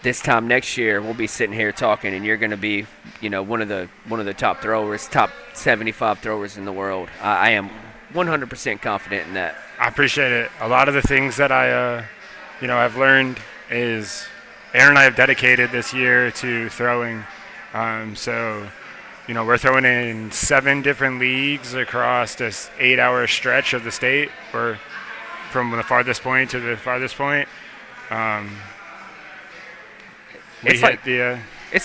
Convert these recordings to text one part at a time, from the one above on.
this time next year we'll be sitting here talking, and you're going to be, one of the top throwers, top 75 throwers in the world. I am 100% confident in that. I appreciate it. A lot of the things that I've learned is Aaron and I have dedicated this year to throwing. So, we're throwing in 7 different leagues across this 8-hour stretch of the state. We're from the farthest point to the farthest point. It's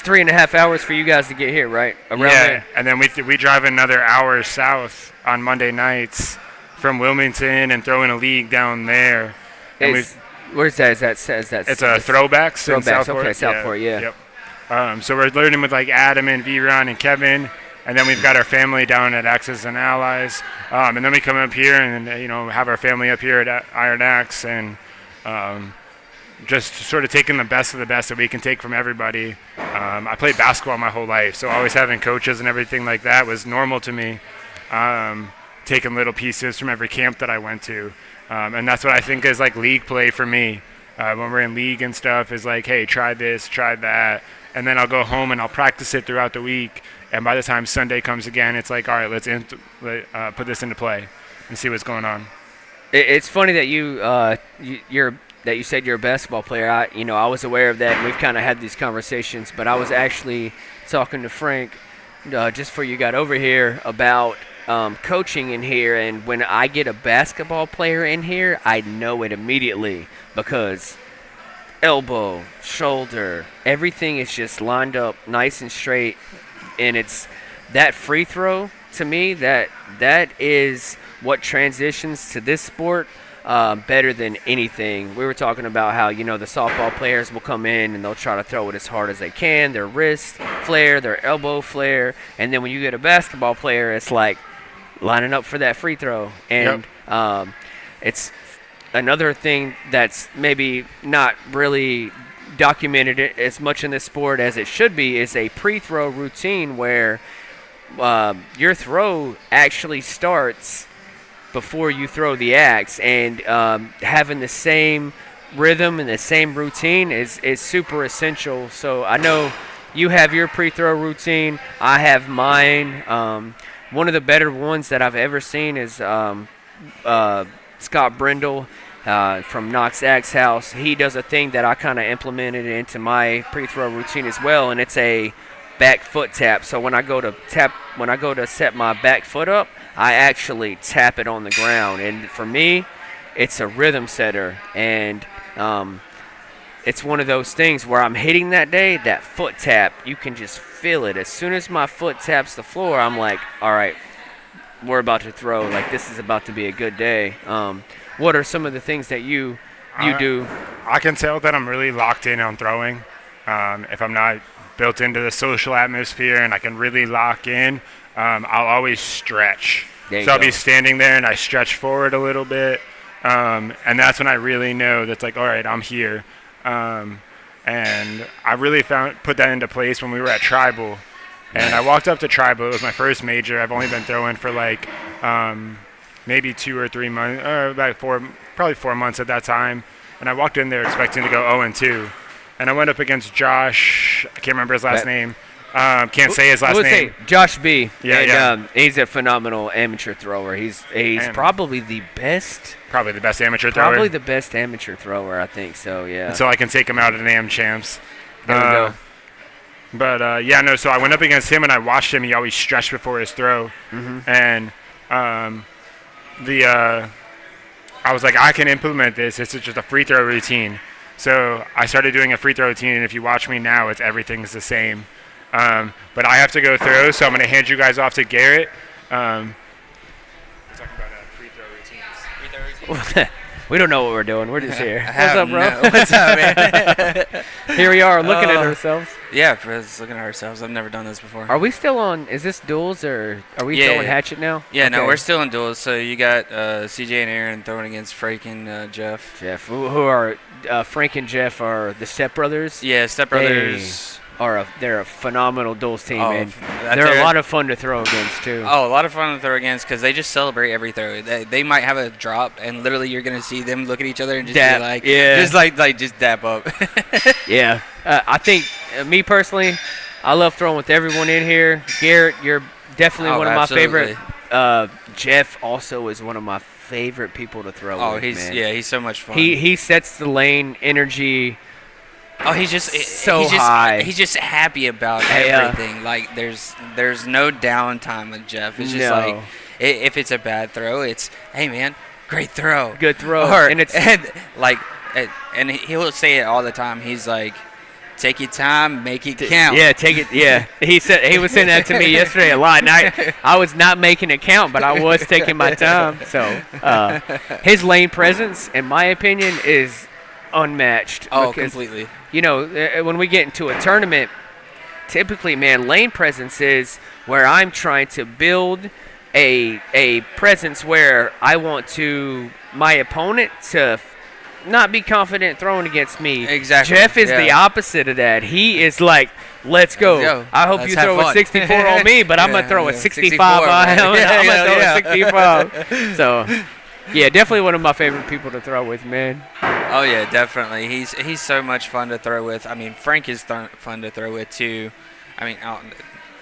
3.5 hours for you guys to get here, right? Around there. And then we drive another hour south on Monday nights from Wilmington and throw in a league down there. And where's that? Is that? It's a Throwbacks in Southport. Okay, Southport, yeah. Yep. So we're learning with like Adam and V-Ron and Kevin, and then we've got our family down at Axis and Allies, and then we come up here and have our family up here at Iron Axe, and just sort of taking the best of the best that we can take from everybody. I played basketball my whole life, so always having coaches and everything like that was normal to me. Taking little pieces from every camp that I went to. And that's what I think is like league play for me. When we're in league and stuff is like, hey, try this, try that. And then I'll go home and I'll practice it throughout the week. And by the time Sunday comes again, it's like, all right, let's put this into play and see what's going on. It's funny that you said you're a basketball player. I was aware of that, and we've kind of had these conversations. But I was actually talking to Frank just before you got over here about coaching in here, and when I get a basketball player in here, I know it immediately because elbow, shoulder, everything is just lined up nice and straight, and it's that free throw to me that is what transitions to this sport better than anything. We were talking about how the softball players will come in and they'll try to throw it as hard as they can, their wrist flare, their elbow flare, and then when you get a basketball player, it's like lining up for that free throw. And it's another thing that's maybe not really documented as much in this sport as it should be is a pre-throw routine where your throw actually starts before you throw the axe, and having the same rhythm and the same routine is super essential. So I know you have your pre-throw routine. I have mine. One of the better ones that I've ever seen is Scott Brindle from Knox Axe House. He does a thing that I kind of implemented into my pre-throw routine as well, and it's a back foot tap. So when I go to set my back foot up, I actually tap it on the ground. And for me, it's a rhythm setter, and it's one of those things where I'm hitting that day, that foot tap, you can just feel it. As soon as my foot taps the floor, I'm like, all right, we're about to throw. Like, this is about to be a good day. What are some of the things that you do? I can tell that I'm really locked in on throwing. If I'm not built into the social atmosphere and I can really lock in, I'll always stretch. So I'll be standing there and I stretch forward a little bit, and that's when I really know that's like, all right, I'm here. And I really put that into place when we were at Tribal. And I walked up to Tribal. It was my first major. I've only been throwing for like maybe 2 or 3 months, or probably 4 months at that time. And I walked in there expecting to go 0-2. And I went up against Josh. I can't remember his last name. Can't say his last name. Josh B. Yeah, and, he's a phenomenal amateur thrower. He's probably the best. Probably the best amateur thrower. Probably the best amateur thrower, I think so, yeah. Until I can take him out at an AM Champs. There we go. But, so I went up against him and I watched him. He always stretched before his throw. Mm-hmm. And I was like, I can implement this. It's just a free throw routine. So I started doing a free throw routine, and if you watch me now, everything's the same. But I have to go through, so I'm going to hand you guys off to Garrett. Talk about free throw routines. We don't know what we're doing. We're just here. What's up, bro? What's up, man? Here we are looking at ourselves. Yeah, we're just looking at ourselves. I've never done this before. Are we still on? Is this duels or are we throwing Hatchet now? Yeah, okay. No, we're still in duels. So you got CJ and Aaron throwing against Frank and Jeff. Who are Frank and Jeff are the stepbrothers? Yeah, stepbrothers. they're a phenomenal duels team, Oh, and that's they're a their- lot of fun to throw against too. Oh, a lot of fun to throw against because they just celebrate every throw. They might have a drop, and literally you're gonna see them look at each other and just Dap, be like, yeah. just dap up. Yeah, I think me personally, I love throwing with everyone in here. Garrett, you're definitely Oh, one of my absolutely. favorite. Jeff also is one of my favorite people to throw Oh, with. Man. he's so much fun. He sets the lane heenergy. Oh, he's just so he's just, high. He's just happy about Yeah. everything. Like there's no downtime with Jeff. It's just No. like if it's a bad throw, it's hey man, great throw, Good throw. Or, And it's and he'll say it all the time. He's like, take your time, make it count. Yeah, take it. Yeah, he was saying that to me yesterday a lot. And I was not making it count, but I was taking my time. So his lane presence, in my opinion, is unmatched. Oh, because, completely. You know, when we get into a tournament, typically, man, lane presence is where I'm trying to build a presence where I want my opponent to not be confident throwing against me. Exactly. Jeff is the Yeah. opposite of that. He is like, let's go. Let's go. I hope Let's you have throw a fun." 64 on me, but I'm going to throw a 65 on man. him. I'm Yeah, going to throw a 65. So, yeah, definitely one of my favorite people to throw with, man. Oh yeah, definitely. He's so much fun to throw with. I mean, Frank is fun to throw with too. I mean,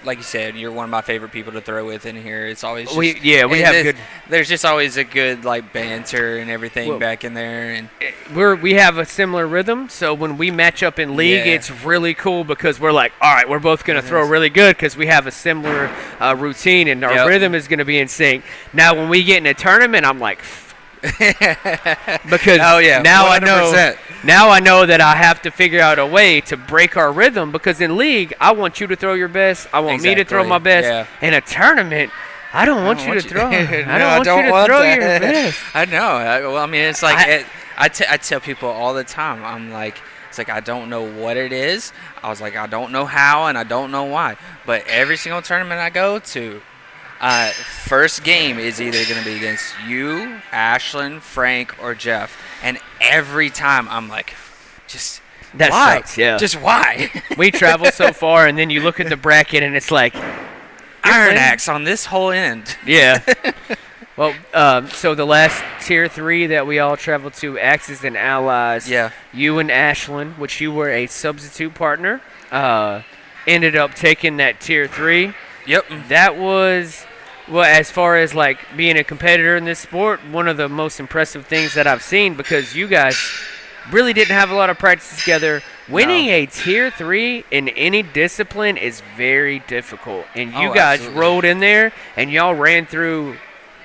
like you said, you're one of my favorite people to throw with in here. It's always just, We have good. There's just always a good like banter and everything Well, back in there, and We have a similar rhythm, so when we match up in league, Yeah. it's really cool because we're like, all right, we're both going to throw really good because we have a similar routine and our Yep. rhythm is going to be in sync. Now, when we get in a tournament, I'm like, because oh yeah, now 100%. I know that I have to figure out a way to break our rhythm because in league, I want you to throw your best. I want me to throw Exactly, my best. yeah. In a tournament, I don't want you to throw. I No, don't want you to throw your that. best. I know. Well, I mean, it's like I tell people all the time. I'm like, it's like I don't know what it is. I was like, I don't know how and I don't know why. But every single tournament I go to, first game is either going to be against you, Ashlyn, Frank, or Jeff. And every time I'm like, just That why? sucks, yeah. Just why? We travel so far, and then you look at the bracket, and it's like Iron playing- Axe on this whole end. Yeah. Well, so the last tier 3 that we all traveled to, Axes and Allies. Yeah. You and Ashlyn, which you were a substitute partner, ended up taking that tier 3. Yep. That was, well, as far as like being a competitor in this sport, one of the most impressive things that I've seen because you guys really didn't have a lot of practice together. Winning a tier 3 in any discipline is very difficult. And you guys absolutely. rolled in there and y'all ran through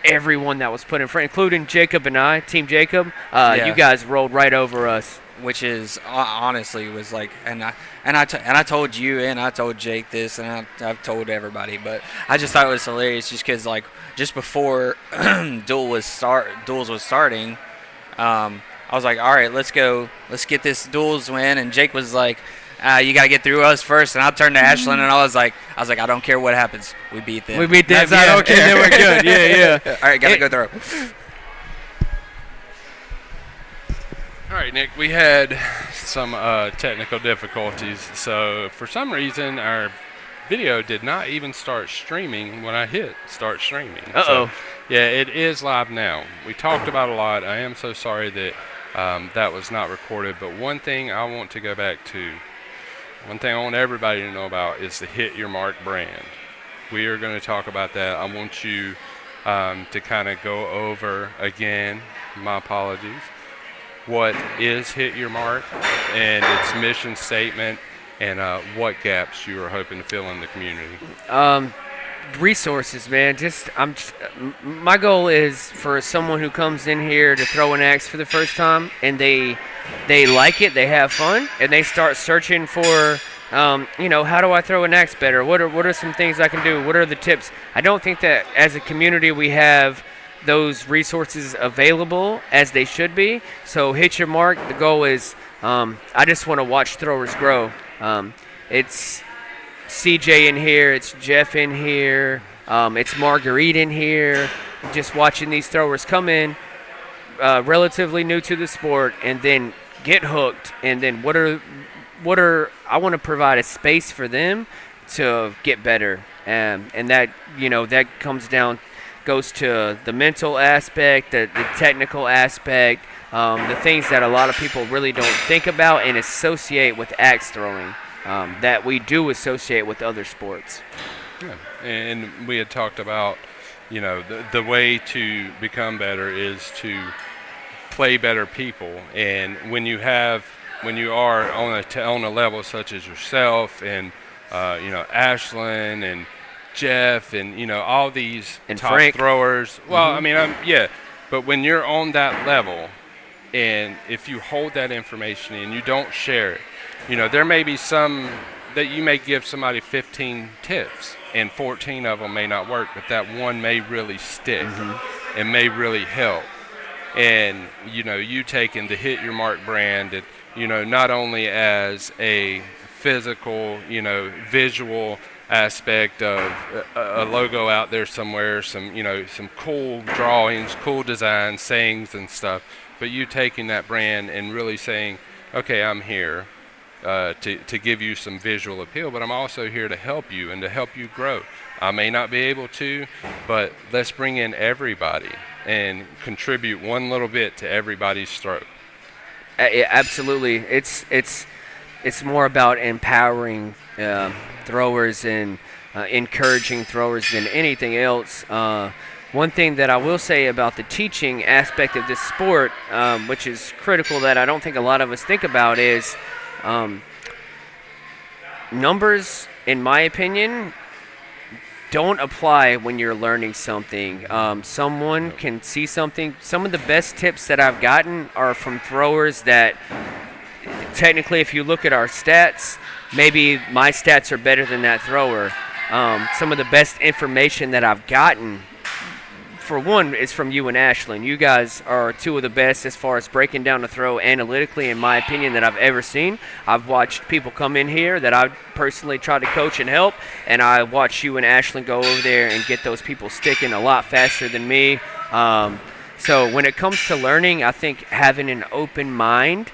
everyone that was put in front, including Jacob and I, Team Jacob. Yeah. You guys rolled right over us. Which is honestly was like, and I told you and I told Jake this, and I've told everybody, but I just thought it was hilarious just because like just before duels was starting, I was like, all right, let's get this duels win, and Jake was like, you gotta get through us first, and I turned to Ashlyn and I was like, I don't care what happens, we beat them. We beat them, That's- I yeah, don't care. and then we're good, yeah. All right, gotta go through. All right, Nick, we had some technical difficulties. So for some reason, our video did not even start streaming when I hit start streaming. Uh-oh. So, yeah, it is live now. We talked about a lot. I am so sorry that that was not recorded. But one thing I want to go back to, one thing I want everybody to know about is the Hit Your Mark brand. We are going to talk about that. I want you to kind of go over again, my apologies, what is Hit Your Mark and its mission statement and what gaps you are hoping to fill in the community. Resources, man. My goal is for someone who comes in here to throw an axe for the first time and they like it, they have fun, and they start searching for how do I throw an axe better? What are some things I can do? What are the tips? I don't think that as a community we have those resources available as they should be. So Hit Your Mark, the goal is I just want to watch throwers grow. It's CJ in here, it's Jeff in here, it's Marguerite in here, just watching these throwers come in, relatively new to the sport, and then get hooked, and then what are I want to provide a space for them to get better, and that that goes to the mental aspect, the technical aspect, the things that a lot of people really don't think about and associate with axe throwing, that we do associate with other sports. Yeah. And we had talked about, the way to become better is to play better people. And when you are on a level such as yourself and Ashlyn and Jeff and all these and top Frank. throwers. Well, but when you're on that level, and if you hold that information and you don't share it, there may be some that you may give somebody 15 tips and 14 of them may not work, but that one may really stick and may really help. And you taking the Hit Your Mark brand, and not only as a physical, visual aspect of a logo out there somewhere, some cool drawings, cool designs, sayings and stuff, but you taking that brand and really saying, okay, I'm here to give you some visual appeal, but I'm also here to help you and to help you grow. I may not be able to, but let's bring in everybody and contribute one little bit to everybody's stroke. Absolutely. It's more about empowering throwers and encouraging throwers than anything else. One thing that I will say about the teaching aspect of this sport, which is critical that I don't think a lot of us think about, is numbers, in my opinion, don't apply when you're learning something. Someone can see something. Some of the best tips that I've gotten are from throwers that technically, if you look at our stats, maybe my stats are better than that thrower. Some of the best information that I've gotten, for one, is from you and Ashlyn. You guys are two of the best as far as breaking down the throw analytically, in my opinion, that I've ever seen. I've watched people come in here that I've personally tried to coach and help, and I watch you and Ashlyn go over there and get those people sticking a lot faster than me. So when it comes to learning, I think having an open mind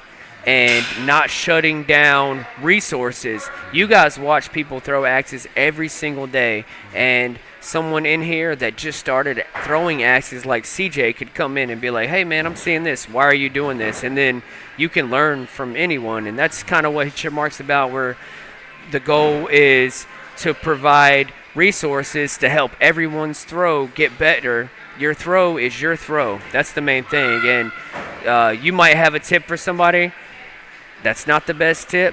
and not shutting down resources. You guys watch people throw axes every single day, and someone in here that just started throwing axes like CJ could come in and be like, hey man, I'm seeing this, why are you doing this? And then you can learn from anyone, and that's kind of what Hit Your Mark's about, where the goal is to provide resources to help everyone's throw get better. Your throw is your throw. That's the main thing. And you might have a tip for somebody that's not the best tip.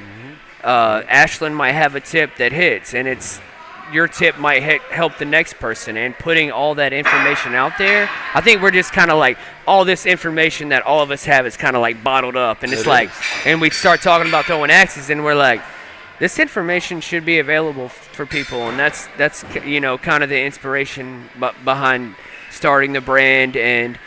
Ashlyn might have a tip that hits, and your tip might help the next person. And putting all that information out there, I think we're just kind of like, all this information that all of us have is kind of like bottled up, and and we start talking about throwing axes, and we're like, this information should be available for people. And that's kind of the inspiration behind starting the brand. And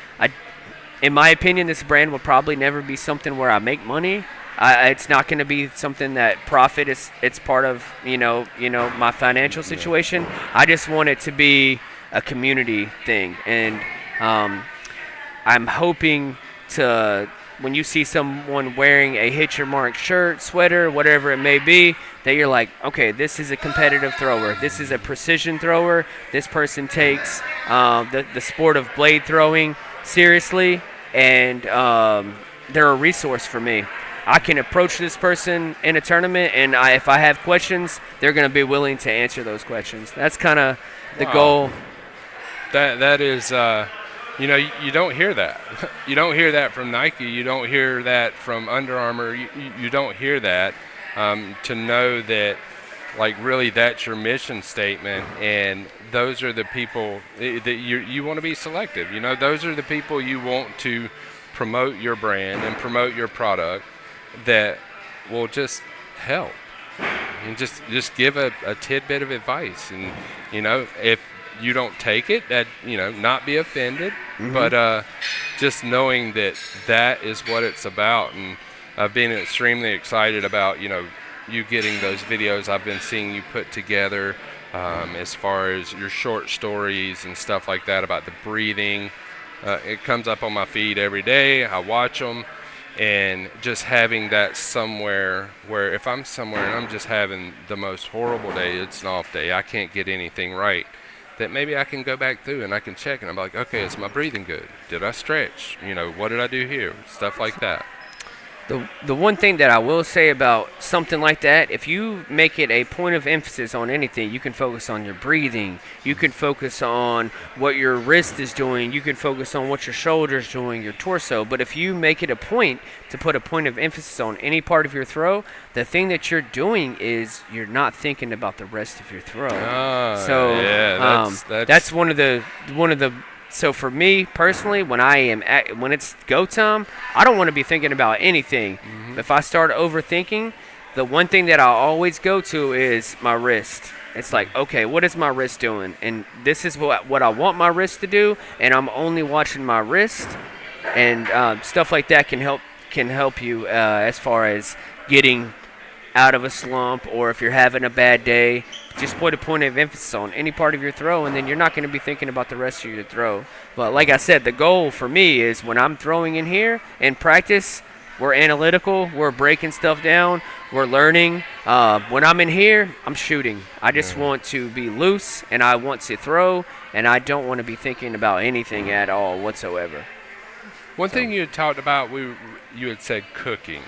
in my opinion, this brand will probably never be something where I make money. It's not going to be something that profit is. It's part of my financial situation. I just want it to be a community thing, and I'm hoping to, when you see someone wearing a Hit Your Mark shirt, sweater, whatever it may be, that you're like, okay, this is a competitive thrower. This is a precision thrower. This person takes the sport of blade throwing seriously, and they're a resource for me. I can approach this person in a tournament, and if I have questions, they're going to be willing to answer those questions. That's kind of the goal. That is, you don't hear that. You don't hear that from Nike. You don't hear that from Under Armour. You don't hear that. To know that, like, really that's your mission statement, and those are the people that you want to be selective. Those are the people you want to promote your brand and promote your product, that will just help and just give a tidbit of advice. And if you don't take it, that not be offended, but just knowing that is what it's about. And I've been extremely excited about you getting those videos I've been seeing you put together, as far as your short stories and stuff like that about the breathing. It comes up on my feed every day. I watch them. And just having that somewhere where if I'm somewhere and I'm just having the most horrible day, it's an off day, I can't get anything right, that maybe I can go back through and I can check and I'm like, okay, is my breathing good? Did I stretch? What did I do here? Stuff like that. The one thing that I will say about something like that, if you make it a point of emphasis on anything, you can focus on your breathing, you can focus on what your wrist is doing, you can focus on what your shoulder's doing, your torso. But if you make it a point to put a point of emphasis on any part of your throw, the thing that you're doing is you're not thinking about the rest of your throw. So yeah, that's one of the So for me personally, when it's go time, I don't want to be thinking about anything. Mm-hmm. If I start overthinking, the one thing that I always go to is my wrist. It's like, okay, what is my wrist doing? And this is what I want my wrist to do, and I'm only watching my wrist. And stuff like that can help you as far as getting out of a slump, or if you're having a bad day, just put a point of emphasis on any part of your throw, and then you're not going to be thinking about the rest of your throw. But like I said, the goal for me is when I'm throwing in here in practice, we're analytical, we're breaking stuff down, we're learning. When I'm in here, I'm shooting. I just want to be loose, and I want to throw, and I don't want to be thinking about anything at all whatsoever. One thing you had talked about, you had said cooking.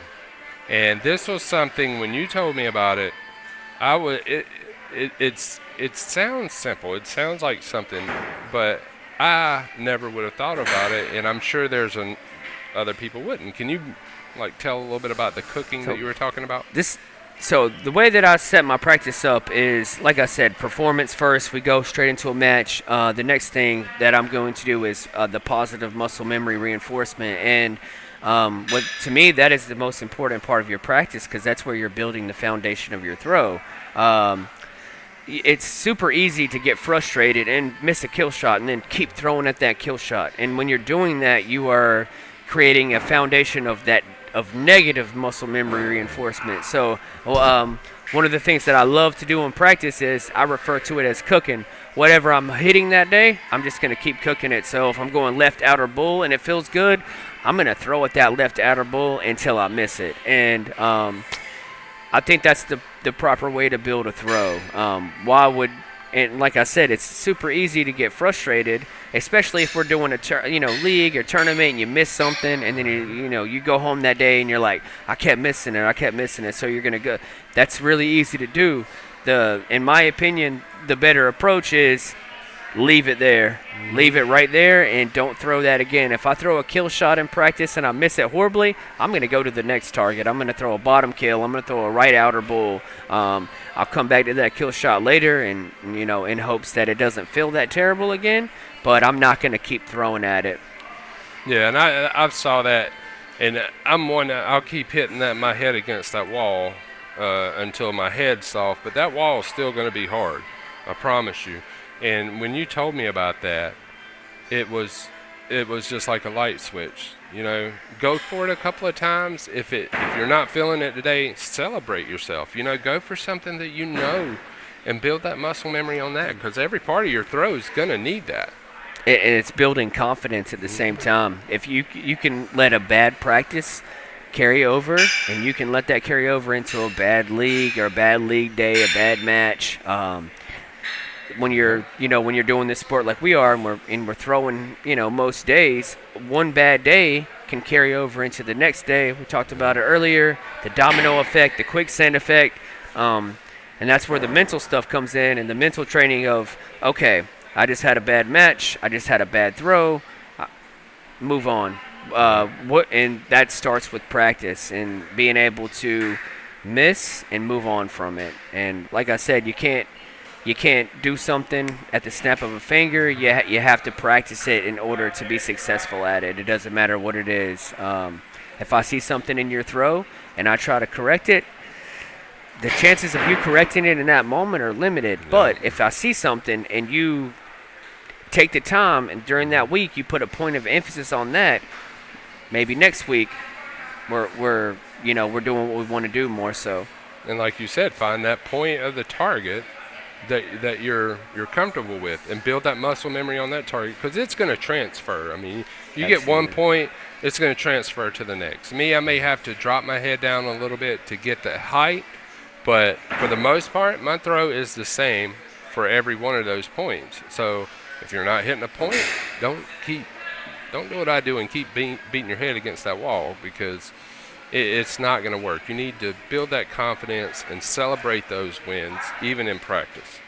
And this was something, when you told me about it, it sounds simple. It sounds like something, but I never would have thought about it, and I'm sure other people wouldn't. Can you tell a little bit about the cooking that you were talking about? So the way that I set my practice up is, like I said, performance first. We go straight into a match. The next thing that I'm going to do is the positive muscle memory reinforcement. And to me, that is the most important part of your practice, because that's where you're building the foundation of your throw. It's super easy to get frustrated and miss a kill shot and then keep throwing at that kill shot. And when you're doing that, you are creating a foundation of negative muscle memory reinforcement. So one of the things that I love to do in practice is I refer to it as cooking. Whatever I'm hitting that day, I'm just going to keep cooking it. So if I'm going left outer bull and it feels good, I'm going to throw at that left outer bull until I miss it. And I think that's the proper way to build a throw. And like I said, it's super easy to get frustrated, especially if we're doing a league or tournament and you miss something, and then you go home that day and you're like, I kept missing it. So you're gonna go. That's really easy to do. In my opinion, the better approach is leave it there. Leave it right there and don't throw that again. If I throw a kill shot in practice and I miss it horribly, I'm going to go to the next target. I'm going to throw a bottom kill. I'm going to throw a right outer bull. I'll come back to that kill shot later and, in hopes that it doesn't feel that terrible again, but I'm not going to keep throwing at it. Yeah, and I've saw that, and I'm one that I'll keep hitting my head against that wall until my head's soft, but that wall is still going to be hard, I promise you. And when you told me about that, it was just like a light switch. Go for it a couple of times. If you're not feeling it today, celebrate yourself. Go for something that and build that muscle memory on that, because every part of your throw is gonna need that. And it's building confidence at the same time. If you can let a bad practice carry over, and you can let that carry over into a bad league or a bad league day, a bad match. When you're doing this sport like we are, and we're throwing, most days, one bad day can carry over into the next day. We talked about it earlier, the domino effect, the quicksand effect, and that's where the mental stuff comes in, and the mental training of, okay, I just had a bad match, I just had a bad throw, move on. And that starts with practice and being able to miss and move on from it. And like I said, you can't do something at the snap of a finger. You have to practice it in order to be successful at it. It doesn't matter what it is. If I see something in your throw and I try to correct it, the chances of you correcting it in that moment are limited. Yeah. But if I see something and you take the time and during that week you put a point of emphasis on that, maybe next week we're doing what we want to do more so. And like you said, find that point of the target that you're comfortable with, and build that muscle memory on that target, because it's going to transfer. I mean, you get 1 point, it's going to transfer to the next. Me, I may have to drop my head down a little bit to get the height, but for the most part, my throw is the same for every one of those points. So if you're not hitting a point, don't do what I do and keep beating your head against that wall, because it's not going to work. You need to build that confidence and celebrate those wins, even in practice.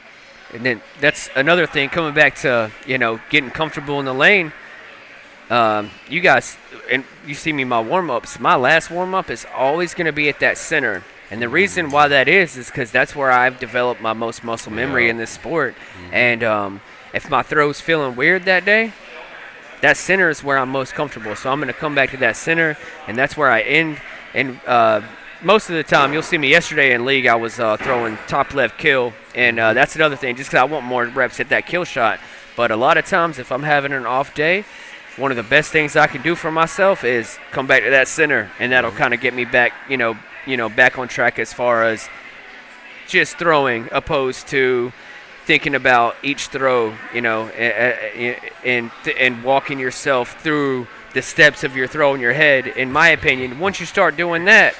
And then that's another thing, coming back to, getting comfortable in the lane. You guys, and you see me in my warm-ups, my last warm-up is always going to be at that center. And the reason why that is because that's where I've developed my most muscle memory in this sport. And if my throw's feeling weird that day, that center is where I'm most comfortable. So I'm going to come back to that center, and that's where I end. And most of the time, you'll see me yesterday in league, I was throwing top left kill. And that's another thing, just because I want more reps at that kill shot. But a lot of times, if I'm having an off day, one of the best things I can do for myself is come back to that center, and that'll kind of get me back, back on track as far as just throwing, opposed to thinking about each throw, and walking yourself through the steps of your throw in your head. In my opinion, once you start doing that,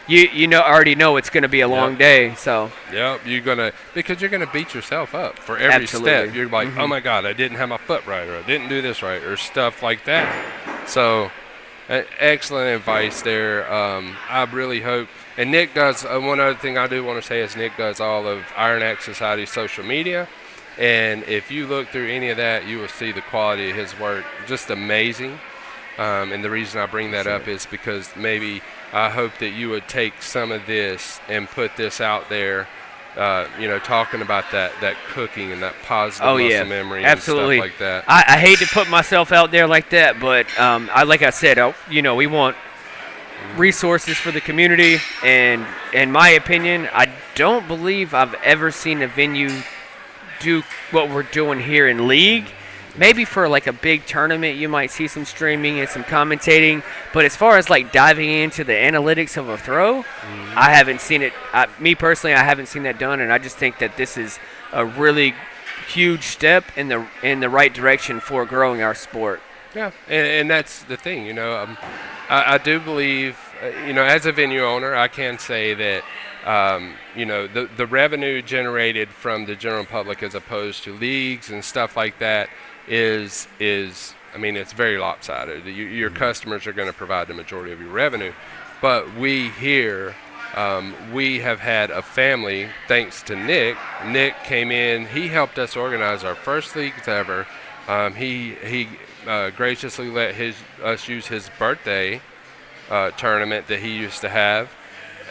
you already know it's going to be a long day. So because you're gonna beat yourself up for every step. You're like, oh my God, I didn't have my foot right, or I didn't do this right, or stuff like that. So excellent advice there. I really hope. And Nick does, one other thing I do want to say is Nick does all of Iron Axe Society's social media. And if you look through any of that, you will see the quality of his work. Just amazing. And the reason I bring that up is because maybe I hope that you would take some of this and put this out there, talking about that cooking and that positive muscle memory and stuff like that. I hate to put myself out there like that, but like I said, we want resources for the community, and in my opinion, I don't believe I've ever seen a venue do what we're doing here in league. Maybe for like a big tournament, you might see some streaming and some commentating, but as far as like diving into the analytics of a throw, I haven't seen it. Me personally, I haven't seen that done, and I just think that this is a really huge step in the right direction for growing our sport. Yeah, and that's the thing, I do believe, as a venue owner, I can say that, the revenue generated from the general public as opposed to leagues and stuff like that is it's very lopsided. Your customers are going to provide the majority of your revenue. But we here, we have had a family, thanks to Nick. Nick came in, he helped us organize our first leagues ever. He graciously let us use his birthday tournament that he used to have,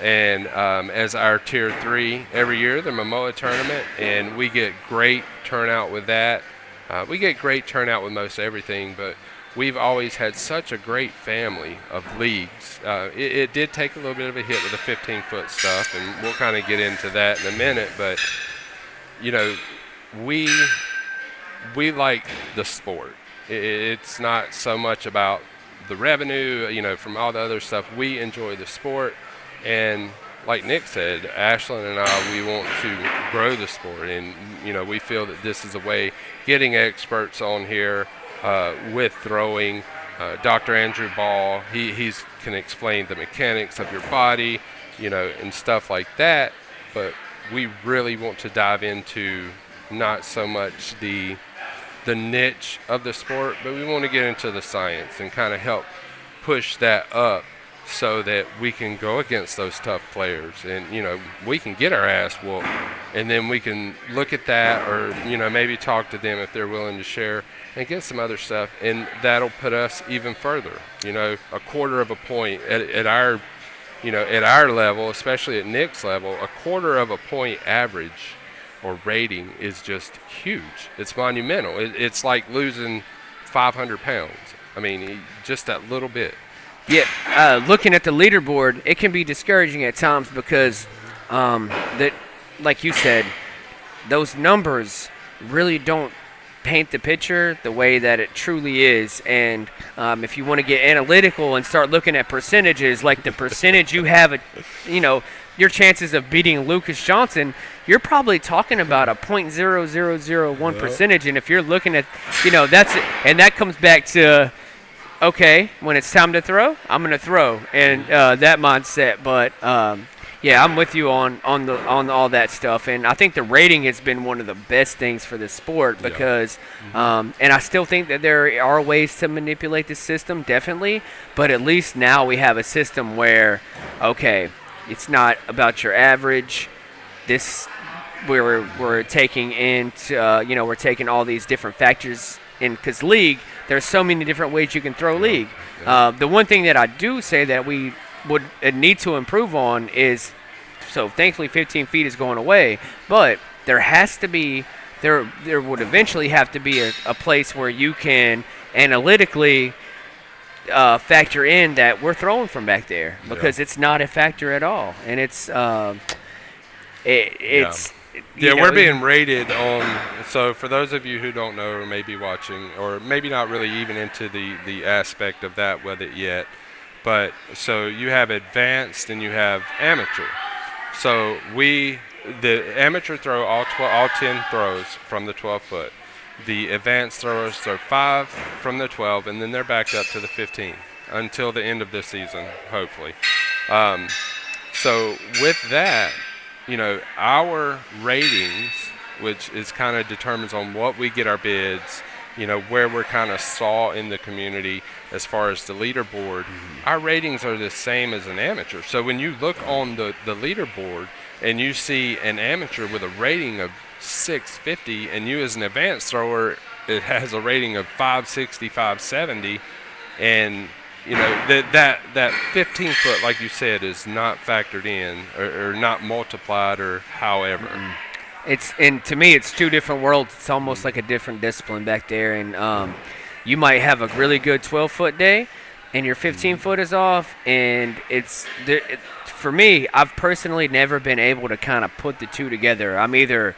and as our tier 3 every year, the Momoa tournament, and we get great turnout with that. We get great turnout with most everything, but we've always had such a great family of leagues. It did take a little bit of a hit with the 15-foot stuff, and we'll kind of get into that in a minute, but we like the sport. It's not so much about the revenue, from all the other stuff. We enjoy the sport, and like Nick said, Ashlyn and I, we want to grow the sport, and we feel that this is a way, getting experts on here with throwing. Dr. Andrew Ball, he can explain the mechanics of your body, and stuff like that, but we really want to dive into not so much the niche of the sport, but we want to get into the science and kind of help push that up so that we can go against those tough players, and we can get our ass whooped, and then we can look at that, or maybe talk to them if they're willing to share and get some other stuff, and that'll put us even further. A quarter of a point at our at our level, especially at Nick's level, a quarter of a point average or rating is just huge. It's monumental. It's like losing 500 pounds. Just that little bit. Yeah, looking at the leaderboard, it can be discouraging at times because, that, like you said, those numbers really don't paint the picture the way that it truly is. And if you want to get analytical and start looking at percentages, like the percentage you have, your chances of beating Lucas Johnson, you're probably talking about a .0001 percentage. And if you're looking at, that's it. And that comes back to, okay, when it's time to throw, I'm going to throw, and that mindset. But yeah, I'm with you on all that stuff, and I think the rating has been one of the best things for the sport because, and I still think that there are ways to manipulate the system, definitely, but at least now we have a system where, okay, it's not about your average. We're taking into we're taking all these different factors in, because league, there's so many different ways you can throw league. The one thing that I do say that we would need to improve on is, so thankfully 15 feet is going away, but there would eventually have to be a place where you can analytically factor in that we're throwing from back there, because it's not a factor at all, and we're being rated on. So for those of you who don't know, or maybe watching, or maybe not really even into the aspect of that with it yet, but so you have advanced and you have amateur. So the amateur throw all 10 throws from the 12 foot. The advanced throwers throw 5 from the 12, and then they're backed up to the 15 until the end of this season, hopefully. So with that, our ratings, which is kind of determines on what we get our bids, where we're kind of saw in the community as far as the leaderboard, our ratings are the same as an amateur. So when you look on the leaderboard and you see an amateur with a rating of 650, and you as an advanced thrower, it has a rating of 560, 570, and that 15 foot, like you said, is not factored in or not multiplied or however. And to me, it's two different worlds. It's almost like a different discipline back there. And you might have a really good 12-foot day, and your 15-foot is off. And for me, I've personally never been able to kind of put the two together. I'm either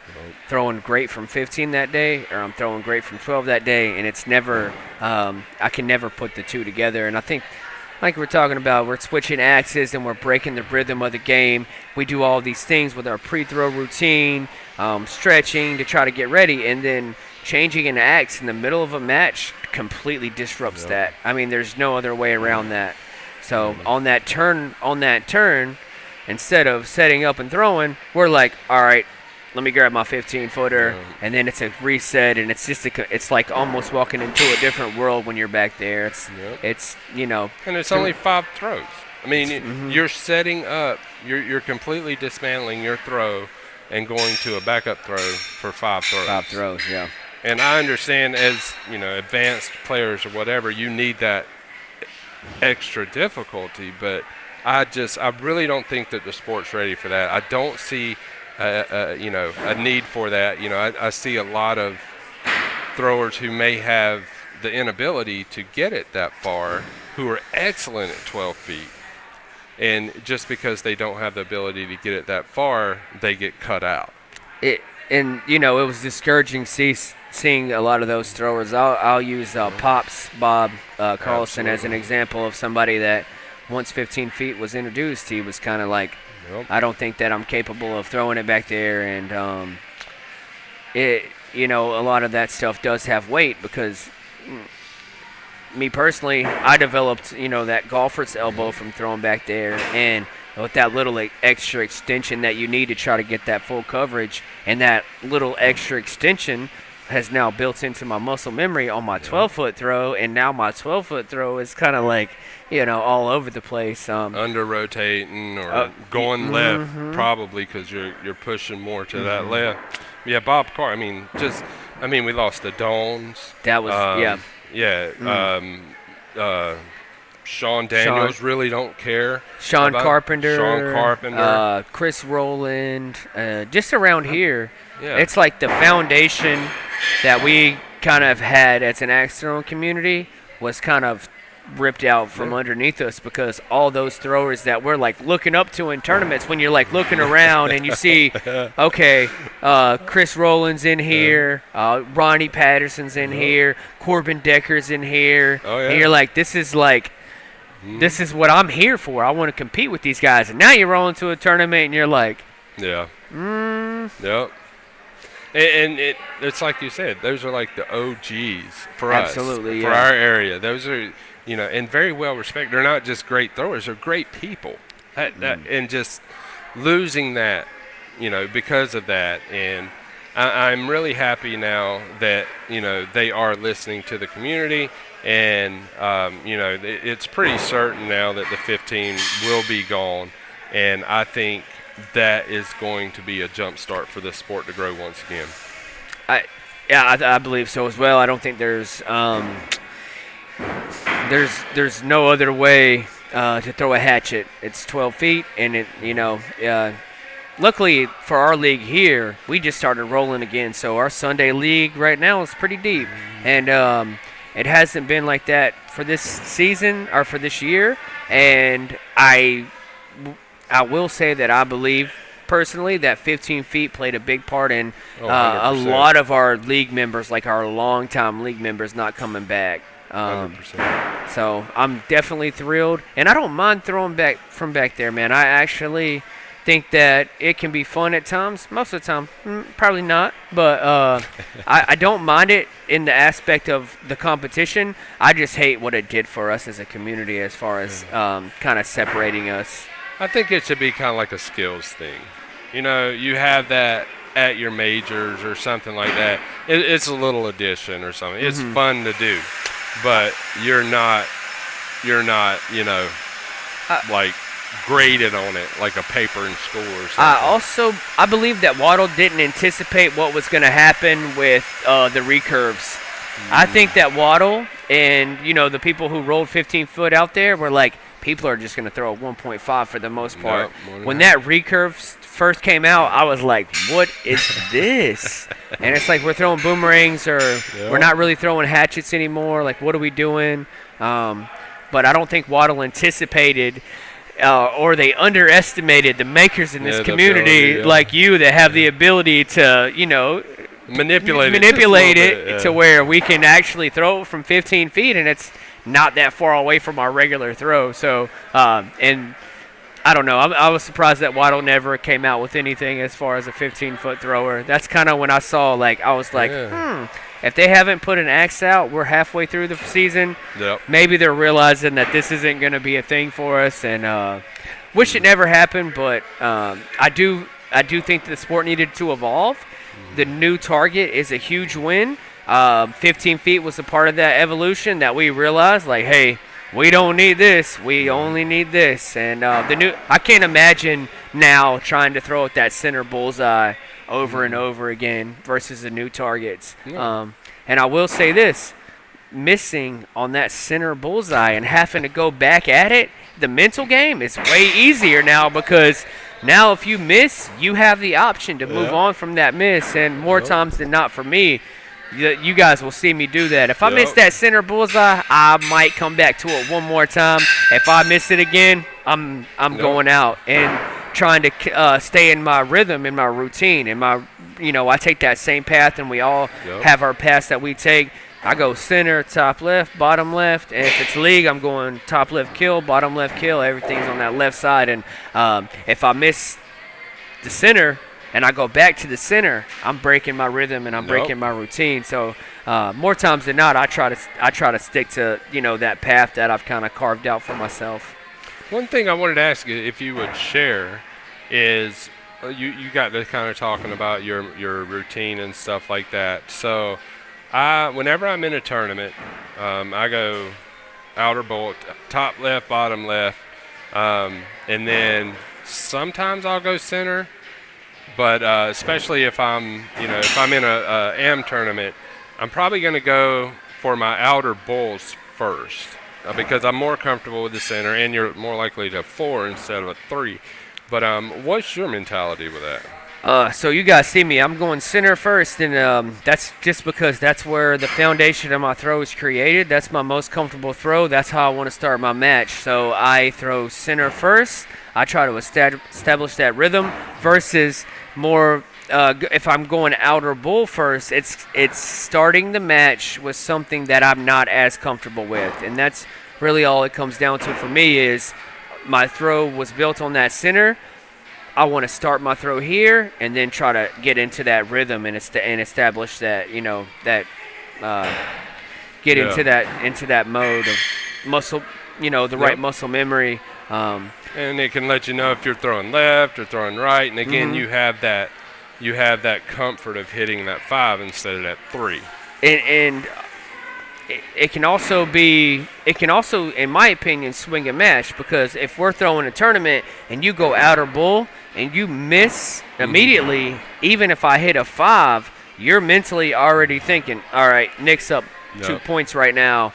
throwing great from 15 that day, or I'm throwing great from 12 that day, and it's never I can never put the two together. And I think, like we're talking about, we're switching axes and we're breaking the rhythm of the game. We do all these things with our pre-throw routine, stretching to try to get ready, and then changing an axe in the middle of a match completely disrupts that. I mean, there's no other way around that. So on that turn, instead of setting up and throwing, we're like, all right, let me grab my 15-footer, and then it's a reset, and it's just it's like almost walking into a different world when you're back there. It's and it's only 5 throws. I mean, you're setting up, you're completely dismantling your throw and going to a backup throw for 5 throws. 5 throws, yeah. And I understand, as advanced players or whatever, you need that extra difficulty, but I really don't think that the sport's ready for that. I don't see a need for that. I see a lot of throwers who may have the inability to get it that far, who are excellent at 12 feet, and just because they don't have the ability to get it that far, they get cut out. It was discouraging seeing a lot of those throwers. I'll use Pops Bob Carlson as an example of somebody that once 15 feet was introduced, he was kind of like, I don't think that I'm capable of throwing it back there. And a lot of that stuff does have weight, because me personally, I developed that golfer's elbow from throwing back there, and with that little extra extension that you need to try to get that full coverage, and that little extra extension has now built into my muscle memory on my 12-foot throw, and now my 12-foot throw is kind of like, all over the place. Under rotating or going left, probably, because you're pushing more to that left. Yeah, Bob Carr. We lost the Dones. That was Sean Daniels really don't care. Sean Carpenter. Chris Rowland. Just around here, it's like the foundation that we kind of had as an axe throwing community was kind of ripped out from underneath us, because all those throwers that we're like looking up to in tournaments, when you're like looking around and you see, okay, Chris Rowland's in here, Ronnie Patterson's in here, Corbin Decker's in here, and you're like, this is like this is what I'm here for. I want to compete with these guys. And now you roll into a tournament and you're like, yeah. Yep. And it's like you said, those are like the OGs for us. Absolutely, For yeah. our area. Those are, and very well respected. They're not just great throwers, they're great people. And just losing that, because of that. And I'm really happy now that, they are listening to the community. And, it's pretty certain now that the 15 will be gone. And I think that is going to be a jump start for this sport to grow once again. I believe so as well. I don't think there's no other way to throw a hatchet. It's 12 feet, and luckily for our league here, we just started rolling again. So our Sunday league right now is pretty deep, and it hasn't been like that for this season or for this year. And I will say that I believe personally that 15 feet played a big part in a lot of our league members, like our longtime league members, not coming back. 100%. So I'm definitely thrilled, and I don't mind throwing back from back there, man. I actually think that it can be fun at times. Most of the time, probably not, but I don't mind it in the aspect of the competition. I just hate what it did for us as a community as far as kind of separating us. I think it should be kind of like a skills thing. You have that at your majors or something like that. It's a little addition or something. It's fun to do, but you're not, like graded on it like a paper in school or something. I believe that WATL didn't anticipate what was going to happen with the recurves. I think that WATL and, the people who rolled 15 foot out there were like, people are just going to throw a 1.5 for the most part. When that recurve first came out, I was like, what is this? And it's like we're throwing boomerangs or we're not really throwing hatchets anymore. Like, what are we doing? But I don't think WATL anticipated or they underestimated the makers in this community like you that have the ability to, manipulate it to where we can actually throw from 15 feet and it's not that far away from our regular throw. So, and I don't know. I was surprised that WATL never came out with anything as far as a 15-foot thrower. That's kind of when I saw, I was like, if they haven't put an axe out, we're halfway through the season. Yep. Maybe they're realizing that this isn't going to be a thing for us, and wish it never happened. But I do think the sport needed to evolve. The new target is a huge win. 15 feet was a part of that evolution that we realized, hey, we don't need this. We only need this. And I can't imagine now trying to throw at that center bullseye over and over again versus the new targets. And I will say this, missing on that center bullseye and having to go back at it, the mental game is way easier now because now if you miss, you have the option to move on from that miss. And more times than not for me, you guys will see me do that. If I miss that center bullseye, I might come back to it one more time. If I miss it again, I'm going out and trying to stay in my rhythm, in my routine. And I take that same path, and we all have our paths that we take. I go center, top left, bottom left. And if it's league, I'm going top left kill, bottom left kill. Everything's on that left side. And if I miss the center, and I go back to the center, I'm breaking my rhythm and I'm breaking my routine. So more times than not, I try to stick to that path that I've kind of carved out for myself. One thing I wanted to ask you if you would share is you got to kind of talking about your routine and stuff like that. So whenever I'm in a tournament, I go outer bowl, top left, bottom left, and then sometimes I'll go center. But especially if I'm in a AM tournament, I'm probably going to go for my outer bowls first because I'm more comfortable with the center, and you're more likely to 4 instead of a 3. But what's your mentality with that? So you guys see me. I'm going center first, and that's just because that's where the foundation of my throw is created. That's my most comfortable throw. That's how I want to start my match. So I throw center first. I try to establish that rhythm versus more if I'm going outer bowl first, it's starting the match with something that I'm not as comfortable with, and that's really all it comes down to for me is my throw was built on that center. I want to start my throw here and then try to get into that rhythm and establish that, get into that mode of muscle, the right muscle memory. And it can let you know if you're throwing left or throwing right. And again, you have that comfort of hitting that 5 instead of that 3. And it can also, in my opinion, swing and mash, because if we're throwing a tournament and you go outer bull and you miss immediately, even if I hit a 5, you're mentally already thinking, all right, Nick's up 2 points right now.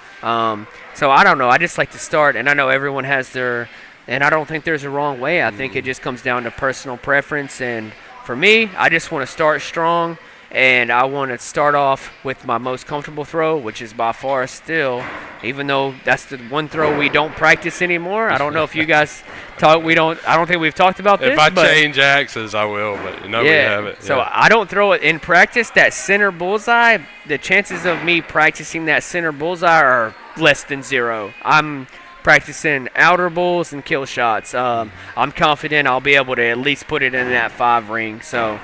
So I don't know. I just like to start, and I know everyone has their, and I don't think there's a wrong way. I think it just comes down to personal preference. And for me, I just want to start strong. And I want to start off with my most comfortable throw, which is by far still, even though that's the one throw we don't practice anymore. I don't know if you guys talk. I don't think we've talked about this. If I change axes, I will, but we have it. So I don't throw it in practice. That center bullseye, the chances of me practicing that center bullseye are less than 0. I'm practicing outer bulls and kill shots. I'm confident I'll be able to at least put it in that 5 ring. So.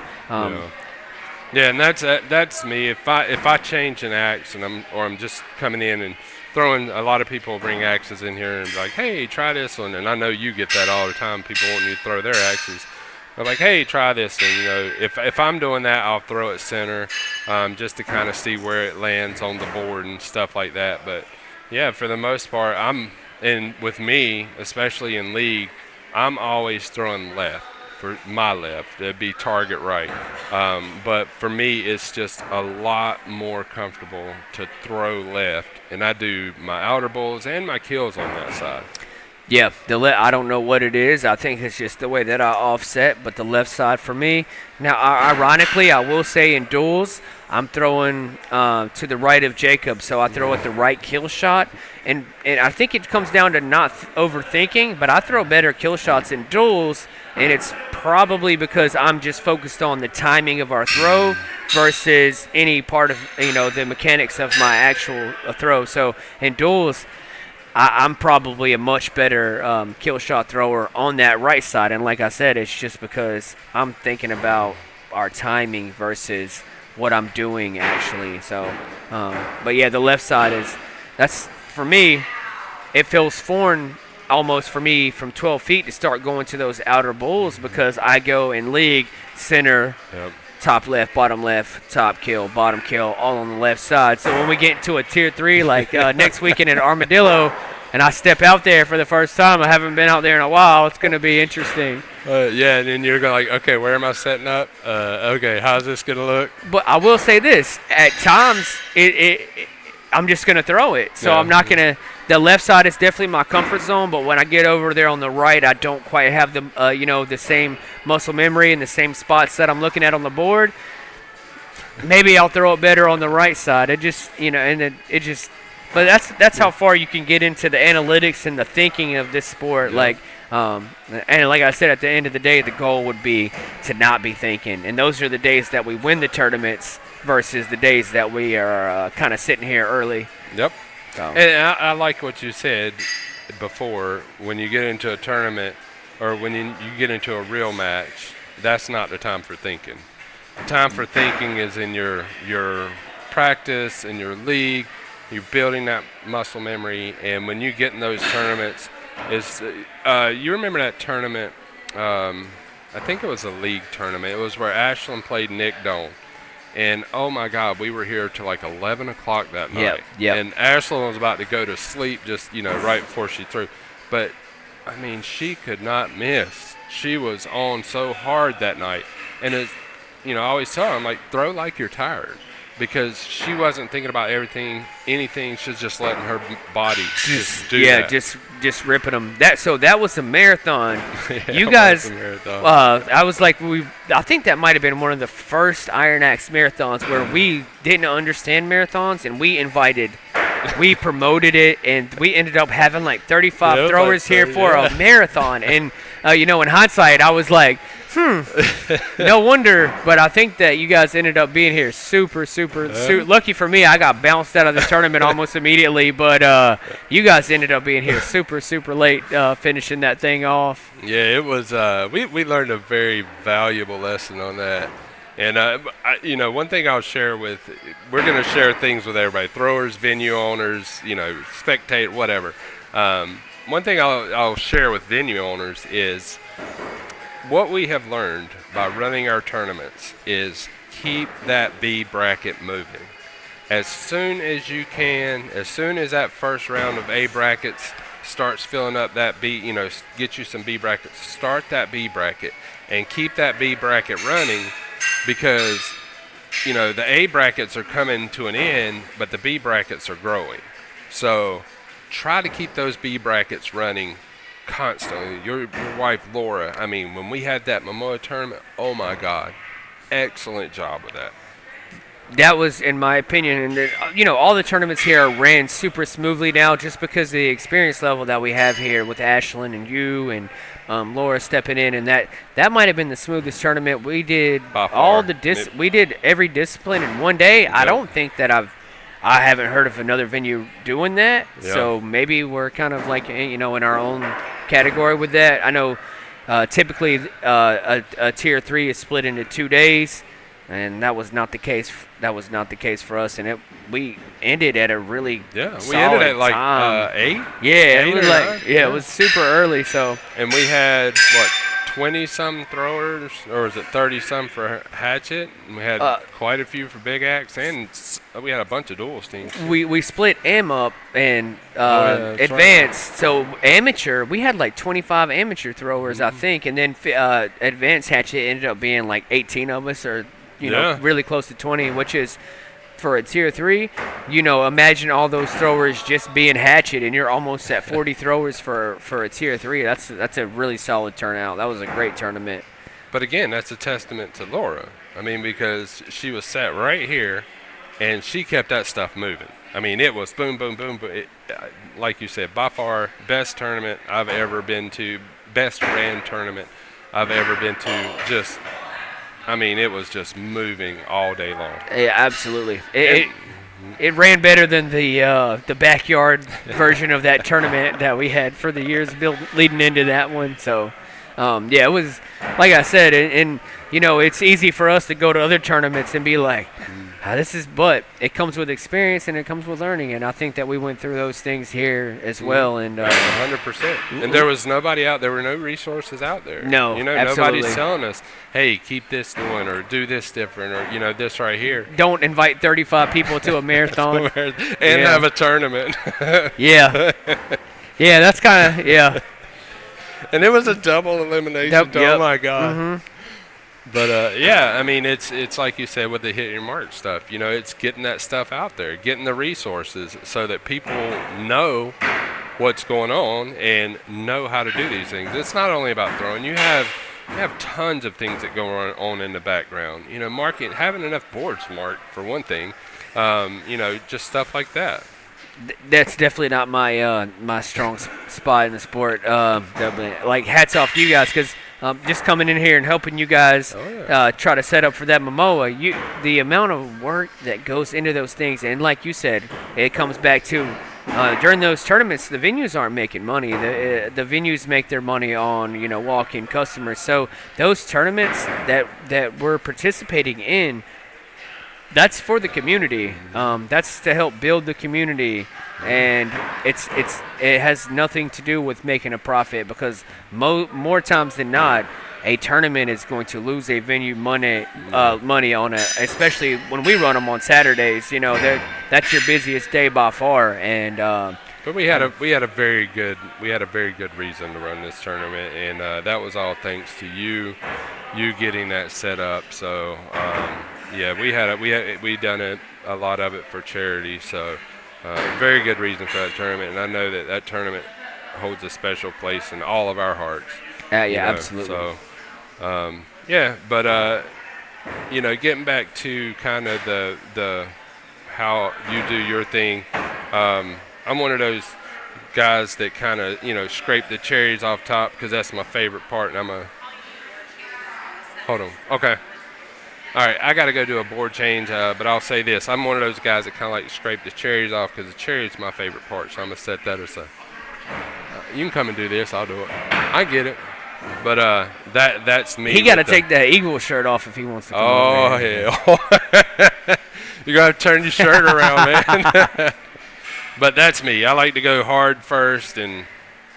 Yeah, and that's me. If I change an axe and I'm just coming in and throwing, a lot of people bring axes in here and be like, hey, try this one. And I know you get that all the time. People want you to throw their axes. They're like, hey, try this. And if I'm doing that, I'll throw it center, just to kind of see where it lands on the board and stuff like that. But yeah, for the most part, with me, especially in league, I'm always throwing left. For my left, it'd be target right. But for me, it's just a lot more comfortable to throw left, and I do my outer bulls and my kills on that side. Yeah, I don't know what it is. I think it's just the way that I offset, but the left side for me. Now, ironically, I will say in duels, I'm throwing to the right of Jacob, so I throw at the right kill shot. And I think it comes down to not overthinking, but I throw better kill shots in duels, and it's probably because I'm just focused on the timing of our throw versus any part of the mechanics of my actual throw. So in duels, I'm probably a much better kill shot thrower on that right side, and like I said, it's just because I'm thinking about our timing versus what I'm doing actually. So, but yeah, the left side that's for me. It feels foreign almost for me from 12 feet to start going to those outer bulls because I go in league center, top left, top kill, bottom kill, all on the left side. So when we get into a tier 3 like next weekend at Armadillo, and I step out there for the first time, I haven't been out there in a while, it's going to be interesting. Yeah, and then you're going like, okay, where am I setting up? Okay, how's this going to look? But I will say this, at times I'm just going to throw it. So I'm not going to – the left side is definitely my comfort zone, but when I get over there on the right, I don't quite have the the same muscle memory and the same spots that I'm looking at on the board. Maybe I'll throw it better on the right side. It just but that's how far you can get into the analytics and the thinking of this sport. And like I said, at the end of the day, the goal would be to not be thinking. And those are the days that we win the tournaments versus the days that we are kind of sitting here early. Yep. So. And I like what you said before. When you get into a tournament or when you get into a real match, that's not the time for thinking. The time for thinking is in your practice, in your league. You're building that muscle memory, and when you get in those tournaments, you remember that tournament? I think it was a league tournament. It was where Ashland played Nick Doan. And, oh, my God, we were here till like 11 o'clock that night. Yep. And Ashland was about to go to sleep just, right before she threw. But, I mean, she could not miss. She was on so hard that night. And, I always tell her, I'm like, throw like you're tired. Because she wasn't thinking about anything. She's just letting her body just do that. just ripping them. That was a marathon. You guys, I think that might have been one of the first Iron Axe marathons where we didn't understand marathons, and we promoted it, and we ended up having like 35 throwers here for a marathon. And in hindsight, I was like, no wonder. But I think that you guys ended up being here super lucky for me. I got bounced out of the tournament almost immediately, but you guys ended up being here super late, finishing that thing off. Yeah, it was. We learned a very valuable lesson on that. And, one thing I'll share we're going to share things with everybody, throwers, venue owners, spectate, whatever. One thing I'll share with venue owners is what we have learned by running our tournaments is keep that B bracket moving. As soon as you can, as soon as that first round of A brackets starts filling up that B, get you some B brackets, start that B bracket and keep that B bracket running. Because, the A brackets are coming to an end, but the B brackets are growing. So try to keep those B brackets running constantly. Your wife, Laura, when we had that Momoa tournament, oh, my God, excellent job with that. That was, in my opinion, and all the tournaments here ran super smoothly now just because of the experience level that we have here with Ashlyn and you and Laura stepping in, and that might have been the smoothest tournament. We did we did every discipline in one day. Yep. I don't think that I haven't heard of another venue doing that. Yep. So maybe we're kind of like in our own category with that. I know typically a tier 3 is split into 2 days. And that was not the case. That was not the case for us, and we ended at a really we ended at like time. 8. Yeah, it was like it was super early. So and we had 20-some throwers, or was it 30-some for Hatchet? And we had quite a few for Big Axe, and we had a bunch of duels teams. We split AM up and advanced. Right. So amateur, we had like 25 amateur throwers, I think, and then advanced Hatchet ended up being like 18 of us, or really close to 20, which is for a tier 3. Imagine all those throwers just being Hatchet, and you're almost at 40 throwers for a tier 3. That's a really solid turnout. That was a great tournament. But again, that's a testament to Laura. Because she was sat right here, and she kept that stuff moving. It was boom, boom, boom, boom. Like you said, by far best tournament I've ever been to, best ran tournament I've ever been to. It was just moving all day long. Yeah, absolutely. It ran better than the backyard version of that tournament that we had for the years leading into that one. So, it was, like I said, and it's easy for us to go to other tournaments and be like, but it comes with experience and it comes with learning, and I think that we went through those things here as well. And 100%. And there was nobody out. There were no resources out there. No, absolutely. Nobody's telling us, hey, keep this doing or do this different or this right here. Don't invite 35 people to a marathon and have a tournament. Yeah, that's kind of And it was a double elimination. Oh my God. Mm-hmm. But it's like you said with the hit your mark stuff. It's getting that stuff out there, getting the resources so that people know what's going on and know how to do these things. It's not only about throwing. You have tons of things that go on in the background. Marking, having enough boards marked for one thing. Just stuff like that. That's definitely not my strong spot in the sport. Definitely. Like, hats off to you guys, because just coming in here and helping you guys try to set up for that Momoa, the amount of work that goes into those things, and like you said, it comes back to during those tournaments, the venues aren't making money. The venues make their money on walk-in customers. So those tournaments that we're participating in, that's for the community. That's to help build the community, and it has nothing to do with making a profit, because more times than not, a tournament is going to lose a venue money on it, especially when we run them on Saturdays. That's your busiest day by far, and. But we had a very good reason to run this tournament, and that was all thanks to you getting that set up. So. We done a lot of it for charity, so very good reason for that tournament, and I know that tournament holds a special place in all of our hearts. Absolutely. So, getting back to kind of the how you do your thing, I'm one of those. guys that kind of, scrape the cherries off top, because that's my favorite part. And hold on. Okay. All right, I got to go do a board change, but I'll say this. I'm one of those guys that kind of like to scrape the cherries off, because the cherry is my favorite part, so I'm going to set that aside. You can come and do this. I'll do it. I get it. But that's me. He got to take that Eagle shirt off if he wants to come over here. Hell. You got to turn your shirt around, man. But that's me. I like to go hard first. And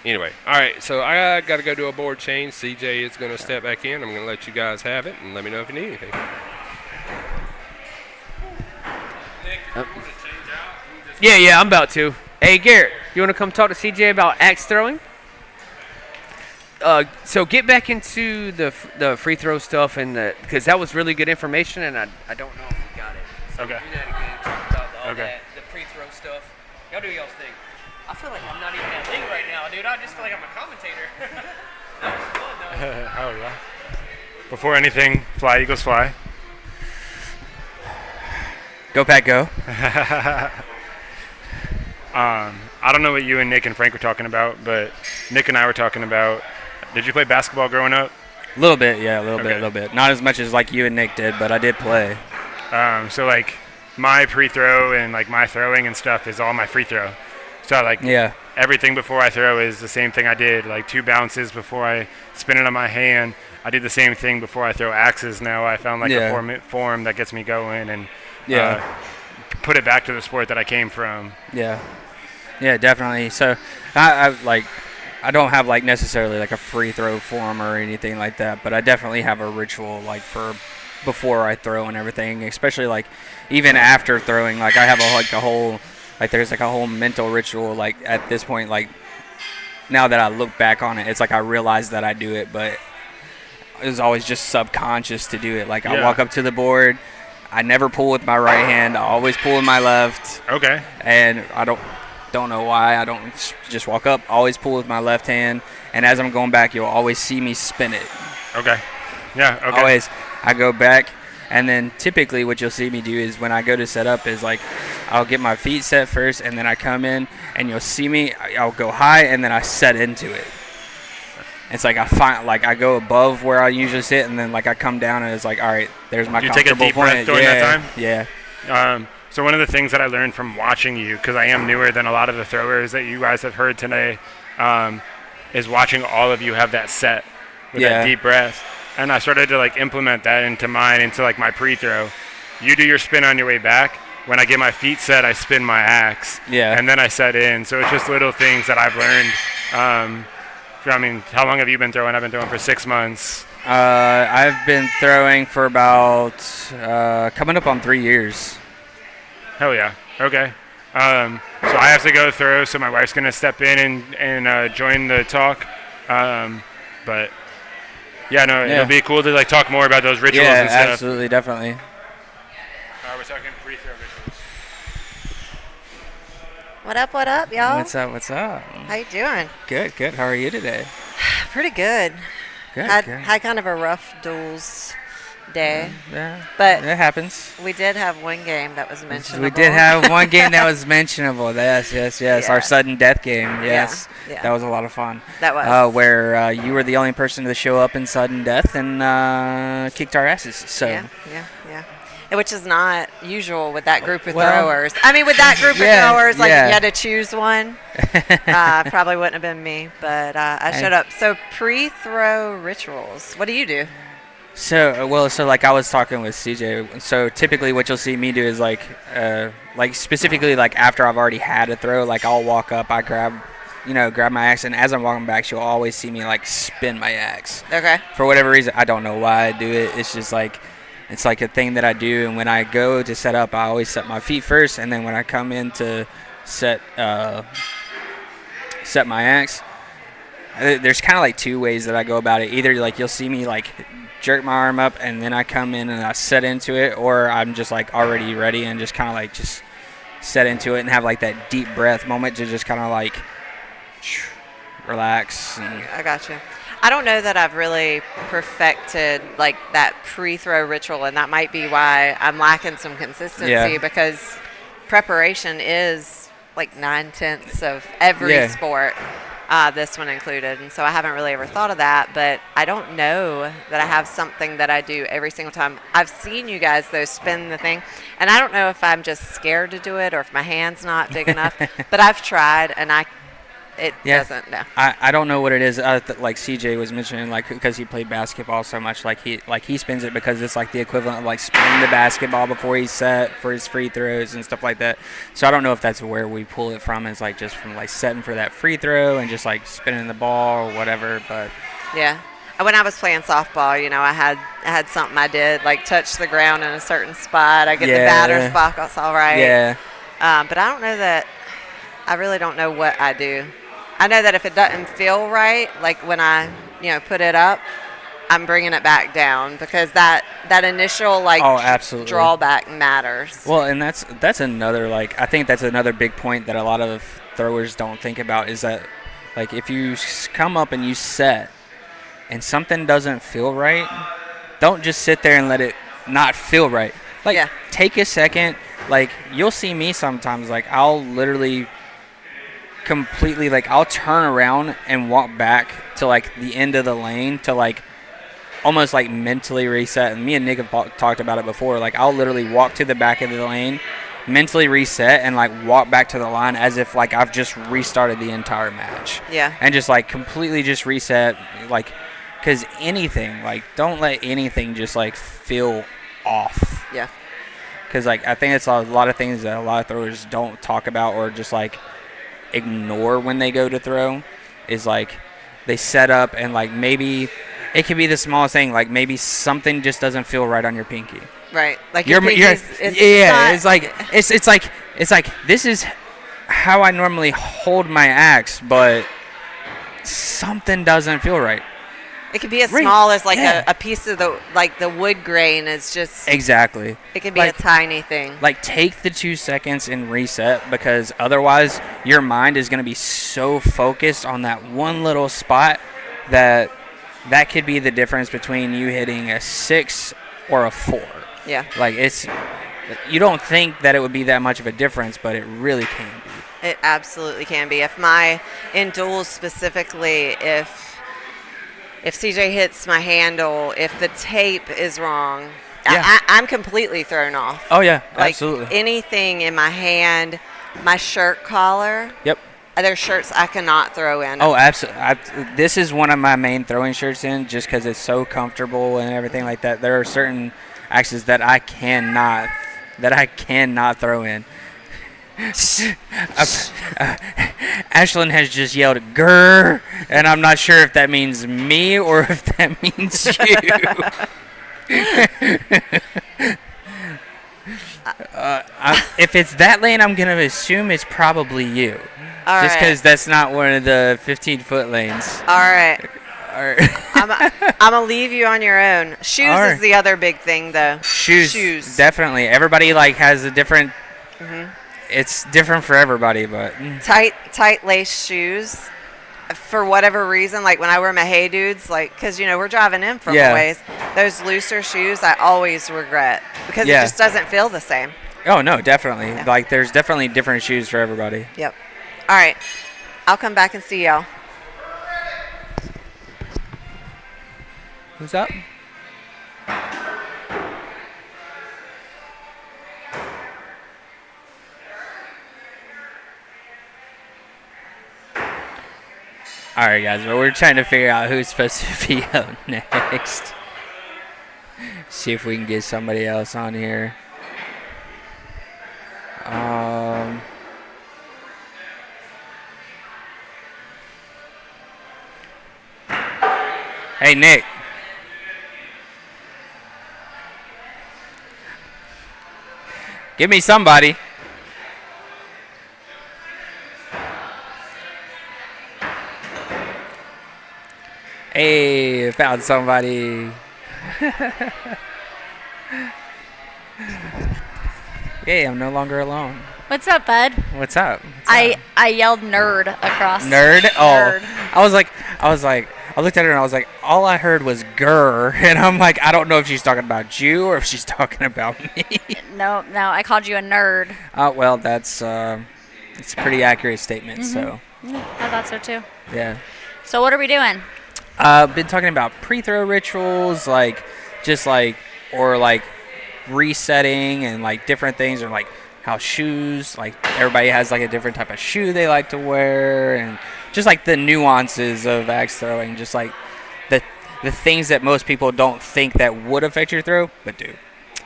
anyway, all right, so I got to go do a board change. CJ is going to step back in. I'm going to let you guys have it, and let me know if you need anything. Nick, if you want to change out, Yeah, I'm about to. Hey, Garrett, you want to come talk to CJ about axe throwing? So get back into the free throw stuff, and because that was really good information, and I don't know if we got it. So Okay. do that again. Talk about all Okay. that, the free throw stuff. Y'all do y'all's thing. I feel like I'm not even that thing right now, dude. I just feel like I'm a commentator. That was fun, though. Oh yeah. Before anything, fly Eagles fly. Go Pack Go. I don't know what you and Nick and Frank were talking about, but Nick and I were talking about. Did you play basketball growing up? A little bit, yeah, a little Okay. bit. Not as much as like you and Nick did, but I did play. So like my pre-throw and like my throwing and stuff is all my free throw. So like Yeah. everything before I throw is the same thing I did. Like 2 bounces before I spin it on my hand. I did the same thing before I throw axes. Now I found like Yeah. a form that gets me going and Yeah. put it back to the sport that I came from. Yeah. Yeah, definitely. So I don't have like necessarily like a free throw form or anything like that, but I definitely have a ritual like for before I throw and everything, especially like even after throwing. Like I have there's like a whole mental ritual like at this point. Like now that I look back on it, it's like I realize that I do it, but it was always just subconscious to do it. Like I Yeah. walk up to the board, I never pull with my right hand, I always pull with my left. Okay. And I don't know why. I don't just walk up, always pull with my left hand, and as I'm going back, you'll always see me spin it. Okay. Yeah. Okay. Always. I go back, and then typically what you'll see me do is when I go to set up is like I'll get my feet set first, and then I come in, and you'll see me. I'll go high, and then I set into it. It's like I go above where I usually sit, and then like I come down, and it's like, all right, there's my You take a comfortable deep point. breath during that time? Yeah. So one of the things that I learned from watching you, because I am newer than a lot of the throwers that you guys have heard today, is watching all of you have that set with that deep breath. And I started to like implement that into like my pre-throw. You do your spin on your way back. When I get my feet set, I spin my axe. Yeah. And then I set in. So it's just little things that I've learned. I mean, how long have you been throwing? I've been throwing for 6 months. I've been throwing for about coming up on 3 years. Hell yeah. Okay. So I have to go throw, so my wife's going to step in and join the talk. But, it'll be cool to like talk more about those rituals and stuff. Yeah, absolutely, definitely. We're talking pre-throw rituals. What up, y'all? What's up? How you doing? Good. How are you today? Pretty good. Good. Had kind of a rough duels day, Yeah, but it happens. we did have one game that was mentionable. We did have one game that was mentionable. Yes. Yeah. Our sudden death game. Yes. Yeah. That was a lot of fun. That was. Where you were the only person to show up in sudden death and kicked our asses. So. Yeah. Which is not usual with that group of Well, throwers. I mean, with that group of throwers, like yeah. if you had to choose one, probably wouldn't have been me. But I showed up. So pre-throw rituals. What do you do? So like I was talking with CJ. So typically, what you'll see me do is like specifically like after I've already had a throw, like I'll walk up, I grab my axe, and as I'm walking back, you'll always see me like spin my axe. Okay. For whatever reason, I don't know why I do it. It's just like it's like a thing that I do, and when I go to set up, I always set my feet first, and then when I come in to set my axe, there's kind of like 2 ways that I go about it. Either like you'll see me like jerk my arm up, and then I come in and I set into it, or I'm just like already ready and just kind of like just set into it and have like that deep breath moment to just kind of like relax. And I got you. I don't know that I've really perfected like that pre-throw ritual, and that might be why I'm lacking some consistency, Yeah. because preparation is like 9/10 of every Yeah. sport, this one included. And so I haven't really ever thought of that, but I don't know that I have something that I do every single time. I've seen you guys, though, spin the thing, and I don't know if I'm just scared to do it or if my hand's not big enough, but I've tried, and it doesn't, no. I don't know what it is. Like CJ was mentioning, like because he played basketball so much, like he spins it because it's like the equivalent of like spinning the basketball before he's set for his free throws and stuff like that. So I don't know if that's where we pull it from. Is like just from like setting for that free throw and just like spinning the ball or whatever. But yeah. When I was playing softball, you know, I had something I did, like touch the ground in a certain spot. I get the batter's box all right. Yeah. But I don't know that. I really don't know what I do. I know that if it doesn't feel right, like when I, put it up, I'm bringing it back down because that initial absolutely. drawback matters. Well, and that's another I think that's another big point that a lot of throwers don't think about is that like if you come up and you set and something doesn't feel right, don't just sit there and let it not feel right. Take a second. Like you'll see me sometimes. Like I'll literally completely I'll turn around and walk back to the end of the lane to almost mentally reset. And me and Nick have talked about it before. I'll literally walk to the back of the lane, mentally reset, and walk back to the line as if I've just restarted the entire match. Yeah. And just completely just reset, because anything don't let anything just feel off. Yeah. Because I think it's a lot of things that a lot of throwers don't talk about or just ignore when they go to throw is they set up and maybe it could be the smallest thing, maybe something just doesn't feel right on your pinky. Right. It's like this is how I normally hold my axe, but something doesn't feel right. It could be as small as a piece of the wood grain is just exactly. It could be a tiny thing. Take the 2 seconds and reset because otherwise your mind is going to be so focused on that one little spot that could be the difference between you hitting a 6 or a 4. Yeah. You don't think that it would be that much of a difference, but it really can be. It absolutely can be. In duels specifically, if CJ hits my handle, if the tape is wrong, I'm completely thrown off. Oh, yeah, absolutely. Anything in my hand, my shirt collar. Yep. There's shirts I cannot throw in. Oh, absolutely. This is one of my main throwing shirts in just because it's so comfortable and everything like that. There are certain axes that I cannot throw in. Ashlyn has just yelled "grr," and I'm not sure if that means me or if that means you. If it's that lane, I'm gonna assume it's probably you. All just right. because that's not one of the 15-foot lanes. All right. I'm gonna leave you on your own. Shoes is the other big thing, though. Shoes. Definitely. Everybody has a different. Mm-hmm. It's different for everybody, but tight lace shoes. For whatever reason, when I wear my Hey Dudes, because we're driving in from a ways, those looser shoes I always regret because it just doesn't feel the same. Oh no, definitely. Yeah. There's definitely different shoes for everybody. Yep. All right, I'll come back and see y'all. Who's up? All right, guys. Well, we're trying to figure out who's supposed to be up next. See if we can get somebody else on here. Hey, Nick. Give me somebody. Hey, found somebody. Yay, I'm no longer alone. What's up, bud? What's up? I yelled nerd across. Nerd? Oh, Nerd. I looked at her and I was like, all I heard was grr, and I'm like, I don't know if she's talking about you or if she's talking about me. No, I called you a nerd. Well, that's It's a pretty accurate statement. So I thought so too. yeah. So what are we doing? Been talking about pre-throw rituals, like just like or like resetting and like different things, or like how shoes, like everybody has like a different type of shoe they like to wear, and just like the nuances of axe throwing, just like the things that most people don't think that would affect your throw, but do.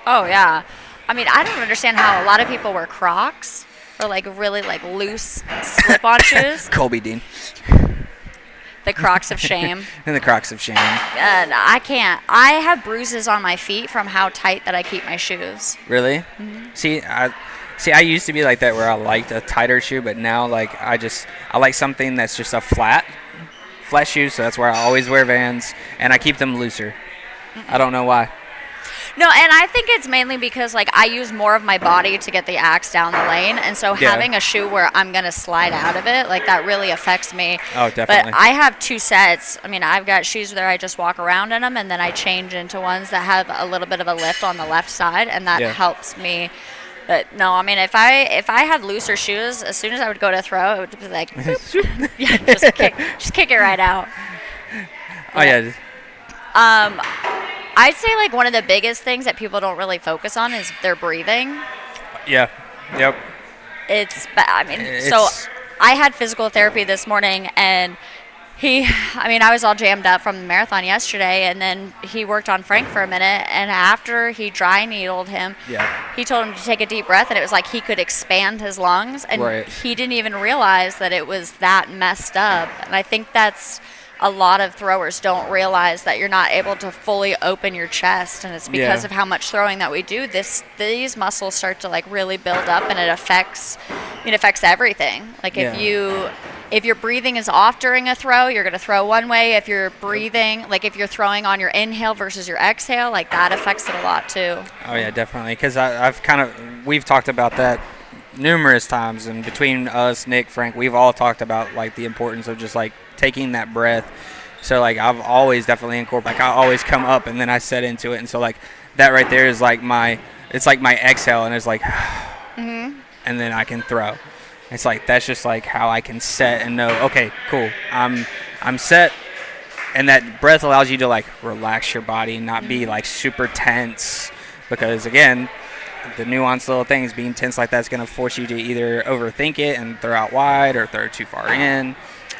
Oh yeah. I mean, I don't understand how a lot of people wear Crocs or like really like loose slip-on shoes. Colby Dean. The Crocs of shame. And the Crocs of shame. And I can't. I have bruises on my feet from how tight that I keep my shoes. Really? Mm-hmm. See, I used to be like that where I liked a tighter shoe, but now like I like something that's just a flat shoe, so that's where I always wear Vans, and I keep them looser. I don't know why. No, and I think it's mainly because like I use more of my body to get the axe down the lane, and so having a shoe where I'm gonna slide out of it, like that really affects me. Oh, definitely. But I have two sets. I mean, I've got shoes where I just walk around in them, and then I change into ones that have a little bit of a lift on the left side, and that helps me. But no, I mean, if I had looser shoes, as soon as I would go to throw, it would be like, yeah, just kick it right out. Oh yeah. I'd say like one of the biggest things that people don't really focus on is their breathing. Yeah. Yep. So I had physical therapy this morning, and I was all jammed up from the marathon yesterday, and then he worked on Frank for a minute, and after he dry needled him, he told him to take a deep breath, and it was like he could expand his lungs, and he didn't even realize that it was that messed up. And I think that's a lot of throwers don't realize that you're not able to fully open your chest, and it's because of how much throwing that we do. These muscles start to like really build up, and it affects everything. Like if your breathing is off during a throw, you're going to throw one way. If you're breathing, like if you're throwing on your inhale versus your exhale, like that affects it a lot too. Oh yeah, definitely. Because we've talked about that numerous times, and between us, Nick, Frank, we've all talked about like the importance of just like taking that breath. So like I've always definitely incorporated, like I always come up and then I set into it, and so like that right there is like it's like my exhale, and it's like and then I can throw. It's like that's just like how I can set and know, okay, cool, I'm set, and that breath allows you to like relax your body and not be like super tense, because again, the nuanced little things, being tense like that's going to force you to either overthink it and throw out wide or throw too far in.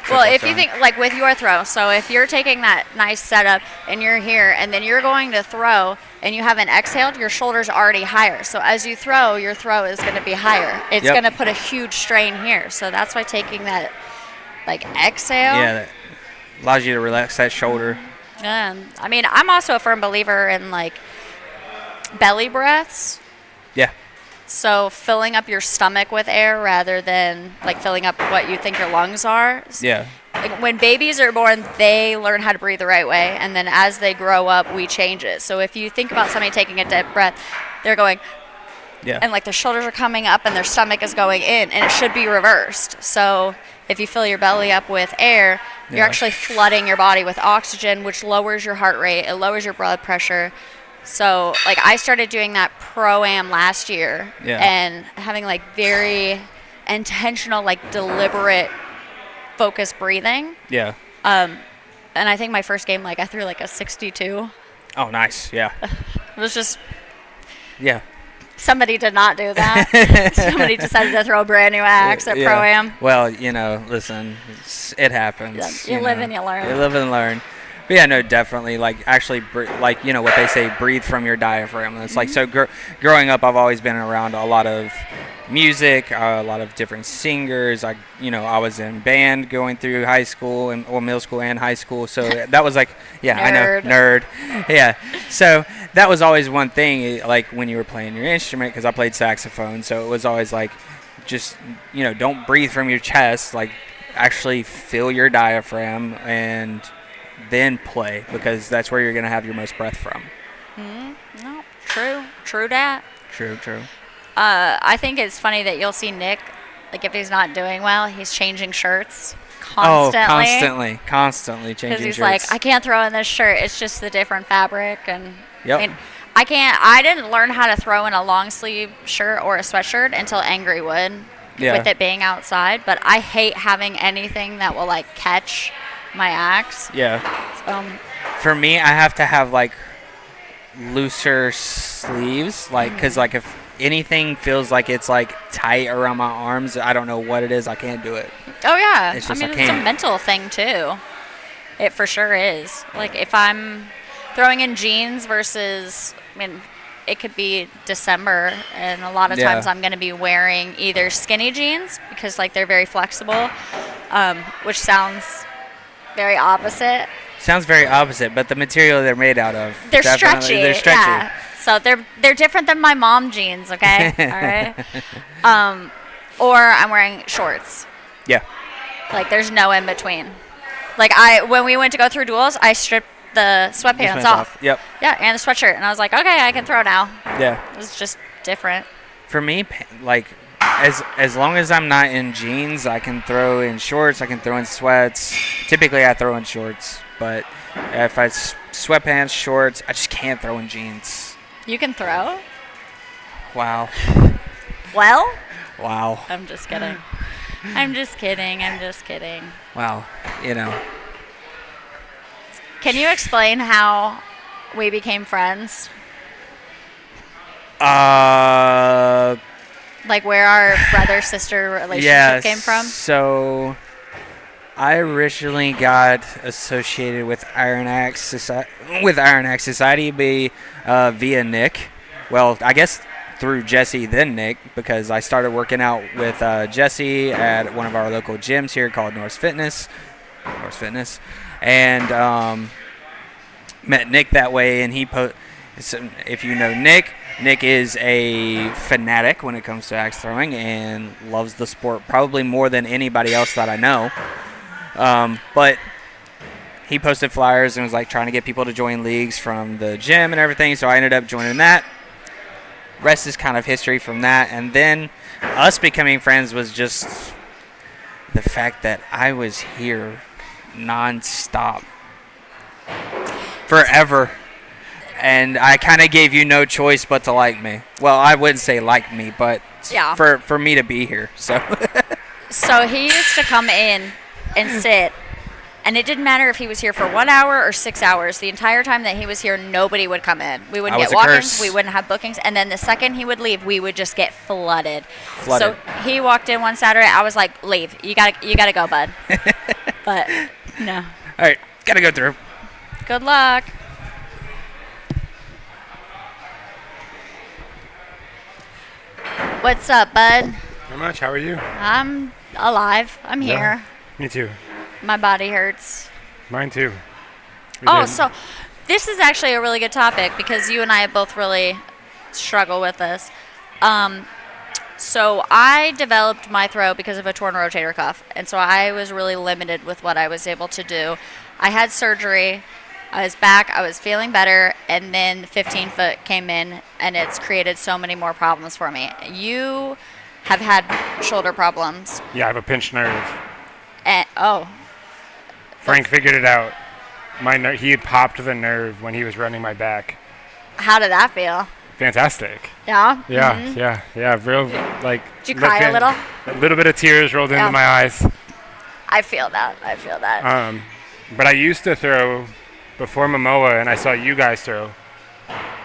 Well, if you think, like with your throw, so if you're taking that nice setup and you're here and then you're going to throw and you haven't exhaled, your shoulder's already higher. So as you throw, your throw is going to be higher. It's going to put a huge strain here. So that's why taking that, like, exhale. Yeah, that allows you to relax that shoulder. I mean, I'm also a firm believer in, like, belly breaths. Yeah. So filling up your stomach with air rather than like filling up what you think your lungs are. Yeah. Like when babies are born, they learn how to breathe the right way, and then as they grow up, we change it. So if you think about somebody taking a deep breath, they're going, and like their shoulders are coming up and their stomach is going in, and it should be reversed. So if you fill your belly up with air, you're actually flooding your body with oxygen, which lowers your heart rate, it lowers your blood pressure. So, like, I started doing that Pro-Am last year and having, like, very intentional, like, deliberate, focused breathing. Yeah. And I think my first game, like, I threw, like, a 62. Oh, nice. Yeah. It was just... Yeah. Somebody did not do that. Somebody decided to throw a brand new axe at Pro-Am. Well, listen, it happens. You live and you learn. You live and learn. But yeah, no, definitely. Like, actually, like, what they say, breathe from your diaphragm. It's like, so growing up, I've always been around a lot of music, a lot of different singers. I was in band going through high school or middle school and high school. So that was like, I know, nerd. Yeah. So that was always one thing, like when you were playing your instrument, because I played saxophone. So it was always like, just, don't breathe from your chest. Like, actually fill your diaphragm and then play, because that's where you're going to have your most breath from. No, true that. True. I think it's funny that you'll see Nick, like if he's not doing well, he's changing shirts constantly. Constantly changing shirts. Because he's like, I can't throw in this shirt. It's just the different fabric. And yep. I mean, I didn't learn how to throw in a long sleeve shirt or a sweatshirt until Angry Wood. with it being outside, but I hate having anything that will like catch my axe. Yeah. For me, I have to have like looser sleeves, like because like if anything feels like it's like tight around my arms, I don't know what it is. I can't do it. Oh yeah, It's I just mean I it's a can't. mental thing too. It for sure is. Like if I'm throwing in jeans versus, I mean, it could be December, and a lot of times I'm going to be wearing either skinny jeans because like they're very flexible, which sounds very opposite. Sounds very opposite, but the material they're made out of, They're definitely- stretchy. They're stretchy. Yeah. So they're different than my mom jeans, okay? All right. Or I'm wearing shorts. Yeah. Like there's no in between. Like when we went to go through duels, I stripped the sweatpants off. Yep. Yeah, and the sweatshirt, and I was like, okay, I can throw now. Yeah. It was just different. For me, like as long as I'm not in jeans, I can throw in shorts. I can throw in sweats. Typically, I throw in shorts, but if it's sweatpants, shorts, I just can't throw in jeans. You can throw? Wow. Well? Wow. I'm just kidding. I'm just kidding. I'm just kidding. Wow. You know. Can you explain how we became friends? Like where our brother-sister relationship came from? So I originally got associated with Iron Axe Society via Nick. Well, I guess through Jesse, then Nick, because I started working out with Jesse at one of our local gyms here called North Fitness, and met Nick that way. And if you know Nick is a fanatic when it comes to axe throwing and loves the sport probably more than anybody else that I know. But he posted flyers and was like trying to get people to join leagues from the gym and everything, so I ended up joining that. Rest is kind of history from that. And then us becoming friends was just the fact that I was here non-stop forever. And I kind of gave you no choice but to like me. Well, I wouldn't say like me, but Yeah. for me to be here. So So he used to come in and sit, and it didn't matter if he was here for 1 hour or 6 hours. The entire time that he was here, nobody would come in. We wouldn't I was get a walk-ins. curse. We wouldn't have bookings. And then the second he would leave, we would just get flooded. Flooded. So he walked in one Saturday. I was like, leave. You gotta go, bud. But no. all right, gotta go through. Good luck. What's up, bud? Not much. How are you? I'm alive. I'm Yeah. here. Me too. My body hurts. Mine too. So this is actually a really good topic because you and I both really struggle with this. So I developed my throw because of a torn rotator cuff, and so I was really limited with what I was able to do. I had surgery. I was back. I was feeling better, and then 15-foot came in, and it's created so many more problems for me. You have had shoulder problems. Yeah, I have a pinched nerve. And, Frank figured it out. He had popped the nerve when he was running my back. how did that feel? Fantastic. Yeah? Yeah, Mhm. yeah. Real, like. Did you cry a little? A little bit of tears rolled Yeah. into my eyes. I feel that. I feel that. But I used to throw before Momoa, and I saw you guys throw,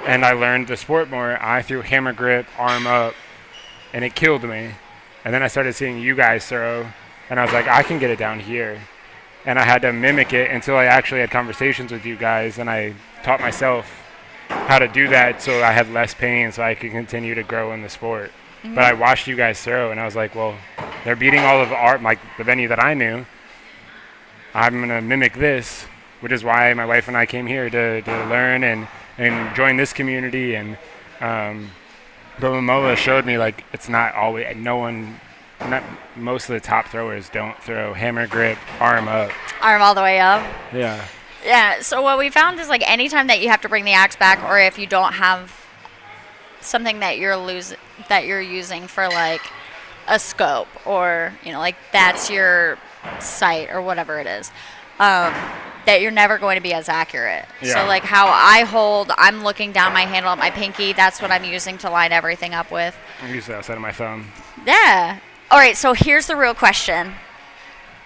and I learned the sport more. I threw hammer grip, arm up, and it killed me. And then I started seeing you guys throw, and I was like, I can get it down here. And I had to mimic it until I actually had conversations with you guys, and I taught myself how to do that so I had less pain so I could continue to grow in the sport. Mm-hmm. But I watched you guys throw, and I was like, well, they're beating all of the venue that I knew. I'm going to mimic this, which is why my wife and I came here to learn and join this community. And but Momoa showed me, like, it's not always, most of the top throwers don't throw hammer grip, arm up. Arm all the way up. Yeah. Yeah, so what we found is, like, anytime that you have to bring the axe back, or if you don't have something that you're using for, like, a scope, or, you know, like, that's your sight or whatever it is, that you're never going to be as accurate. Yeah. So, like, how I hold, I'm looking down my handle at my pinky. That's what I'm using to line everything up with. I use the outside of my thumb. Yeah. All right, so here's the real question.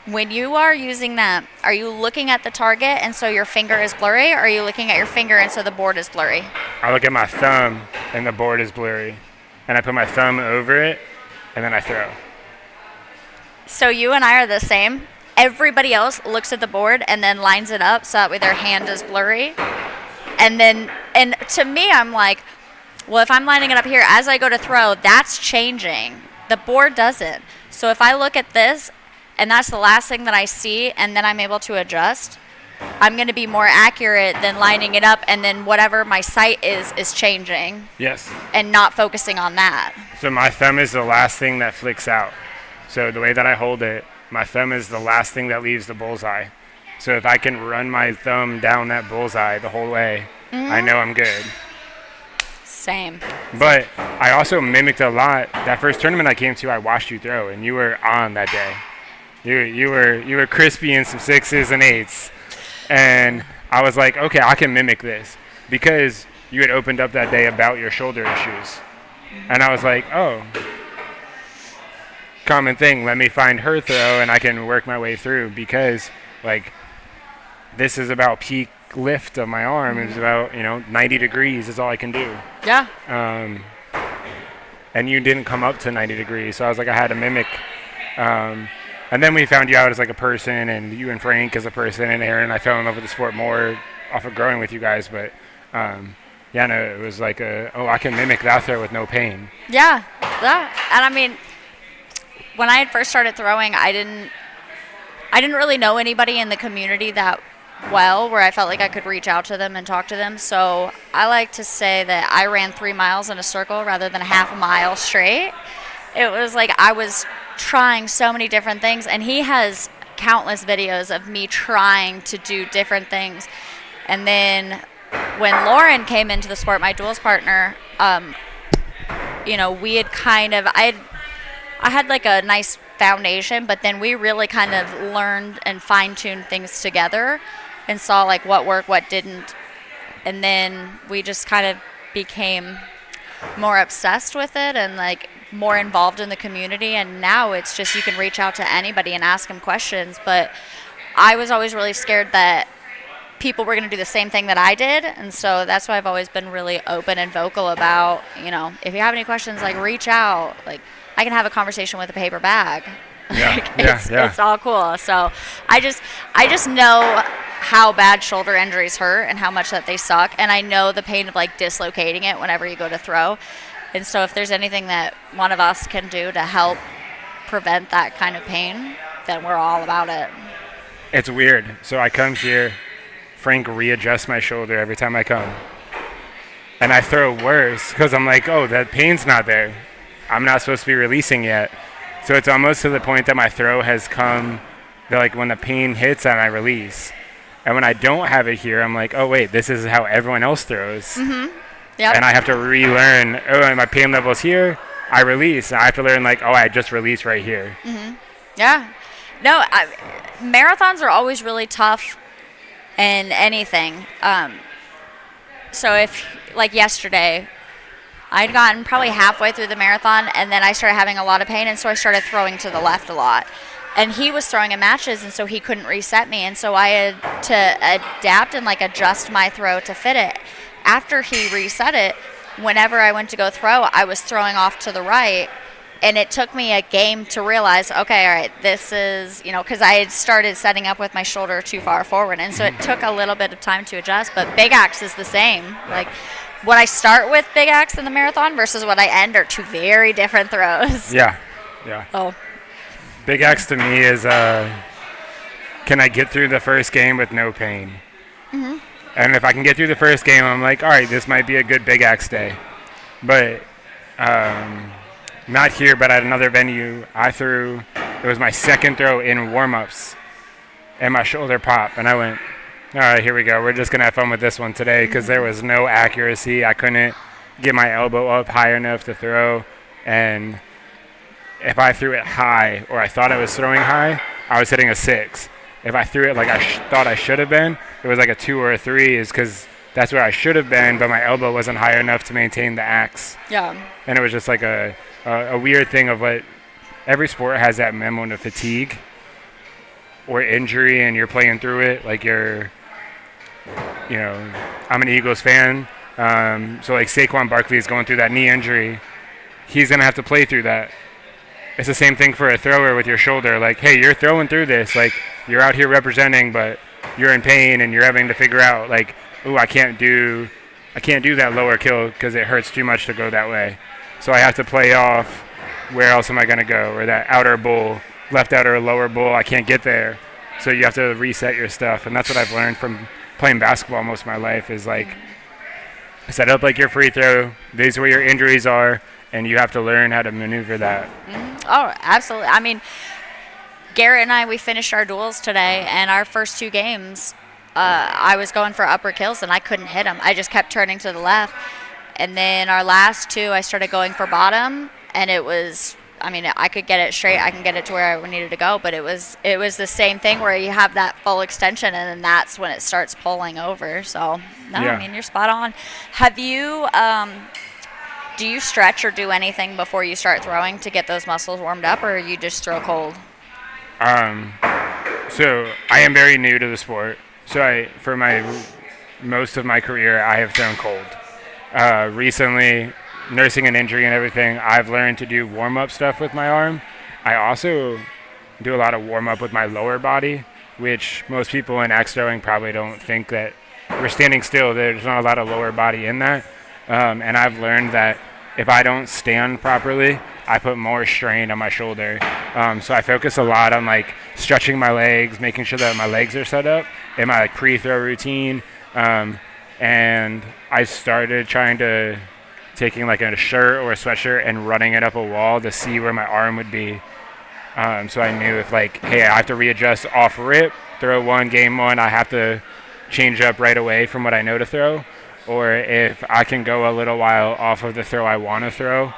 When you are using that, are you looking at the target and so your finger is blurry, or are you looking at your finger and so the board is blurry? I look at my thumb and the board is blurry, and I put my thumb over it, and then I throw. So you and I are the same. Everybody else looks at the board and then lines it up so that way their hand is blurry. And to me, I'm like, well, if I'm lining it up here, as I go to throw, that's changing. The board doesn't. So if I look at this, and that's the last thing that I see, and then I'm able to adjust, I'm going to be more accurate than lining it up, and then whatever my sight is changing. Yes. And not focusing on that. So my thumb is the last thing that flicks out. So the way that I hold it, my thumb is the last thing that leaves the bullseye. So if I can run my thumb down that bullseye the whole way, I know I'm good. Same. But I also mimicked a lot. That first tournament I came to, I watched you throw, and you were on that day. You were crispy in some 6s and 8s. And I was like, okay, I can mimic this. Because you had opened up that day about your shoulder issues. And I was like, oh, common thing. Let me find her throw, and I can work my way through. Because, like, this is about peak lift of my arm. It's about, 90 degrees is all I can do. Yeah. And you didn't come up to 90 degrees. So I was like, I had to mimic. And then we found you out as like a person, and you and Frank as a person, and Aaron. I fell in love with the sport more off of growing with you guys. But it was like I can mimic that throw with no pain. Yeah, that. And I mean, when I had first started throwing, I didn't really know anybody in the community that well, where I felt like I could reach out to them and talk to them. So I like to say that I ran 3 miles in a circle rather than a half a mile straight. It was like I was trying so many different things, and he has countless videos of me trying to do different things. And then when Lauren came into the sport, my duels partner, we had I had like a nice foundation, but then we really kind of learned and fine-tuned things together and saw like what worked, what didn't. And then we just kind of became more obsessed with it and like more involved in the community, and now it's just you can reach out to anybody and ask them questions. But I was always really scared that people were going to do the same thing that I did, and so that's why I've always been really open and vocal about, if you have any questions, like reach out. Like I can have a conversation with a paper bag. It's all cool. So I just know how bad shoulder injuries hurt and how much that they suck, and I know the pain of like dislocating it whenever you go to throw. And so if there's anything that one of us can do to help prevent that kind of pain, then we're all about it. It's weird. So I come here, Frank readjusts my shoulder every time I come. And I throw worse because I'm like, oh, that pain's not there. I'm not supposed to be releasing yet. So it's almost to the point that my throw has come, like when the pain hits and I release. And when I don't have it here, I'm like, oh, wait, this is how everyone else throws. Mm-hmm. Yep. And I have to relearn, and my pain level's here, I release. I have to learn, like, I just release right here. Mm-hmm. Yeah. No, marathons are always really tough in anything. So if, like yesterday, I'd gotten probably halfway through the marathon, and then I started having a lot of pain, and so I started throwing to the left a lot. And he was throwing in matches, and so he couldn't reset me, and so I had to adapt and, like, adjust my throw to fit it. After he reset it, whenever I went to go throw, I was throwing off to the right, and it took me a game to realize, okay, all right, this is, because I had started setting up with my shoulder too far forward, and so it took a little bit of time to adjust, but big axe is the same. Like, what I start with big axe in the marathon versus what I end are two very different throws. Yeah. Oh. Big axe to me is, can I get through the first game with no pain? Mm-hmm. And if I can get through the first game, I'm like, all right, this might be a good big axe day. But not here, but at another venue, it was my second throw in warm-ups, and my shoulder popped. And I went, all right, here we go. We're just going to have fun with this one today because there was no accuracy. I couldn't get my elbow up high enough to throw. And if I threw it high or I thought I was throwing high, I was hitting a 6. If I threw it like I thought I should have been, it was like a 2 or a 3 is because that's where I should have been, but my elbow wasn't high enough to maintain the axe. Yeah. And it was just like a weird thing of what every sport has that moment of fatigue or injury, and you're playing through it. Like I'm an Eagles fan, so like Saquon Barkley is going through that knee injury. He's gonna have to play through that. It's the same thing for a thrower with your shoulder. Like, hey, you're throwing through this. Like, you're out here representing, but you're in pain, and you're having to figure out, like, ooh, I can't do that lower kill because it hurts too much to go that way. So I have to play off. Where else am I gonna go? Or that outer bull, left outer, lower bull, I can't get there. So you have to reset your stuff, and that's what I've learned from playing basketball most of my life is like set up like your free throw. These are where your injuries are, and you have to learn how to maneuver that. Oh, absolutely. I mean, Garrett and I, we finished our duels today, and our first 2 games, I was going for upper kills, and I couldn't hit them. I just kept turning to the left. And then our last 2, I started going for bottom, and it was, I mean, I could get it straight. I can get it to where I needed to go, but it was the same thing where you have that full extension, and then that's when it starts pulling over. So, no, Yeah. I mean, you're spot on. Have you do you stretch or do anything before you start throwing to get those muscles warmed up, or you just throw cold? So I am very new to the sport. So for most of my career, I have thrown cold. Recently, nursing an injury and everything, I've learned to do warm-up stuff with my arm. I also do a lot of warm-up with my lower body, which most people in axe throwing probably don't think that we're standing still. There's not a lot of lower body in that. And I've learned that if I don't stand properly, I put more strain on my shoulder. So I focus a lot on like stretching my legs, making sure that my legs are set up in my like pre-throw routine. And I started taking like a shirt or a sweatshirt and running it up a wall to see where my arm would be. So I knew if like, hey, I have to readjust off rip, throw 1, game 1, I have to change up right away from what I know to throw. Or if I can go a little while off of the throw I want to throw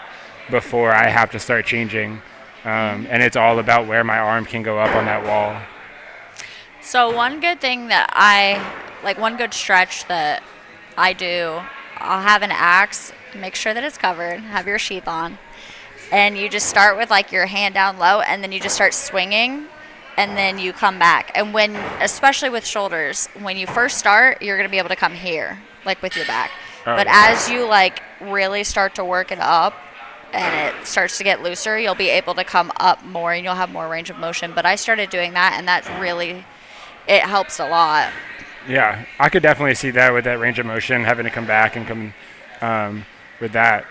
before I have to start changing. And it's all about where my arm can go up on that wall. So one good thing that one good stretch that I do, I'll have an axe, make sure that it's covered, have your sheath on, and you just start with like your hand down low, and then you just start swinging, and then you come back. And when, especially with shoulders, when you first start, you're going to be able to come here, like with your back. But as you like really start to work it up and it starts to get looser, you'll be able to come up more and you'll have more range of motion. But I started doing that, and that's really, it helps a lot. Yeah, I could definitely see that with that range of motion, having to come back and come with that.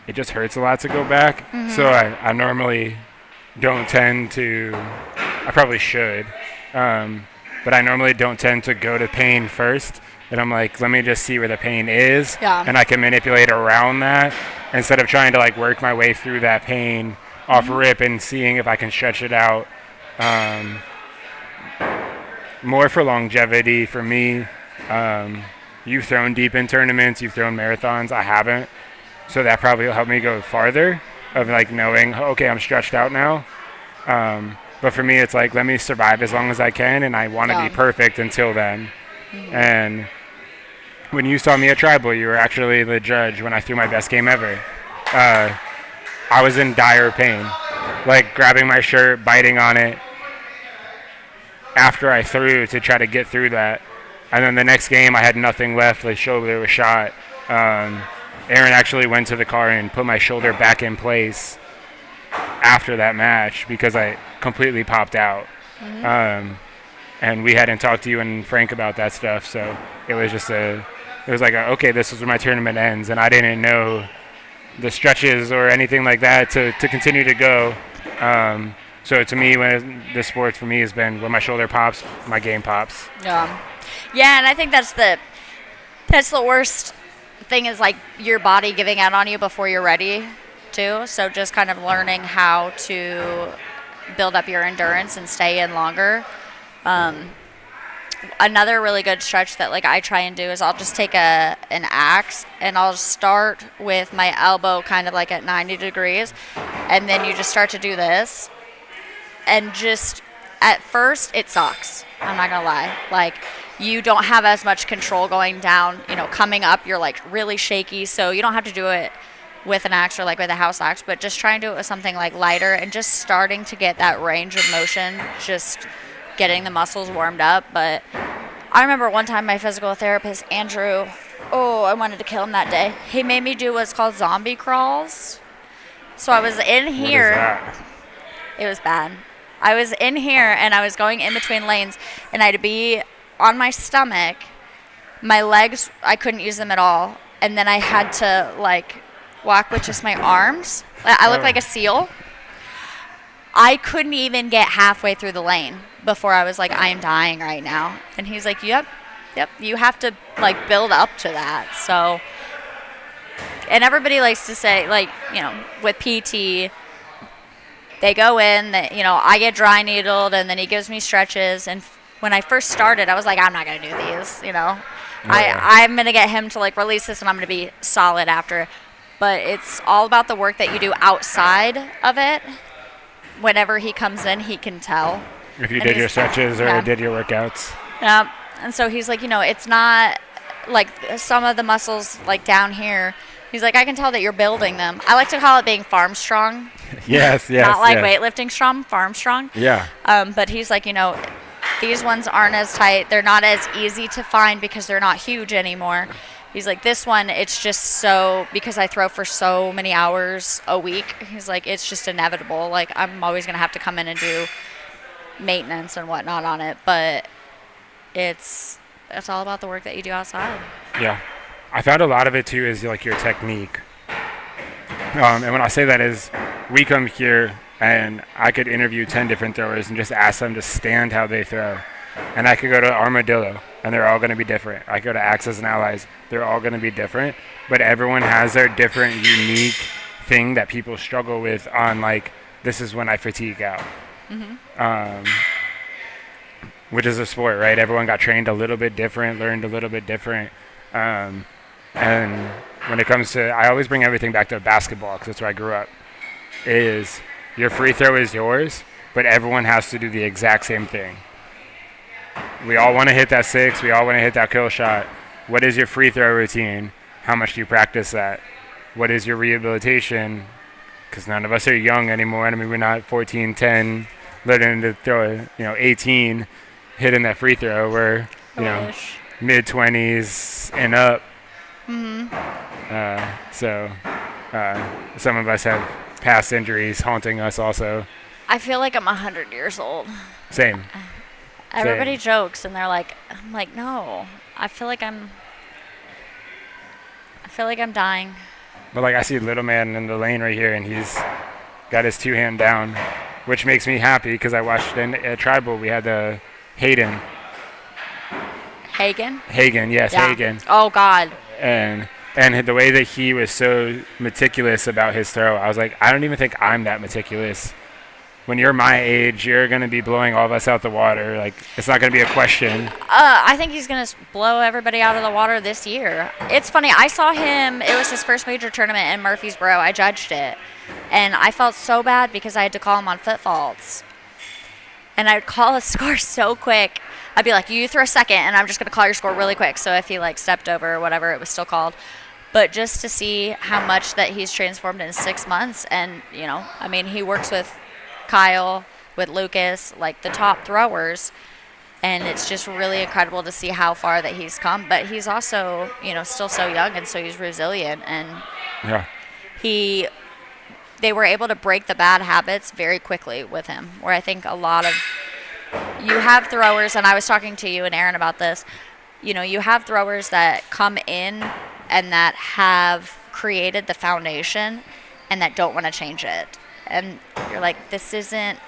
It just hurts a lot to go back. So I normally don't tend to, I probably should, but I normally don't tend to go to pain first. And I'm like, let me just see where the pain is, and I can manipulate around that instead of trying to like work my way through that pain off rip and seeing if I can stretch it out. More for longevity for me. You've thrown deep in tournaments, you've thrown marathons, I haven't. So that probably will help me go farther of like knowing, okay, I'm stretched out now. But for me, it's like, let me survive as long as I can, and I want to be perfect until then. And when you saw me at Tribal, you were actually the judge when I threw my best game ever. I was in dire pain, like grabbing my shirt, biting on it after I threw to try to get through that. And then the next game, I had nothing left. The shoulder was shot. Aaron actually went to the car and put my shoulder back in place after that match because I completely popped out. And we hadn't talked to you and Frank about that stuff, so it was just okay, this is where my tournament ends, and I didn't know the stretches or anything like that to continue to go. So to me, when the sport for me has been when my shoulder pops, my game pops. Yeah, and I think that's the worst thing is like your body giving out on you before you're ready to. So just kind of learning how to build up your endurance and stay in longer. Another really good stretch that like I try and do is I'll just take an axe and I'll start with my elbow kind of like at 90 degrees, and then you just start to do this, and just at first it sucks, I'm not gonna lie. Like, you don't have as much control going down, coming up you're like really shaky, so you don't have to do it with an axe or like with a house axe, but just trying to do it with something like lighter and just starting to get that range of motion, just getting the muscles warmed up. But I remember one time my physical therapist, Andrew, I wanted to kill him that day. He made me do what's called zombie crawls. So I was in here. What is that? It was bad. I was in here and I was going in between lanes and I had to be on my stomach. My legs, I couldn't use them at all. And then I had to like walk with just my arms. I look like a seal. I couldn't even get halfway through the lane before I was like, I am dying right now. And he's like, yep, you have to like build up to that. So, and everybody likes to say, like, you know, with PT, they go in, you know, I get dry needled and then he gives me stretches. And when I first started, I was like, I'm not going to do these, you know. I'm going to get him to like release this and I'm going to be solid after. But it's all about the work that you do outside of it. Whenever he comes in, he can tell. If you did your stretches or did your workouts. Yeah. And so he's like, you know, it's not like some of the muscles like down here. He's like, I can tell that you're building them. I like to call it being farm strong. Yes. Not like weightlifting strong, farm strong. Yeah. But he's like, you know, these ones aren't as tight. They're not as easy to find because they're not huge anymore. He's like, this one, it's just so, because I throw for so many hours a week, he's like, it's just inevitable. Like, I'm always going to have to come in and do maintenance and whatnot on it. But it's all about the work that you do outside. Yeah. I found a lot of it, too, is like your technique. And when I say that is, we come here and I could interview 10 different throwers and just ask them to stand how they throw. And I could go to Armadillo, and they're all going to be different. I go to Axis and Allies, they're all going to be different. But everyone has their different, unique thing that people struggle with on, like, this is when I fatigue out. Mm-hmm. Which is a sport, right? Everyone got trained a little bit different, learned a little bit different. And when it comes to, I always bring everything back to basketball because that's where I grew up, is your free throw is yours, but everyone has to do the exact same thing. We all want to hit that six. We all want to hit that kill shot. What is your free throw routine? How much do you practice that? What is your rehabilitation? Because none of us are young anymore. I mean, we're not 14, 10, learning to throw, 18, hitting that free throw. We're, mid-20s and up. Mm-hmm. So some of us have past injuries haunting us also. I feel like I'm 100 years old. Same. Everybody jokes and they're like, I'm like, no, I feel like I'm dying. But like I see little man in the lane right here and he's got his two hand down, which makes me happy because I watched in Tribal, we had the Hagen, yes, yeah. Hagen. Oh God. And the way that he was so meticulous about his throw, I was like, I don't even think I'm that meticulous. When you're my age, you're going to be blowing all of us out the water. Like, it's not going to be a question. I think he's going to blow everybody out of the water this year. It's funny. I saw him. It was his first major tournament in Murfreesboro. I judged it. And I felt so bad because I had to call him on foot faults. And I would call his score so quick. I'd be like, you throw second, and I'm just going to call your score really quick. So if he, like, stepped over or whatever, it was still called. But just to see how much that he's transformed in 6 months. And, I mean, he works with Kyle, with Lucas, like the top throwers, and it's just really incredible to see how far that he's come. But he's also, still so young, and so he's resilient, and yeah, they were able to break the bad habits very quickly with him. Where I think a lot of you have throwers, and I was talking to you and Aaron about this. You have throwers that come in and that have created the foundation, and that don't want to change it. And you're like, this isn't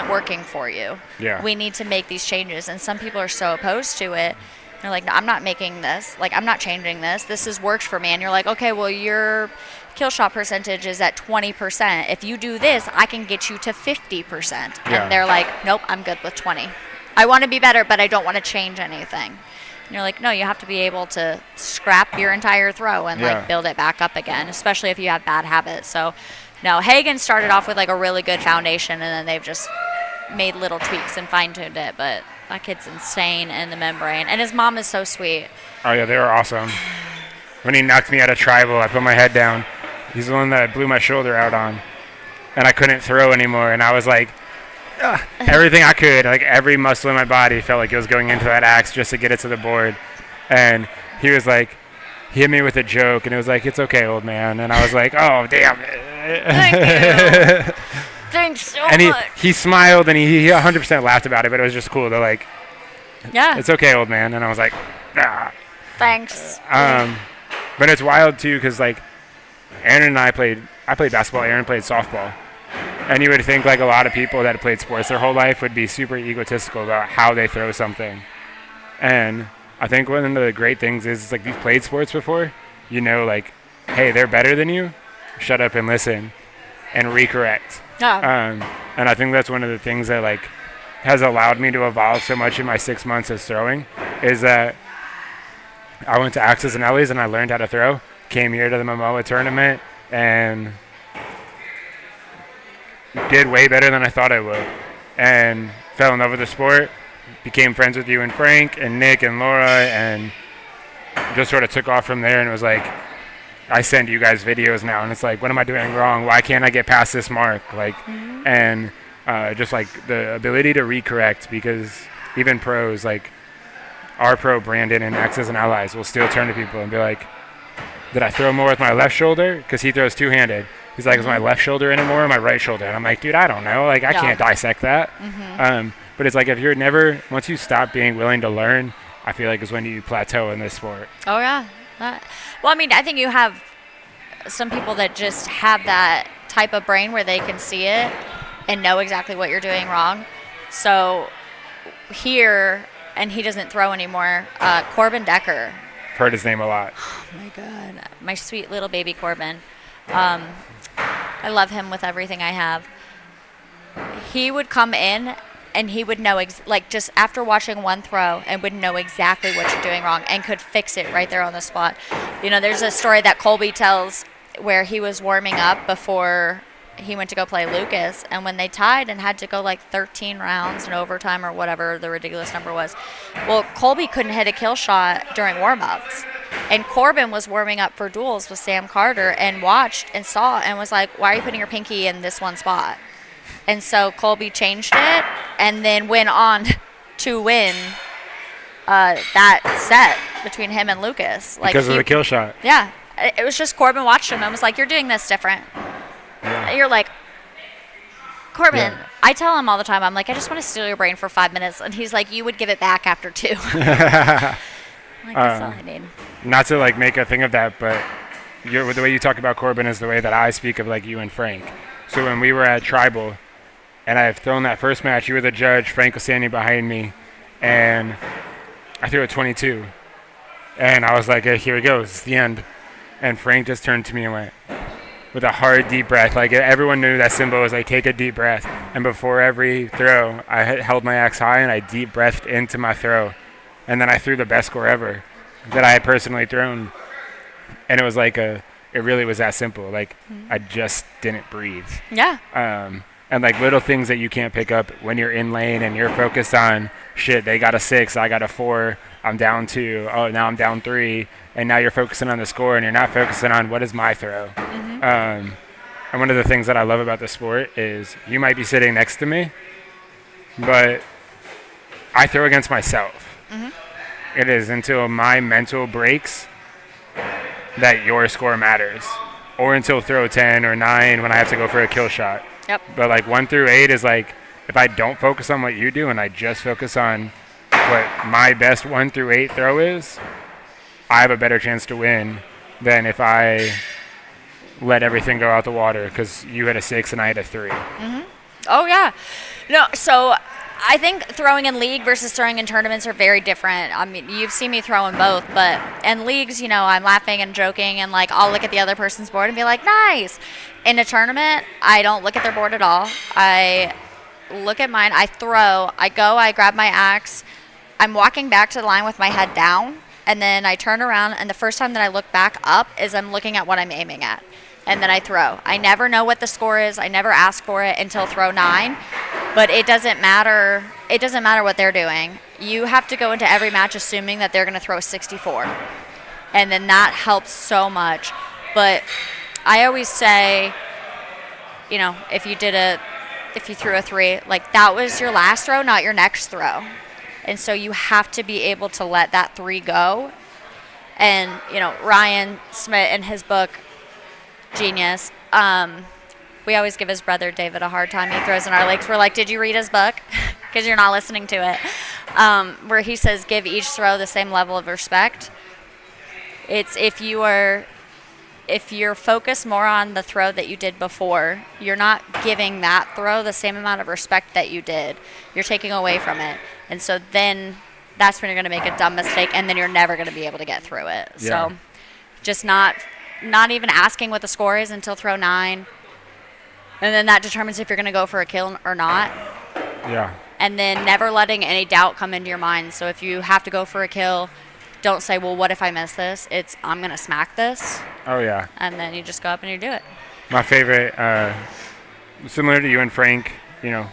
working for you. Yeah. We need to make these changes. And some people are so opposed to it. They're like, no, I'm not making this. Like, I'm not changing this. This has worked for me. And you're like, okay, well, your kill shot percentage is at 20%. If you do this, I can get you to 50%. Yeah. And they're like, nope, I'm good with 20. I want to be better, but I don't want to change anything. And you're like, no, you have to be able to scrap your entire throw and like build it back up again, especially if you have bad habits. So no, Hagen started off with like a really good foundation, and then they've just made little tweaks and fine-tuned it. But that kid's insane in the membrane, and his mom is so sweet. Oh yeah, they were awesome. When he knocked me out of Tribal, I put my head down. He's the one that I blew my shoulder out on, and I couldn't throw anymore. And I was like, everything I could, like every muscle in my body felt like it was going into that axe just to get it to the board. And he was like, he hit me with a joke, and it was like, it's okay, old man. And I was like, oh, damn. Thank you. Thanks so And much. he smiled, and he 100% laughed about it, but it was just cool to like, Yeah. it's okay, old man. And I was like, ah. Thanks. But it's wild too, because like Aaron and I played basketball, Aaron played softball. And you would think like a lot of people that played sports their whole life would be super egotistical about how they throw something. And I think one of the great things is like you've played sports before, you know, like, hey, they're better than you, shut up and listen and recorrect. Yeah. And I think that's one of the things that like has allowed me to evolve so much in my 6 months of throwing is that I went to Axis and Ellie's and I learned how to throw, came here to the Momoa tournament and did way better than I thought I would, and fell in love with the sport, became friends with you and Frank and Nick and Laura, and just sort of took off from there. And it was like, I send you guys videos now, and it's like, what am I doing wrong? Why can't I get past this mark? Like, and just like the ability to recorrect, because even pros, like our pro Brandon and X's and Allies, will still turn to people and be like, did I throw more with my left shoulder? Because he throws two-handed. He's like, is my left shoulder in it more or my right shoulder? And I'm like, dude, I don't know. Like, I can't dissect that. But it's like, if you're never, once you stop being willing to learn, I feel like is when you plateau in this sport. Oh, yeah. Well, I mean, I think you have some people that just have that type of brain where they can see it and know exactly what you're doing wrong. So here, and he doesn't throw anymore, Corbin Decker. Heard his name a lot. Oh, my God. My sweet little baby Corbin. I love him with everything I have. He would come in and he would know, like just after watching one throw, and would know exactly what you're doing wrong and could fix it right there on the spot. You know, there's a story that Colby tells where he was warming up before he went to go play Lucas, and when they tied and had to go like 13 rounds in overtime or whatever the ridiculous number was, well, Colby couldn't hit a kill shot during warm-ups. And Corbin was warming up for duels with Sam Carter and watched and saw and was like, why are you putting your pinky in this one spot? And so Colby changed it and then went on to win that set between him and Lucas. Like because of the kill shot. Yeah. It was just Corbin watched him and was like, you're doing this different. Yeah. You're like, Corbin, Yeah. I tell him all the time, I'm like, I just want to steal your brain for 5 minutes. And he's like, you would give it back after 2. Like, that's all I need. Not to like make a thing of that, but the way you talk about Corbin is the way that I speak of like you and Frank. So when we were at Tribal, and I've thrown that first match, you were the judge, Frank was standing behind me, and I threw a 22. And I was like, hey, here we go, it's the end. And Frank just turned to me and went, with a hard, deep breath. Like everyone knew that symbol was like, take a deep breath. And before every throw, I held my axe high and I deep breathed into my throw. And then I threw the best score ever that I had personally thrown. And it was like it really was that simple. Like I just didn't breathe. Yeah. And like little things that you can't pick up when you're in lane and you're focused on, shit, they got a 6, I got a 4, I'm down 2, oh, now I'm down 3. And now you're focusing on the score and you're not focusing on what is my throw. And one of the things that I love about the sport is you might be sitting next to me, but I throw against myself. It is until my mental breaks that your score matters, or until throw 10 or 9 when I have to go for a kill shot. Yep. But like 1 through 8 is like, if I don't focus on what you do and I just focus on what my best 1 through 8 throw is, I have a better chance to win than if I let everything go out the water because you had a 6 and I had a 3. Oh, yeah. No, so I think throwing in league versus throwing in tournaments are very different. I mean, you've seen me throw in both, but in leagues, you know, I'm laughing and joking and like I'll look at the other person's board and be like, nice. In a tournament, I don't look at their board at all. I look at mine, I throw, I go, I grab my axe, I'm walking back to the line with my head down, and then I turn around, and the first time that I look back up is I'm looking at what I'm aiming at. And then I throw. I never know what the score is. I never ask for it until throw 9. But it doesn't matter. It doesn't matter what they're doing. You have to go into every match assuming that they're going to throw a 64. And then that helps so much. But I always say, you know, if you threw a 3, like that was your last throw, not your next throw. And so you have to be able to let that 3 go. And, you know, Ryan Smith in his book, Genius, we always give his brother David a hard time. He throws in our legs. We're like, did you read his book? Because you're not listening to it. Where he says, give each throw the same level of respect. It's if you're focused more on the throw that you did before, you're not giving that throw the same amount of respect that you did. You're taking away from it. And so then that's when you're going to make a dumb mistake, and then you're never going to be able to get through it. Yeah. So just not even asking what the score is until throw 9. And then that determines if you're going to go for a kill or not. Yeah. And then never letting any doubt come into your mind. So if you have to go for a kill, don't say, well, what if I miss this? It's, I'm going to smack this. Oh, yeah. And then you just go up and you do it. My favorite, similar to you and Frank, you know,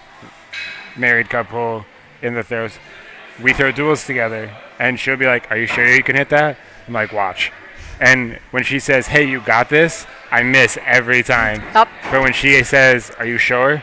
married couple in the throws, we throw duels together, and she'll be like, are you sure you can hit that? I'm like, watch. And when she says, hey, you got this, I miss every time. Yep. But when she says, are you sure?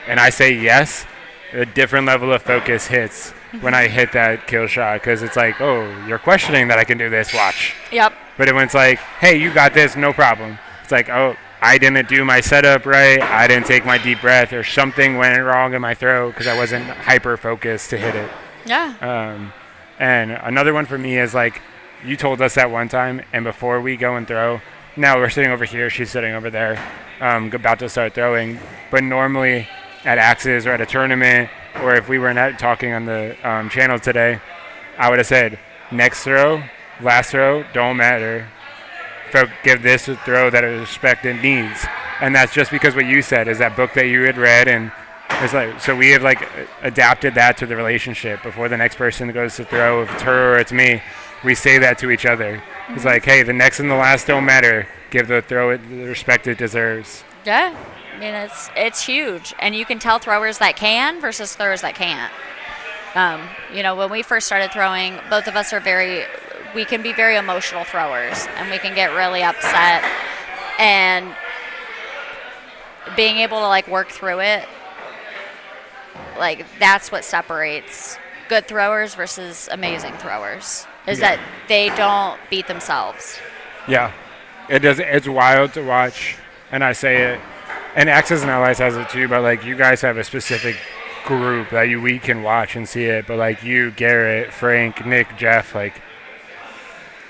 And I say yes, a different level of focus hits when I hit that kill shot, because it's like, oh, you're questioning that I can do this, watch. Yep. But when it's like, hey, you got this, no problem. It's like, oh, I didn't do my setup right, I didn't take my deep breath, or something went wrong in my throw because I wasn't hyper-focused to hit it. Yeah. And another one for me is like, you told us that one time, and before we go and throw, now we're sitting over here, she's sitting over there, about to start throwing. But normally at Axis or at a tournament, or if we were not talking on the channel today, I would have said, next throw, last throw, don't matter. Give this a throw that is respect it needs. And that's just because what you said is that book that you had read, and it's like, so we have like adapted that to the relationship. Before the next person goes to throw, if it's her or it's me, we say that to each other. Mm-hmm. It's like, hey, the next and the last don't matter. Give the throw it the respect it deserves. Yeah. I mean, it's huge. And you can tell throwers that can versus throwers that can't. You know, when we first started throwing, both of us we can be very emotional throwers, and we can get really upset. And being able to like work through it, like that's what separates good throwers versus amazing throwers, is that they don't beat themselves. Yeah, it does. It's wild to watch, and I say it, and Axis and Allies has it too. But like, you guys have a specific group that we can watch and see it. But like you, Garrett, Frank, Nick, Jeff, like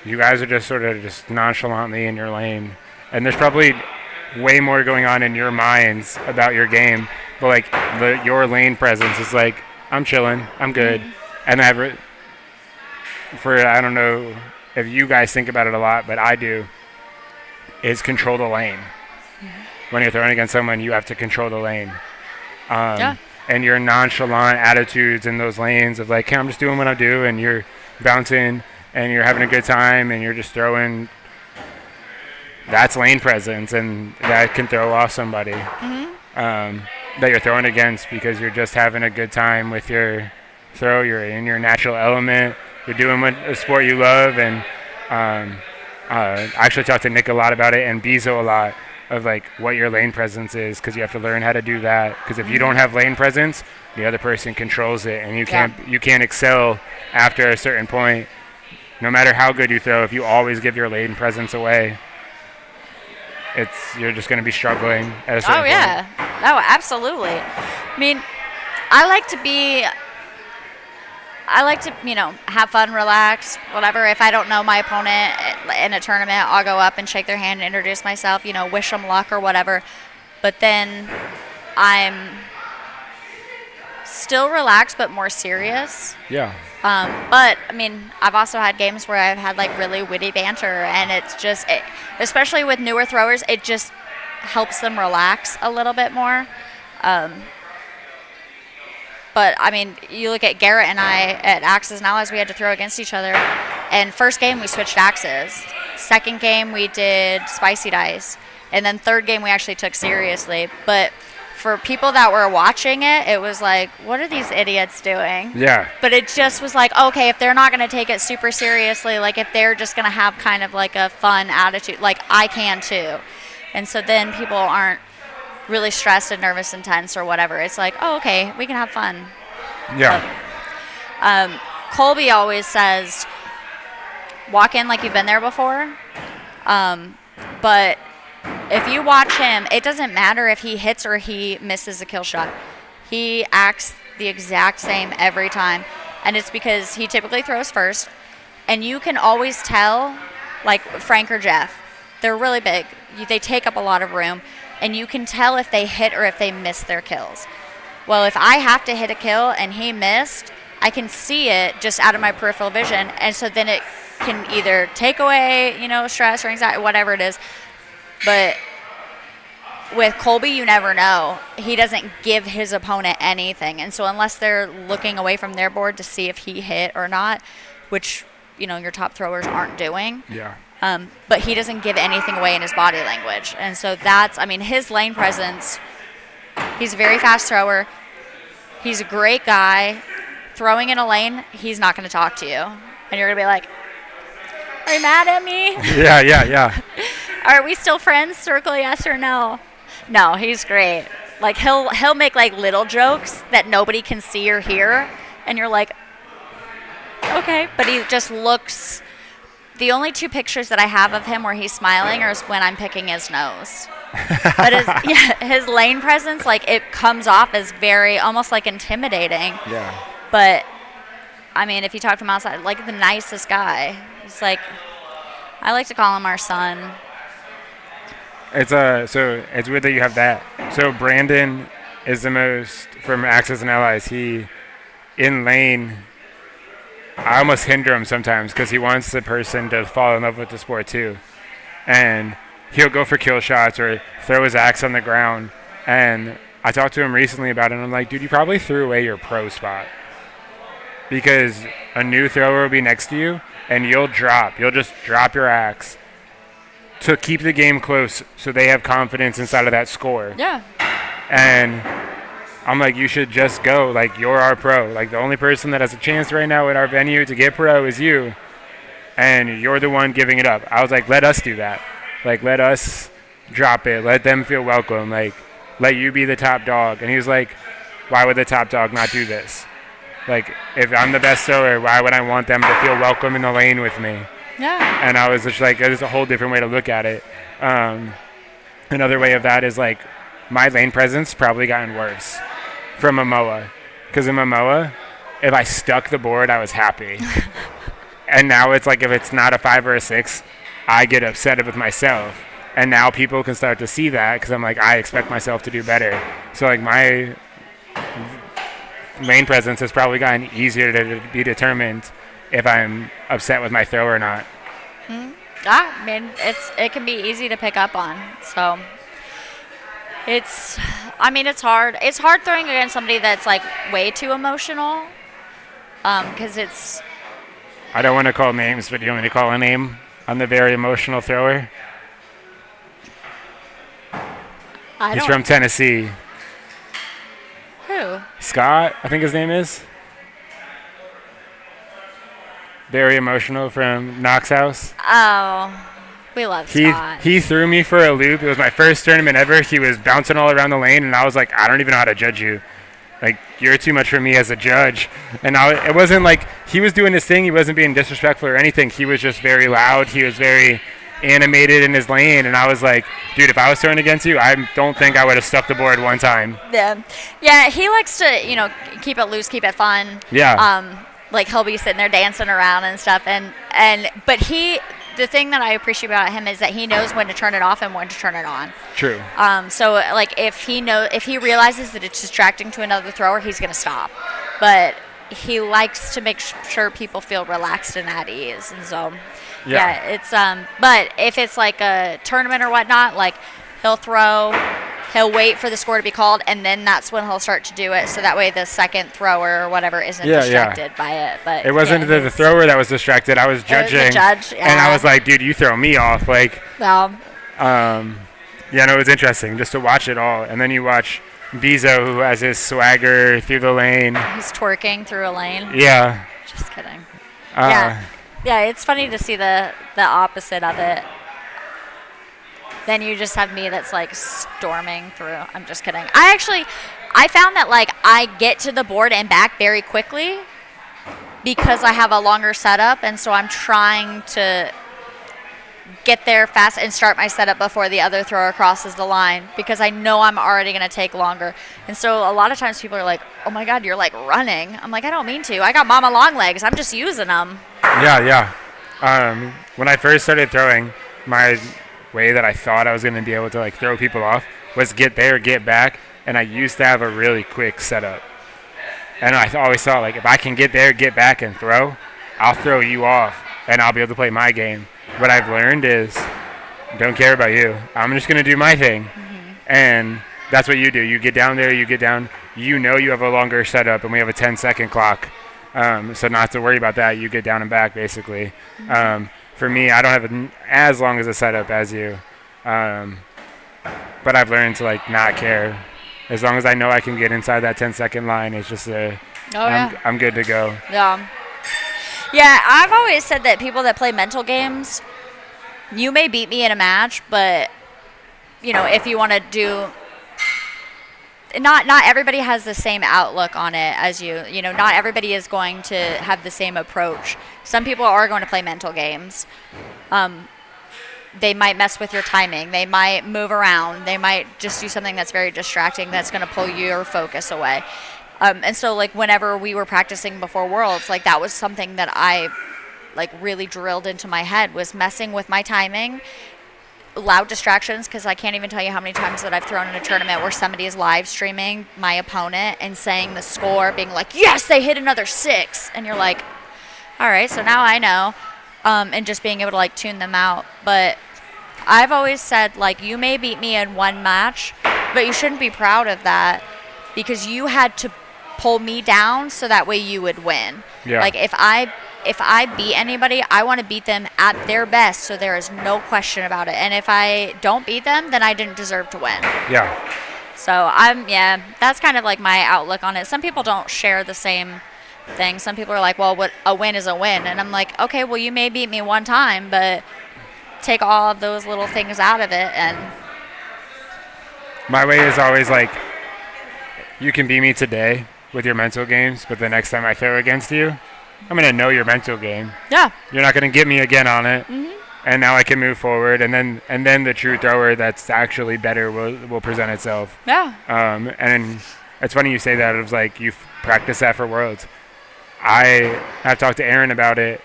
you guys are just sort of just nonchalantly in your lane, and there's probably way more going on in your minds about your game. But like your lane presence is like, I'm chilling, I'm good. Mm-hmm. And I don't know if you guys think about it a lot, but I do, is control the lane. Mm-hmm. When you're throwing against someone, you have to control the lane. And your nonchalant attitudes in those lanes of like, hey, I'm just doing what I do, and you're bouncing and you're having a good time and you're just throwing, that's lane presence, and that can throw off somebody. Mm-hmm. That you're throwing against, because you're just having a good time with your throw. You're in your natural element. You're doing a sport you love. And I actually talked to Nick a lot about it, and Bezo a lot, of like what your lane presence is, because you have to learn how to do that. Because if you don't have lane presence, the other person controls it, and you can't excel after a certain point. No matter how good you throw, if you always give your lane presence away, you're just going to be struggling at a certain point. Yeah. No, absolutely. I mean, I like to, you know, have fun, relax, whatever. If I don't know my opponent in a tournament, I'll go up and shake their hand and introduce myself, you know, wish them luck or whatever. But then I'm still relaxed but more serious. Yeah. But, I mean, I've also had games where I've had, like, really witty banter, and it's just, especially with newer throwers, it just helps them relax a little bit more. But, I mean, you look at Garrett and I at Axes and Allies, we had to throw against each other. And first game, we switched axes. Second game, we did spicy dice. And then third game, we actually took seriously. But for people that were watching it, it was like, what are these idiots doing? Yeah. But it just was like, okay, if they're not going to take it super seriously, like if they're just going to have kind of like a fun attitude, like I can too. And so then people aren't really stressed and nervous and tense or whatever. It's like, oh, okay, we can have fun. Yeah. Colby always says, walk in like you've been there before. But if you watch him, it doesn't matter if he hits or he misses a kill shot. He acts the exact same every time. And it's because he typically throws first. And you can always tell, like Frank or Jeff, they're really big. They take up a lot of room. And you can tell if they hit or if they miss their kills. Well, if I have to hit a kill and he missed, I can see it just out of my peripheral vision. And so then it can either take away, stress or anxiety, whatever it is. But with Colby, you never know. He doesn't give his opponent anything. And so unless they're looking away from their board to see if he hit or not, which, your top throwers aren't doing. Yeah. But he doesn't give anything away in his body language. And so his lane presence, he's a very fast thrower. He's a great guy. Throwing in a lane, he's not going to talk to you. And you're going to be like, are you mad at me? Yeah. Are we still friends? Circle yes or no. No, he's great. Like he'll make like little jokes that nobody can see or hear, and you're like, okay. But he just looks. The only 2 pictures that I have of him where he's smiling are when I'm picking his nose. But his lane presence, like it comes off as very almost like intimidating. Yeah. But I mean, if you talk to him outside, like the nicest guy. He's like, I like to call him our son. So it's weird that you have that. So Brandon is the most from Access and Allies. He in lane. I almost hinder him sometimes because he wants the person to fall in love with the sport too, and he'll go for kill shots or throw his axe on the ground. And I talked to him recently about it, and I'm like, dude, you probably threw away your pro spot because a new thrower will be next to you, and you'll just drop your axe to keep the game close so they have confidence inside of that score. Yeah. And I'm like, you should just go. Like, you're our pro. Like, the only person that has a chance right now at our venue to get pro is you. And you're the one giving it up. I was like, let us do that. Like, let us drop it. Let them feel welcome. Like, let you be the top dog. And he was like, why would the top dog not do this? Like, if I'm the best thrower, why would I want them to feel welcome in the lane with me? Yeah. And I was just like, there's a whole different way to look at it. Another way of that is, like, my lane presence probably gotten worse from Momoa. Because in Momoa, if I stuck the board, I was happy. And now it's like if it's not a 5 or a 6, I get upset with myself. And now people can start to see that because I'm like, I expect myself to do better. So, like, my lane presence has probably gotten easier to be determined if I'm upset with my throw or not. I mean, it can be easy to pick up on. So it's hard. It's hard throwing against somebody that's like way too emotional. Because it's. I don't want to call names, but do you want me to call a name on the very emotional thrower? He's from Tennessee. Who? Scott, I think his name is. Very emotional from Knox House. Oh, we love Scott. He threw me for a loop. It was my first tournament ever. He was bouncing all around the lane, and I was like, I don't even know how to judge you. Like, you're too much for me as a judge. And it wasn't like he was doing his thing. He wasn't being disrespectful or anything. He was just very loud. He was very animated in his lane. And I was like, dude, if I was throwing against you, I don't think I would have stuck the board one time. Yeah, he likes to, keep it loose, keep it fun. Yeah. Like, he'll be sitting there dancing around and stuff. But the thing that I appreciate about him is that he knows when to turn it off and when to turn it on. True. So like if he realizes that it's distracting to another thrower, he's gonna stop. But he likes to make sure people feel relaxed and at ease. And so yeah it's but if it's like a tournament or whatnot, like he'll wait for the score to be called, and then that's when he'll start to do it. So that way the second thrower or whatever isn't distracted by it. But it wasn't the thrower that was distracted. I was judging. It was the judge, and I was like, dude, you throw me off. Like, well, it was interesting just to watch it all. And then you watch Bezo, who has his swagger through the lane. He's twerking through a lane. Yeah. Just kidding. Yeah, it's funny to see the opposite of it. then you just have me that's like storming through. I'm just kidding. I found that like I get to the board and back very quickly because I have a longer setup, and so I'm trying to get there fast and start my setup before the other thrower crosses the line because I know I'm already going to take longer. And so a lot of times people are like, oh my God, you're like running. I'm like, I don't mean to. I got mama long legs. I'm just using them. Yeah. When I first started throwing, my way that I thought I was going to be able to like throw people off was get there, get back, and I used to have a really quick setup. And I always thought, like, if I can get there, get back, and throw, I'll throw you off, and I'll be able to play my game. What I've learned is, don't care about you. I'm just going to do my thing. And that's what you do. You get down there, you get down. You know you have a longer setup, and we have a 10-second clock. So not to worry about that. You get down and back, basically. For me, I don't have as long as a setup as you. But I've learned to, like, not care. As long as I know I can get inside that 10-second line, it's just I'm good to go. Yeah. Yeah, I've always said that people that play mental games, you may beat me in a match, but, you know, if you want to do, not everybody has the same outlook on it as you. You know, not everybody is going to have the same approach. Some people are going to play mental games. They might mess with your timing. They might move around. They might just do something that's very distracting that's going to pull your focus away. And so, like, whenever we were practicing before Worlds, like, that was something that I, like, really drilled into my head, was messing with my timing, loud distractions, because I can't even tell you how many times that I've thrown in a tournament where somebody is live streaming my opponent and saying the score, being like, yes, they hit another 6. And you're like, all right, so now I know. And just being able to, like, tune them out. But I've always said, like, you may beat me in one match, but you shouldn't be proud of that because you had to pull me down so that way you would win. Yeah. Like, if I beat anybody, I want to beat them at their best, so there is no question about it. And if I don't beat them, then I didn't deserve to win. Yeah. So that's kind of like my outlook on it. Some people don't share the same thing. Some people are like, well, what a win is a win. And I'm like, okay, well, you may beat me one time, but take all of those little things out of it. And my way is always like, you can beat me today with your mental games, but the next time I throw against you, I'm going to know your mental game. Yeah. You're not going to get me again on it. And now I can move forward, and then the true thrower that's actually better will present itself. Yeah. And it's funny you say that. It was like you've practiced that for Worlds. I have talked to Aaron about it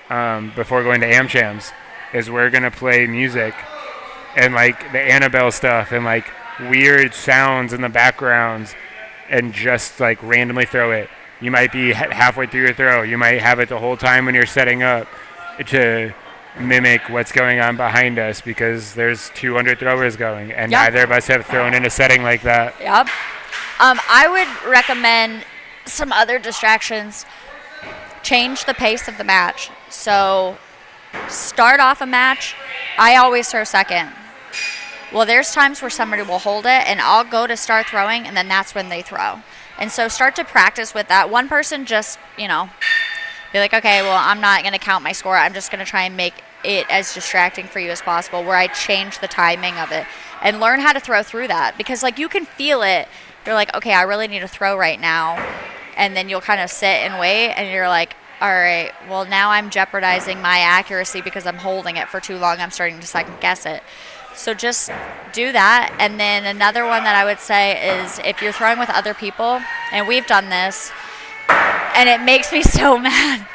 before going to AmChams, is we're going to play music and, like, the Annabelle stuff and, like, weird sounds in the backgrounds and just, like, randomly throw it. You might be halfway through your throw. You might have it the whole time when you're setting up to mimic what's going on behind us because there's 200 throwers going, and neither of us have thrown in a setting like that. Yep. I would recommend some other distractions. Change the pace of the match. So start off a match, I always throw second. Well, there's times where somebody will hold it, and I'll go to start throwing, and then that's when they throw. And so start to practice with that. One person just, be like, okay, well, I'm not going to count my score. I'm just going to try and make it as distracting for you as possible, where I change the timing of it and learn how to throw through that. Because, like, you can feel it. You're like, okay, I really need to throw right now. And then you'll kind of sit and wait, and you're like, all right, well, now I'm jeopardizing my accuracy because I'm holding it for too long. I'm starting to second guess it. So just do that. And then another one that I would say is if you're throwing with other people, and we've done this, and it makes me so mad,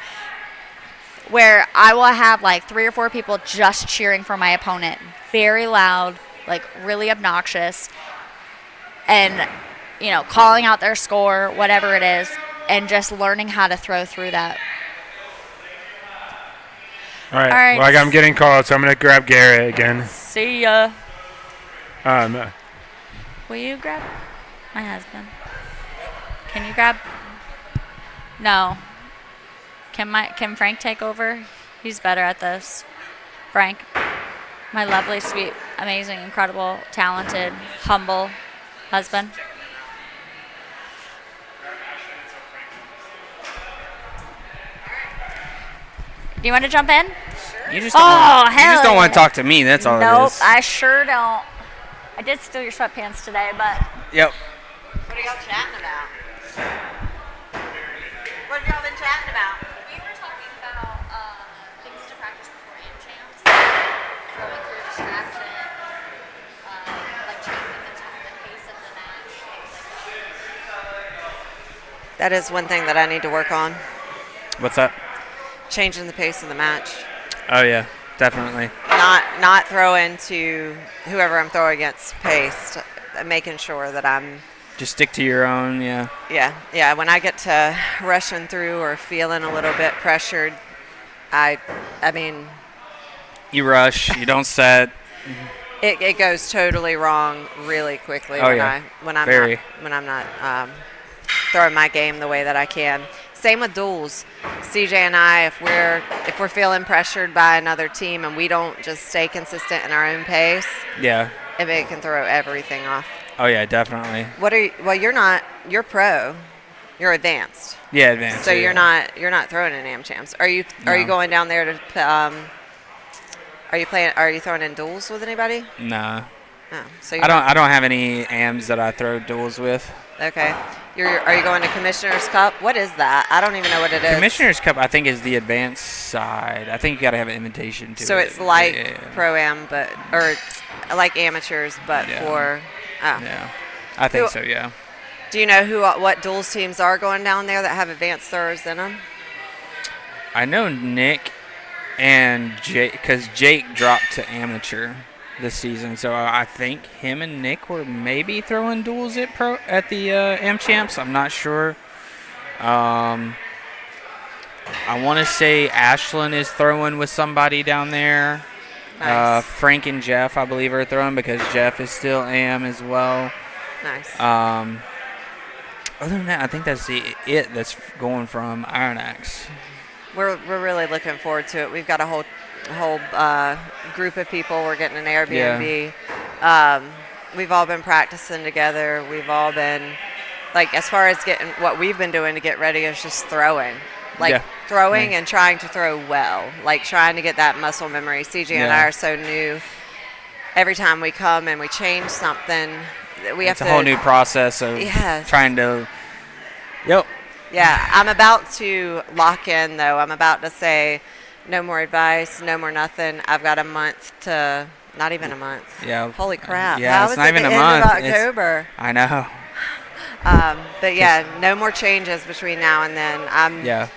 where I will have like 3 or 4 people just cheering for my opponent, very loud, like really obnoxious, and, calling out their score, whatever it is, and just learning how to throw through that. All right. Well, I'm getting called, so I'm going to grab Garrett again. See ya. Will you grab my husband? Can you grab? No. Can Frank take over? He's better at this. Frank, my lovely, sweet, amazing, incredible, talented, humble husband. Do you want to jump in? You just don't want to talk to me. That's all it is. Nope, I sure don't. I did steal your sweatpants today, but Yep. What are y'all chatting about? What have y'all been chatting about? we were talking about things to practice before AM champs, throwing through distraction, like changing the pace of the match, things like that. That is one thing that I need to work on. What's that? Changing the pace of the match. Oh yeah, definitely. Not throwing to whoever I'm throwing against pace. Making sure that I'm. Just stick to your own. Yeah. Yeah. When I get to rushing through or feeling a little bit pressured, I mean, You rush. You don't set. it goes totally wrong really quickly Oh, yeah. when I'm Very. not throwing my game the way that I can. Same with duels. CJ and I, if we're feeling pressured by another team and we don't just stay consistent in our own pace, Yeah. it can throw everything off. Oh yeah, definitely. Well, you're pro. You're advanced. Yeah, advanced. So yeah. you're not throwing in AM champs. Are you No. going down there to are you throwing in duels with anybody? Nah. No. So I don't have any AMs that I throw duels with. Okay. Are you going to Commissioner's Cup? What is that? I don't even know what it is. Commissioner's Cup, I think, is the advanced side. I think you got to have an invitation to So it. it's like Yeah. pro-am, or like amateurs, but Yeah. for. Oh. Yeah. I think Who- so, yeah. Do you know what duels teams are going down there that have advanced throwers in them? I know Nick and Jake, because Jake dropped to amateur this season, so I think him and Nick were maybe throwing duels at the AM Champs. I'm not sure. I want to say Ashlyn is throwing with somebody down there. Nice. Frank and Jeff, I believe, are throwing because Jeff is still AM as well. Nice. Other than that, I think that's it that's going from Iron Axe. We're really looking forward to it. We've got a whole group of people. We're getting an Airbnb. We've all been practicing together. We've all been, like, as far as getting what we've been doing to get ready is just throwing. Throwing and trying to throw well. Like, trying to get that muscle memory. CJ and I are so new. Every time we come and we change something, we have to. It's a whole new process of trying to. Yep. Yeah, I'm about to lock in, though. I'm about to say no more advice, no more nothing. I've got a month to, not even a month. Yeah. Holy crap. Yeah, How it's is not it even the a end month. of October? I know. But yeah, no more changes between now and then. Yeah.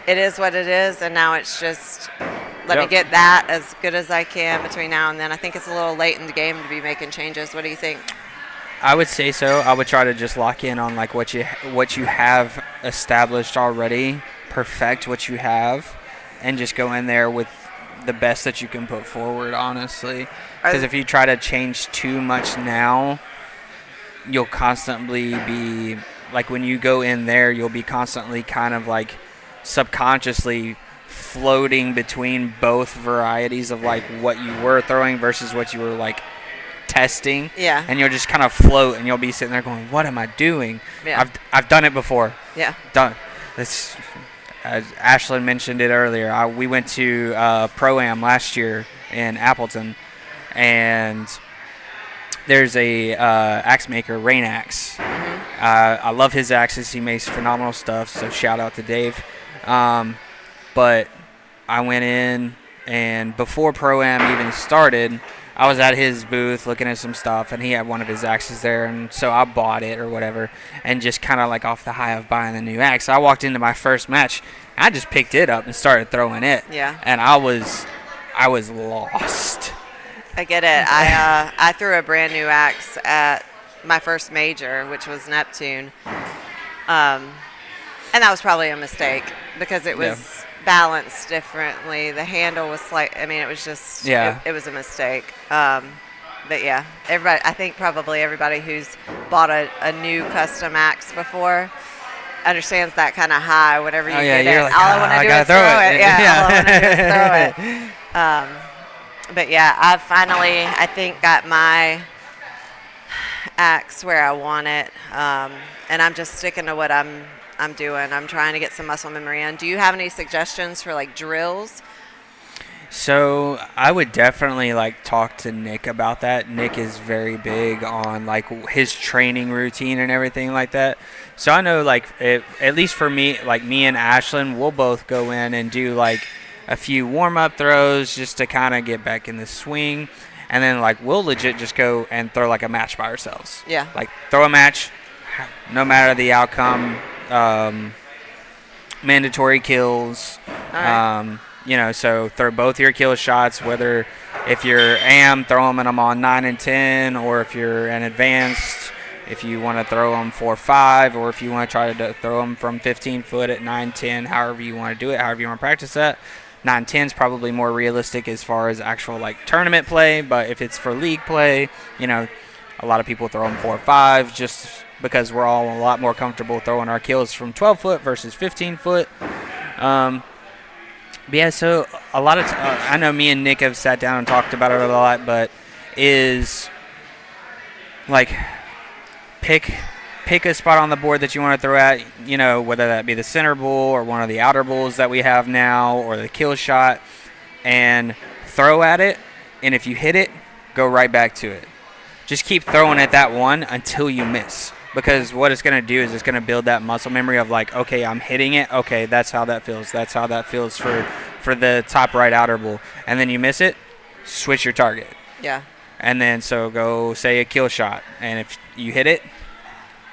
It is what it is, and now it's just let me get that as good as I can between now and then. I think it's a little late in the game to be making changes. What do you think? I would say so. I would try to just lock in on like what you have established already, perfect what you have, and just go in there with the best that you can put forward, honestly. Because if you try to change too much now, you'll constantly be, like when you go in there, you'll be constantly kind of like subconsciously floating between both varieties of like what you were throwing versus what you were like testing. Yeah. And you'll just kind of float and you'll be sitting there going, what am I doing? Yeah. I've done it before. Yeah. Done. This, as Ashlyn mentioned it earlier, we went to Pro-Am last year in Appleton, and there's a axe maker, Rain Axe. Mm-hmm. I love his axes. He makes phenomenal stuff, so shout out to Dave. But I went in, and before Pro-Am even started, I was at his booth looking at some stuff, and he had one of his axes there, and so I bought it or whatever, and just kind of like off the high of buying the new axe, I walked into my first match. I just picked it up and started throwing it. Yeah. And I was lost. I get it. I threw a brand new axe at my first major, which was Neptune, and that was probably a mistake because it was balanced differently. The handle was it was just it was a mistake. But yeah, I think probably everybody who's bought a new custom axe before understands that kind of high whenever you get it. Like, all I want to do is throw it. Yeah, all I want to do is throw it. But yeah, I've finally, I think, got my axe where I want it, and I'm just sticking to what I'm doing. I'm trying to get some muscle memory in. Do you have any suggestions for like drills? So I would definitely like talk to Nick about that. Nick is very big on like his training routine and everything like that. So I know like at least for me, like me and Ashlyn, we'll both go in and do like a few warm-up throws just to kind of get back in the swing. And then like we'll legit just go and throw like a match by ourselves. Yeah. Like throw a match, no matter the outcome. Mandatory kills. All right. You know, so throw both your kill shots, whether if you're AM, throw them on 9 and 10, or if you're an advanced, if you want to throw them 4-5, or if you want to try to throw them from 15 foot at 9-10, however you want to do it, however you want to practice that. 9-10 is probably more realistic as far as actual like tournament play, but if it's for league play, you know, a lot of people throw them 4-5 just because we're all a lot more comfortable throwing our kills from 12 foot versus 15 foot. But yeah, so a lot of I know me and Nick have sat down and talked about it a lot, but is like pick a spot on the board that you want to throw at, you know, whether that be the center bull or one of the outer bulls that we have now or the kill shot, and throw at it, and if you hit it, go right back to it. Just keep throwing at that one until you miss. Because what it's going to do is it's going to build that muscle memory of like, okay, I'm hitting it. Okay, that's how that feels. That's how that feels for the top right outer bull. And then you miss it, switch your target. Yeah. And then so go say a kill shot. And if you hit it,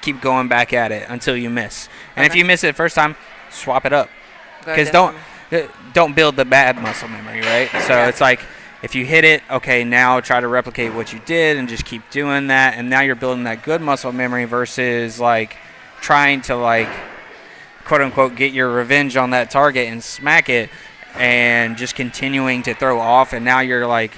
keep going back at it until you miss. And if you miss it first time, swap it up. Because don't build the bad muscle memory, right? So it's like, if you hit it, okay, now try to replicate what you did and just keep doing that. And now you're building that good muscle memory versus, like, trying to, like, quote-unquote, get your revenge on that target and smack it and just continuing to throw off. And now you're, like,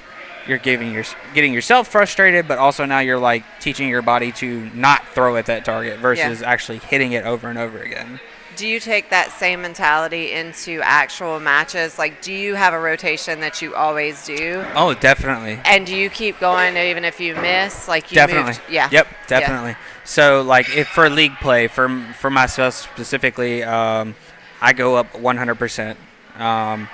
you're getting yourself frustrated, but also now you're, like, teaching your body to not throw at that target versus actually hitting it over and over again. Do you take that same mentality into actual matches? Like, do you have a rotation that you always do? Oh, definitely. And do you keep going even if you miss? Like, you definitely. Yep, definitely. Yeah. So, like, if for league play, for myself specifically, I go up 100%. I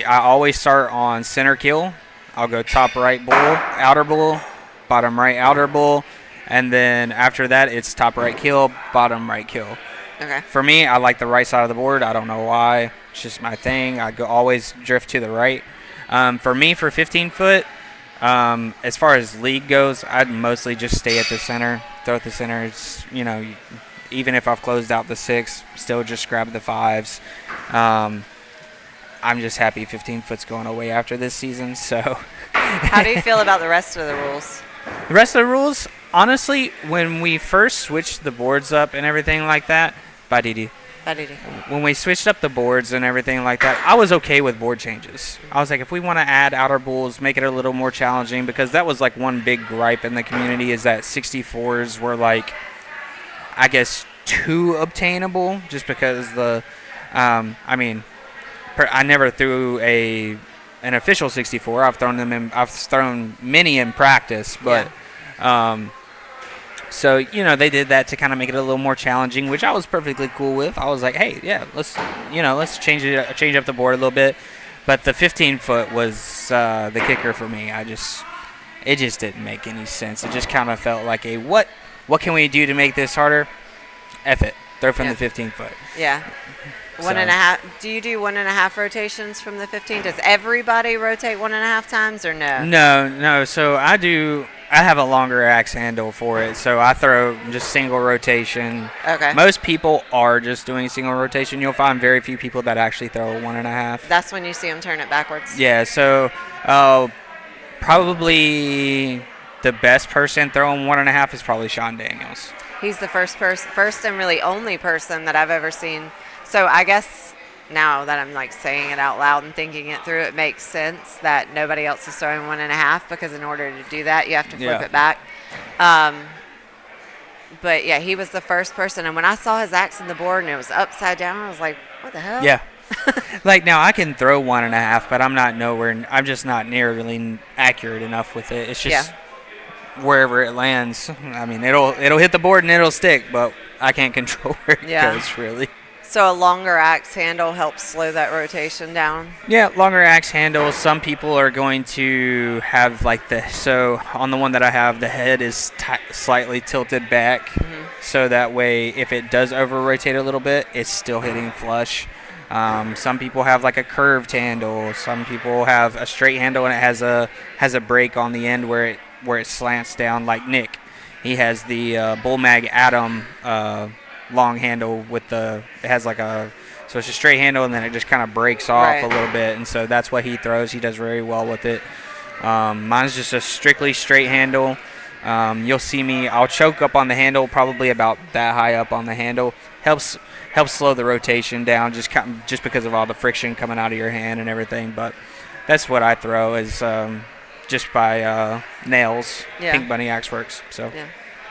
always start on center kill. I'll go top right bull, outer bull, bottom right outer bull, and then after that, it's top right kill, bottom right kill. Okay. For me, I like the right side of the board. I don't know why. It's just my thing. I always drift to the right. For me, for 15 foot, as far as league goes, I'd mostly just stay at the center, throw at the center. It's, you know, even if I've closed out the 6, still just grab the 5s. I'm just happy 15 foot's going away after this season. So, how do you feel about the rest of the rules? The rest of the rules, honestly, when we first switched the boards up and everything like that, when we switched up the boards and everything like that, I was okay with board changes. I was like, if we want to add outer bulls, make it a little more challenging, because that was like one big gripe in the community is that 64s were like, I guess, too obtainable, just because I never threw an official 64. I've thrown many in practice, but so, you know, they did that to kind of make it a little more challenging, which I was perfectly cool with. I was like, hey, yeah, let's change up the board a little bit. But the 15 foot was the kicker for me. It just didn't make any sense. It just kind of felt like what can we do to make this harder? F it. Throw from the 15 foot. Yeah. 1.5. Do you do 1.5 rotations from the 15? Does everybody rotate 1.5 times or no? No. So I have a longer axe handle for it, so I throw just single rotation. Okay. Most people are just doing single rotation. You'll find very few people that actually throw a 1.5. That's when you see them turn it backwards. Yeah. So probably the best person throwing 1.5 is probably Sean Daniels. He's the first and really only person that I've ever seen. So I guess now that I'm like saying it out loud and thinking it through, it makes sense that nobody else is throwing 1.5, because in order to do that, you have to flip it back. But yeah, he was the first person. And when I saw his axe in the board and it was upside down, I was like, what the hell? Yeah. Like, now I can throw 1.5, but I'm just not nearly accurate enough with it. It's just wherever it lands. I mean, it'll hit the board and it'll stick, but I can't control where it goes, really. So a longer axe handle helps slow that rotation down. Yeah, longer axe handle. Some people are going to have like so on the one that I have, the head is slightly tilted back, so that way if it does over rotate a little bit, it's still hitting flush. Some people have like a curved handle. Some people have a straight handle and it has a break on the end where it slants down. Like Nick, he has the Bull Mag Atom long handle with it has like so it's a straight handle and then it just kind of breaks off a little bit, and so that's what he throws. He does very well with it. Mine's just a strictly straight handle. You'll see me, I'll choke up on the handle, probably about that high up on the handle. Helps slow the rotation down just because of all the friction coming out of your hand and everything. But that's what I throw is just by nails. Pink Bunny Axe Works. So. Yeah.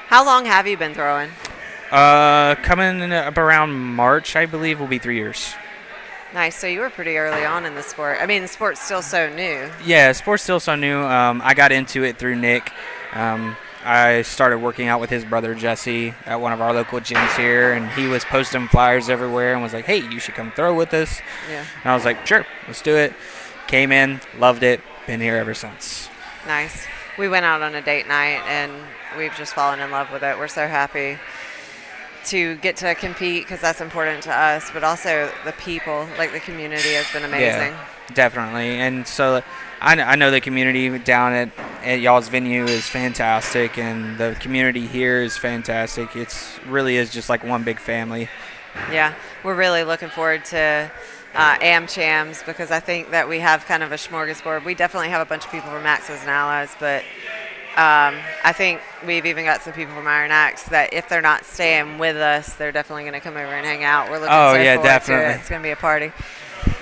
How long have you been throwing? Coming up around March, I believe, will be 3 years. Nice. So you were pretty early on in the sport. I mean, the sport's still so new. Yeah, sport's still so new. I got into it through Nick. I started working out with his brother Jesse at one of our local gyms here, and he was posting flyers everywhere and was like, hey, you should come throw with us. Yeah. And I was like, sure, let's do it. Came in, loved it, been here ever since. Nice. We went out on a date night, and we've just fallen in love with it. We're so happy to get to compete because that's important to us, but also the people, like the community has been amazing. Yeah, definitely. And so I know the community down at y'all's venue is fantastic, and the community here is fantastic. It's really is just like one big family. Yeah, we're really looking forward to AmChams because I think that we have kind of a smorgasbord. We definitely have a bunch of people from Axes and Allies, but I think we've even got some people from Iron Axe that if they're not staying with us, they're definitely going to come over and hang out. We're looking forward definitely. to it. It's going to be a party.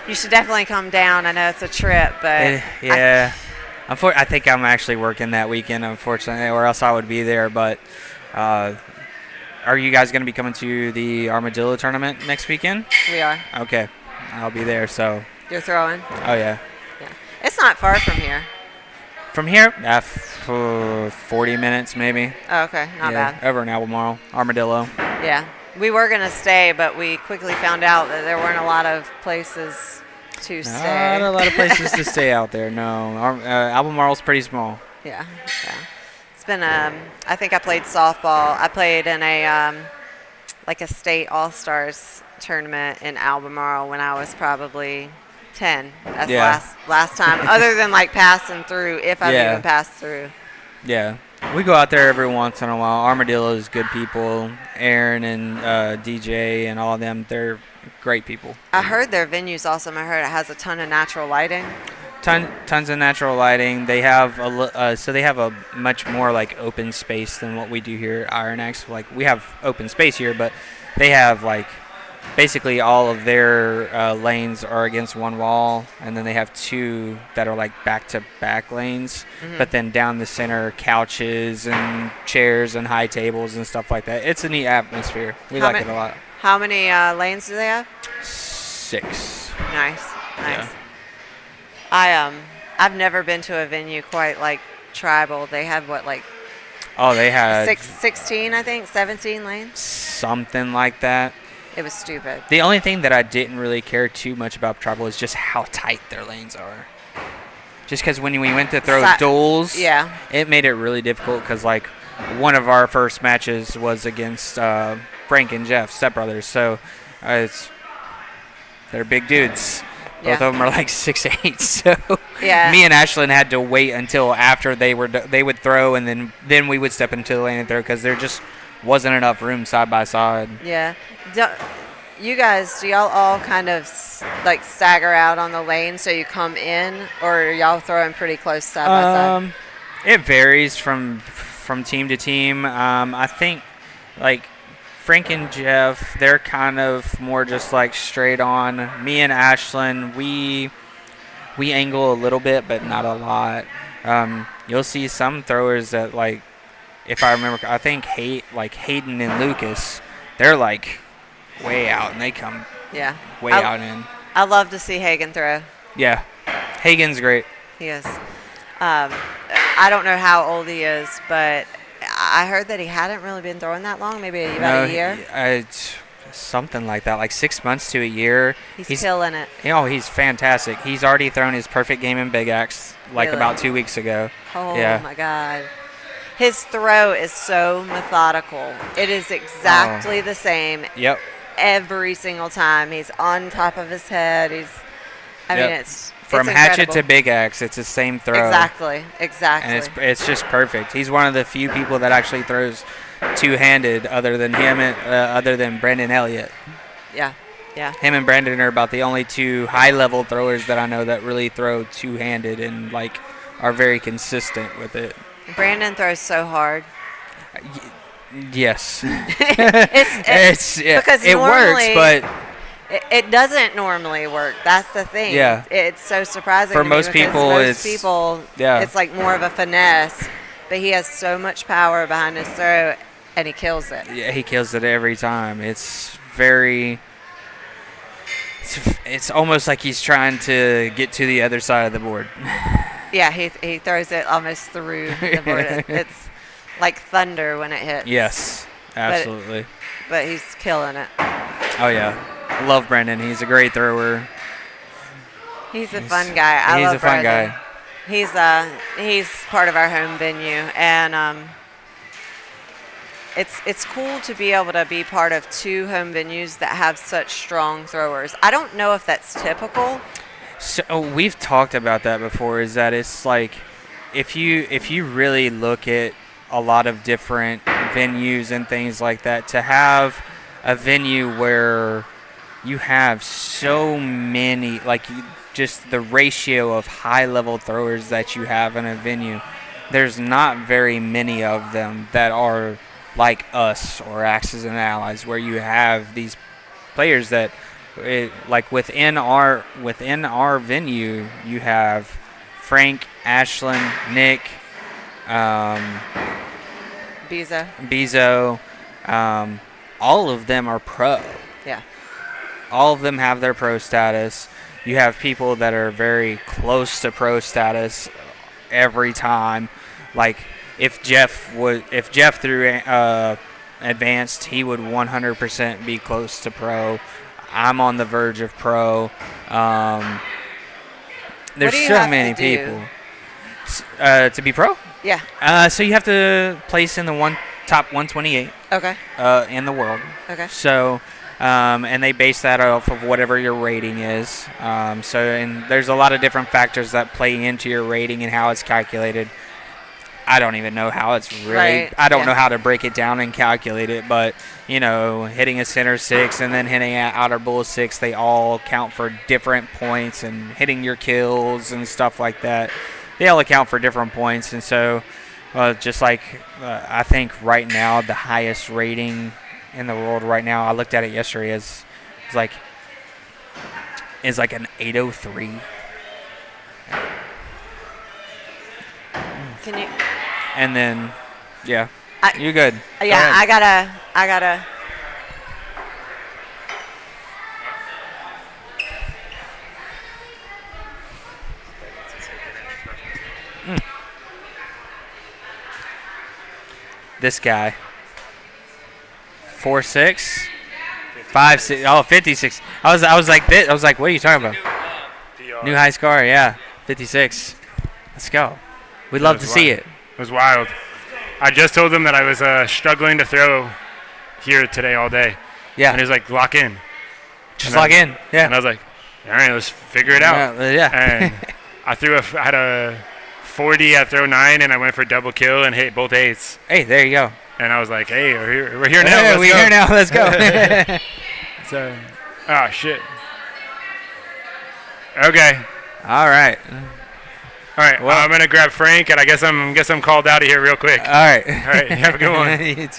You should definitely come down. I know it's a trip, but I think I'm actually working that weekend, unfortunately, or else I would be there. But are you guys going to be coming to the Armadillo tournament next weekend? We are. Okay, I'll be there. So you're throwing? Oh yeah. It's not far from here. From here, 40 minutes maybe. Oh, okay, not bad. Over in Albemarle, Armadillo. Yeah, we were going to stay, but we quickly found out that there weren't a lot of places to stay. Not a lot of places to stay out there, no. Albemarle's pretty small. Yeah. It's been, I think I played softball. I played in a state all-stars tournament in Albemarle when I was probably 10. That's last time, other than like passing through, if I've even passed through. Yeah, we go out there every once in a while. Armadillo is good people. Aaron and DJ and all of them, they're great people. I heard their venue's awesome. I heard it has a ton of natural lighting. Tons of natural lighting. They have they have a much more like open space than what we do here at Iron Axe. Like we have open space here, but they have like basically all of their lanes are against one wall, and then they have two that are like back-to-back lanes. But then down the center, couches and chairs and high tables and stuff like that. It's a neat atmosphere. We like it a lot. How many lanes do they have? 6. Nice. Yeah. I've never been to a venue quite like Tribal. They had what, like? Oh, they had 16, I think, 17 lanes. Something like that. It was stupid. The only thing that I didn't really care too much about Tribal is just how tight their lanes are. Just because when we went to throw duels, it made it really difficult because, like, one of our first matches was against Frank and Jeff, stepbrothers. So they're big dudes. Both of them are like 6'8". So me and Ashlyn had to wait until after they would throw, and then we would step into the lane and throw because there just wasn't enough room side by side. Yeah. You guys, do y'all all kind of like stagger out on the lane so you come in, or are y'all throwing pretty close side by side? It varies from team to team. I think like Frank and Jeff, they're kind of more just like straight on. Me and Ashlyn, we angle a little bit, but not a lot. You'll see some throwers that, like, if I remember, I think Hayden and Lucas, they're like way out, and they come way out in. I love to see Hagen throw. Yeah, Hagen's great. He is. I don't know how old he is, but I heard that he hadn't really been throwing that long, maybe about a year. something like that, like 6 months to a year. He's killing it. He's fantastic. He's already thrown his perfect game in Big X Really? about 2 weeks ago. Oh, yeah. my God. His throw is so methodical. It is exactly the same Yep. every single time. He's on top of his head. I mean, it's from it's Hatchet incredible. to Big X, it's the same throw. Exactly. And it's just perfect. He's one of the few people that actually throws two-handed, other than him and other than Brandon Elliott. Yeah. Yeah. Him and Brandon are about the only two high-level throwers that I know that really throw two-handed and are very consistent with it. Brandon throws so hard. Yes. It's because it works, but it doesn't normally work. That's the thing. Yeah. It's so surprising for to me most because people. It's like more of a finesse, but he has so much power behind his throw, and he kills it. Yeah, he kills it every time. It's very. It's almost like he's trying to get to the other side of the board. Yeah, he throws it almost through the board. It's like thunder when it hits. Yes, absolutely. But he's killing it. Oh yeah, I love Brandon. He's a great thrower. He's a fun guy. He's love a fun Brandon. guy. He's part of our home venue, and it's cool to be able to be part of two home venues that have such strong throwers. I don't know if that's typical. So we've talked about that before. Is that it's like if you really look at a lot of different venues and things like that, to have a venue where you have so many, just the ratio of high-level throwers that you have in a venue, there's not very many of them that are like us or Axis and Allies, where you have these players that, within our venue, you have Frank, Ashlyn, Nick, Bezo. All of them are pro. Yeah. All of them have their pro status. You have people that are very close to pro status every time. Like if Jeff threw advanced, he would 100% be close to pro. I'm on the verge of pro. There's so many people to be pro. Yeah. So you have to place in the top 128. Okay. In the world. Okay. So, and they base that off of whatever your rating is. And there's a lot of different factors that play into your rating and how it's calculated. I don't even know how it's really. Right. I don't know how to break it down and calculate it, but hitting a center 6 and then hitting an outer bull 6, they all count for different points, and hitting your kills and stuff like that, they all account for different points. And so, just like I think right now the highest rating in the world right now, I looked at it yesterday, is like an 803. Can you? And then, yeah, you're good. Yeah, I gotta. This guy, 4'6", 5'6", oh, 56. I was like this. I was like, what are you talking about? New high score, yeah, 56. Let's go. We'd love to see it. It was wild. I just told him that I was struggling to throw here today all day. Yeah. And he was like, lock in. Just log in. Yeah. And I was like, all right, let's figure it out. Yeah. And I had a 40 at throw 9, and I went for double kill and hit both 8s. Hey, there you go. And I was like, hey, we're here now. We're here now. Let's go. So, oh, shit. Okay. All right. All right. Well, I'm going to grab Frank, and I guess I'm called out of here real quick. All right. All right. Have a good one.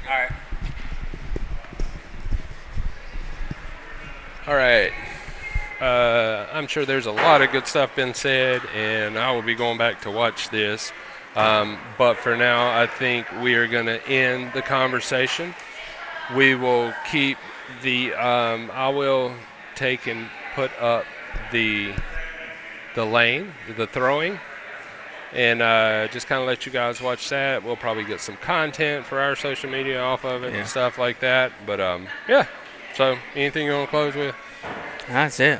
All right. All right. I'm sure there's a lot of good stuff been said, and I will be going back to watch this. But for now, I think we are going to end the conversation. We will keep the. I will take and put up the lane, the throwing, and just kind of let you guys watch that. We'll probably get some content for our social media off of it and stuff like that. But yeah. So, anything you want to close with? That's it.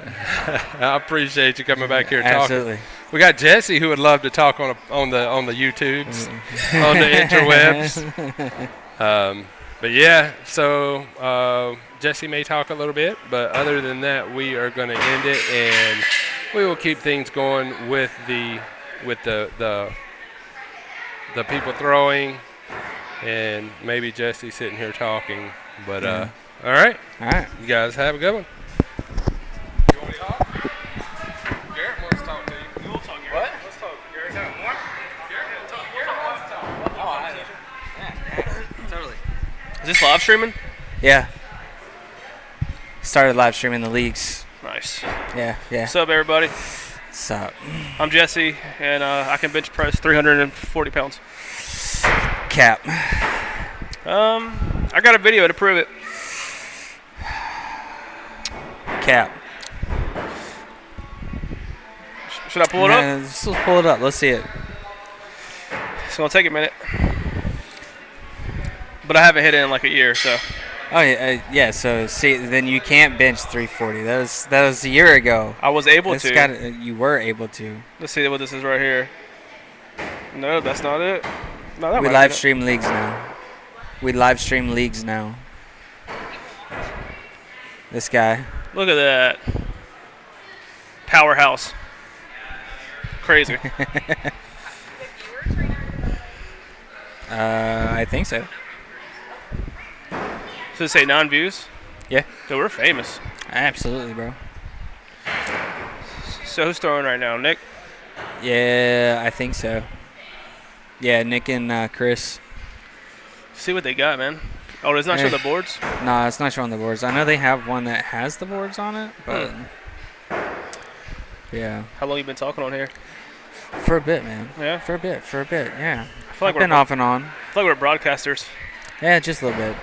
I appreciate you coming back here and Absolutely. talking. We got Jesse who would love to talk on the YouTubes, on the interwebs. But yeah, so Jesse may talk a little bit, but other than that, we are going to end it, and we will keep things going with the people throwing, and maybe Jesse sitting here talking. But all right, you guys have a good one. You want to talk? Garrett wants to talk to you. We will talk, Garrett. What? Let's talk. Garrett, talk more. Garrett wants to talk. Garrett wants to talk. Yeah, totally. Is this live streaming? Yeah. Started live streaming the leagues. Nice. Yeah. What's up, everybody? What's up? I'm Jesse, and I can bench press 340 pounds. Cap. I got a video to prove it. Cap. Should I pull it up? Let's pull it up. Let's see it. It's gonna take a minute, but I haven't hit it in like a year, so. Oh yeah. So see, then you can't bench 340. That was a year ago. I was able to. You were able to. Let's see what this is right here. No, that's not it. No, that We might live be it. stream leagues now. We live stream leagues now. This guy. Look at that. Powerhouse. Crazy. I think so. Does it say non-views? Yeah. Dude, we're famous. Absolutely, bro. So who's throwing right now? Nick? Yeah, I think so. Yeah, Nick and Chris. See what they got, man. Oh, does it not show the boards? Nah, it's not showing the boards. I know they have one that has the boards on it, but yeah. How long you been talking on here? For a bit, man. Yeah? For a bit, yeah. I feel like I've been off and on. I feel like we're broadcasters. Yeah, just a little bit.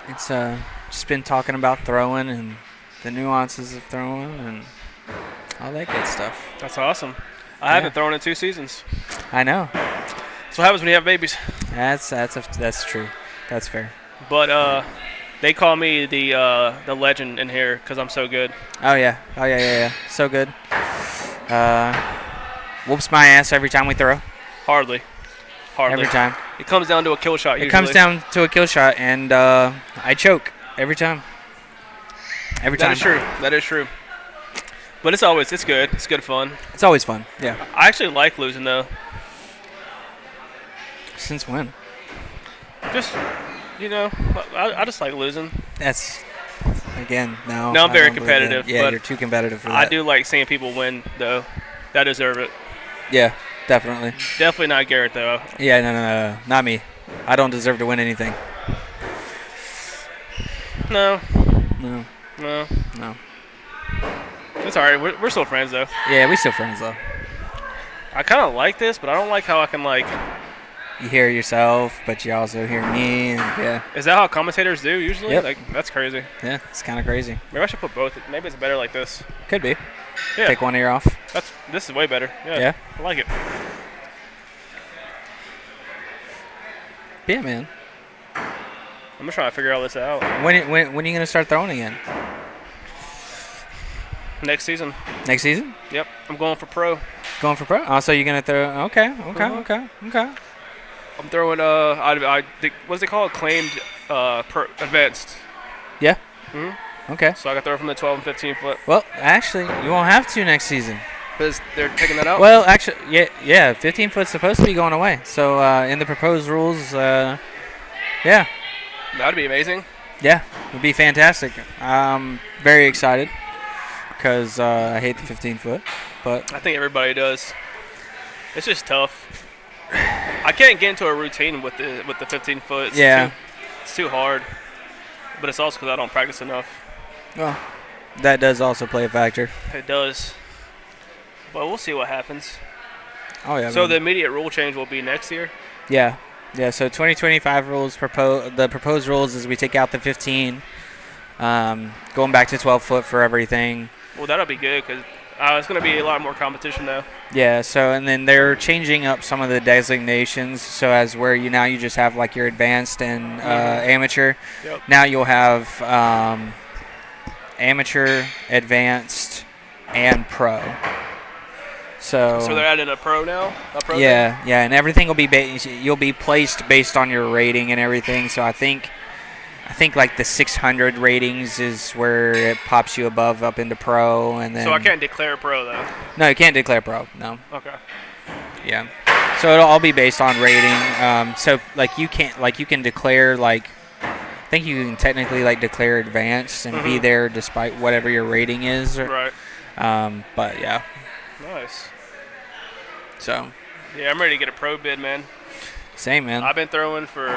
It's just been talking about throwing and the nuances of throwing and all that good stuff. That's awesome. I haven't thrown in 2 seasons. I know. That's what happens when you have babies. That's true. That's fair. But they call me the legend in here because I'm so good. Oh yeah. So good. Whoops my ass every time we throw. Hardly. Every time. It comes down to a kill shot usually. It comes down to a kill shot, and I choke every time. Every time. That is true. But it's good. It's good fun. It's always fun. Yeah. I actually like losing though. Since when? Just, I just like losing. That's, again, no. No, I'm I very don't believe that. competitive. Yeah, but you're too competitive for that. I do like seeing people win though. That deserve it. Yeah, definitely. Definitely not Garrett though. Yeah, no, not me. I don't deserve to win anything. No. No. It's alright. We're still friends though. Yeah, we still friends though. I kind of like this, but I don't like how I can like. You hear yourself, but you also hear me, and yeah. Is that how commentators do usually? Yep. Like that's crazy. Yeah, it's kind of crazy. Maybe I should put both. Maybe it's better like this. Could be. Yeah. Take one ear off. This is way better. Yeah. Yeah. I like it. Yeah, man. I'm just trying to figure all this out. When are you gonna start throwing again? Next season. Next season? Yep. I'm going for pro. Going for pro? Oh, so you're gonna throw? Okay. I'm throwing what's it called? Claimed advanced. Yeah. Mm-hmm. Okay. So I got to throw from the 12 and 15 foot. Well, actually, you won't have to next season. Because they're taking that out. Well, actually, yeah. 15 foot's supposed to be going away. So in the proposed rules, yeah. That'd be amazing. Yeah, it would be fantastic. I'm very excited because I hate the 15 foot, but I think everybody does. It's just tough. I can't get into a routine with the 15 foot. It's too hard. But it's also because I don't practice enough. Well, that does also play a factor. It does. But we'll see what happens. Oh yeah. So the immediate rule change will be next year. Yeah. So 2025 rules the proposed rules is we take out the 15, going back to 12 foot for everything. Well, that'll be good because it's going to be a lot more competition though. Yeah. So and then they're changing up some of the designations. So as where you just have like your advanced and amateur. Yep. Now you'll have amateur, advanced, and pro. So they're adding a pro now. Yeah, and everything will be you'll be placed based on your rating and everything. So I think like the 600 ratings is where it pops you up into pro, and then. So I can't declare pro though. No, you can't declare pro. No. Okay. Yeah. So it'll all be based on rating. So like you can declare like. I think you can technically like declare advanced and be there despite whatever your rating is. Right. But yeah. Nice. So. Yeah, I'm ready to get a pro bid, man. Same, man. I've been throwing for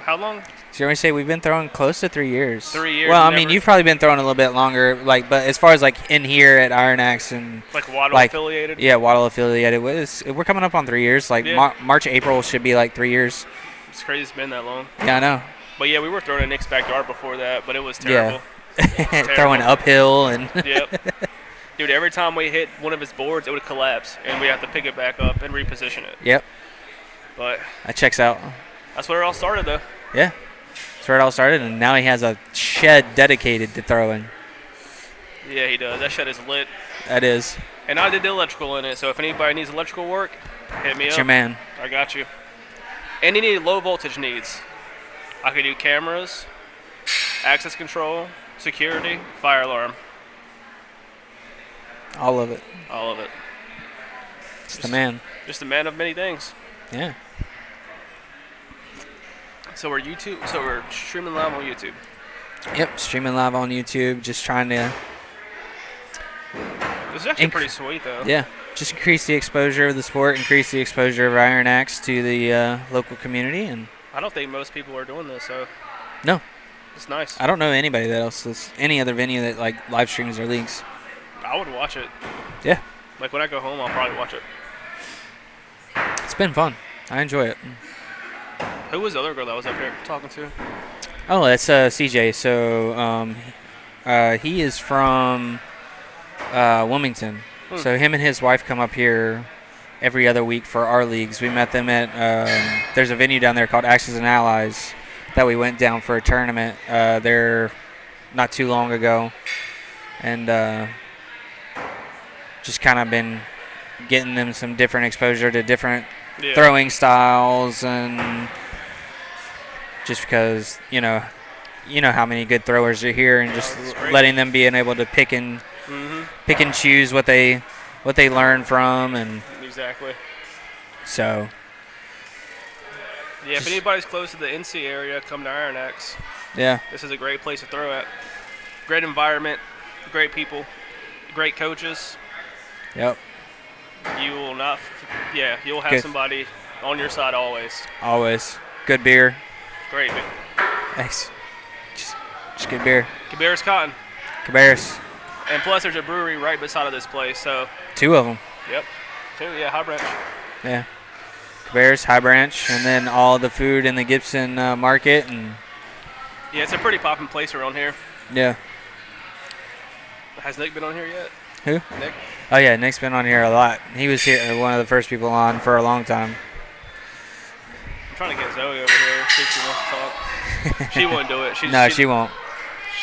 how long? So you say we've been throwing close to 3 years. 3 years. Well, I mean, you've probably been throwing a little bit longer, but as far as like in here at Iron Axe and like WATL affiliated. Yeah, WATL affiliated. We're coming up on 3 years. Like March, April should be like 3 years. It's crazy it's been that long. Yeah, I know. But yeah, we were throwing in Nick's backyard before that, but it was terrible. Yeah. Throwing uphill and. Yep. Dude, every time we hit one of his boards, it would collapse, and we have to pick it back up and reposition it. Yep. But that checks out. That's where it all started, though. Yeah. That's where it all started, and now he has a shed dedicated to throwing. Yeah, he does. That shed is lit. That is. And I did the electrical in it, so if anybody needs electrical work, hit me up. It's your man. I got you. And he needed low voltage needs. I could do cameras, access control, security, fire alarm. All of it. All of it. Just the man. Just a man of many things. Yeah. So we're streaming live on YouTube. Yep, streaming live on YouTube. Just trying to. This is actually pretty sweet, though. Yeah, just increase the exposure of the sport, increase the exposure of Iron Axe to the local community, and. I don't think most people are doing this, so. No. It's nice. I don't know anybody that else does any other venue that like live streams their leagues. I would watch it. Yeah. Like when I go home, I'll probably watch it. It's been fun. I enjoy it. Who was the other girl that was up here talking to? Oh, that's CJ. So he is from Wilmington. So him and his wife come up here every other week for our leagues. We met them at there's a venue down there called Axes and Allies that we went down for a tournament there not too long ago, and just kind of been getting them some different exposure to different throwing styles, and just because you know how many good throwers are here, and just letting them being able to pick and choose what they learn from, and exactly. So yeah, if anybody's close to the NC area, come to Iron Axe. Yeah, this is a great place to throw at. Great environment, great people, great coaches. Yep. You will not. You'll have somebody on your side always. Always. Good beer. Great beer. Thanks. Just good beer. Cabarrus Cotton. Cabarrus. And plus, there's a brewery right beside of this place, so. 2 of them. Yep. 2, yeah, High Branch. Yeah. Cabarrus, High Branch, and then all the food in the Gibson market, and. Yeah, it's a pretty popping place around here. Yeah. Has Nick been on here yet? Who? Nick. Oh yeah, Nick's been on here a lot. He was here, one of the first people on for a long time. I'm trying to get Zoe over here, see if she wants to talk. She won't do it. She won't.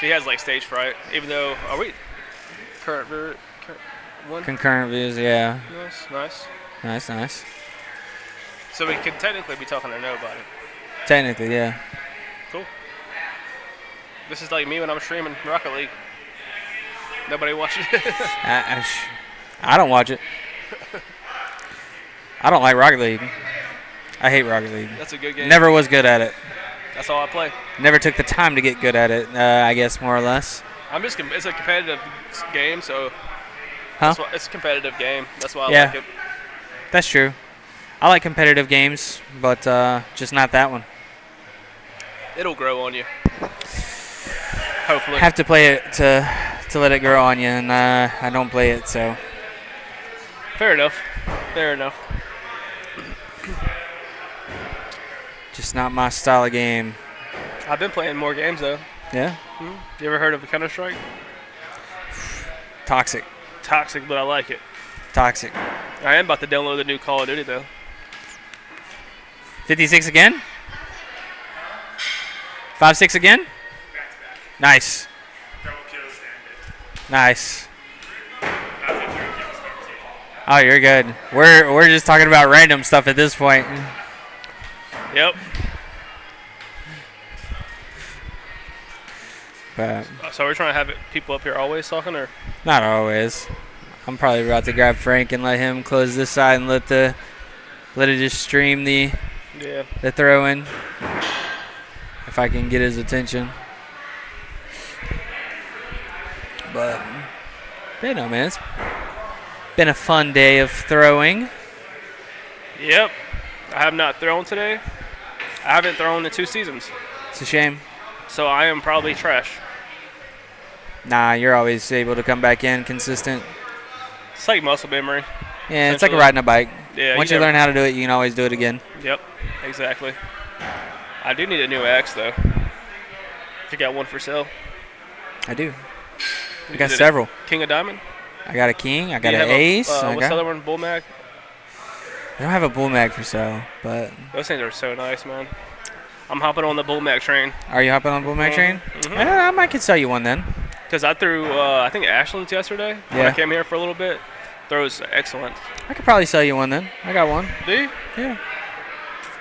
She has like stage fright, even though are we current one? Concurrent views, yeah. Nice. So we could technically be talking to nobody. Technically, yeah. Cool. This is like me when I'm streaming Rocket League. Nobody watches it. I don't watch it. I don't like Rocket League. I hate Rocket League. That's a good game. Never was good at it. That's all I play. Never took the time to get good at it, I guess, more or less. It's a competitive game, so. Huh? It's a competitive game. That's why I like it. That's true. I like competitive games, but just not that one. It'll grow on you. Hopefully. Have to play it to let it grow on you, and I don't play it, so. Fair enough. Fair enough. Just not my style of game. I've been playing more games though. Yeah? You ever heard of Counter-Strike? Toxic. Toxic, but I like it. Toxic. I am about to download the new Call of Duty though. 56 again? 5-6 again? Nice. Nice. Oh, you're good. We're just talking about random stuff at this point. Yep. But So we're trying to have people up here always talking, or? not always. I'm probably about to grab Frank and let him close this side and let it just stream the throw in. If I can get his attention. But you know, man, it's been a fun day of throwing. Yep. I have not thrown today. I haven't thrown in 2 seasons. It's a shame. So I am probably trash. Nah, you're always able to come back in consistent. It's like muscle memory. Yeah, it's like riding a bike. Yeah. Once you learn how to do it, you can always do it again. Yep. Exactly. I do need a new axe though. You got one for sale? I do. I got several. King of Diamond? I got a king. I got an an ace. What's the other one? Bull Mag? I don't have a bull mag for sale, but Those things are so nice, man. I'm hopping on the Bull Mag train. are you hopping on the bull mag train? Mm-hmm. I might could sell you one then. Because I threw, I think Ashland's yesterday. When Yeah. I came here for a little bit. Throws excellent. I could probably sell you one then. I got one. Do you? Yeah.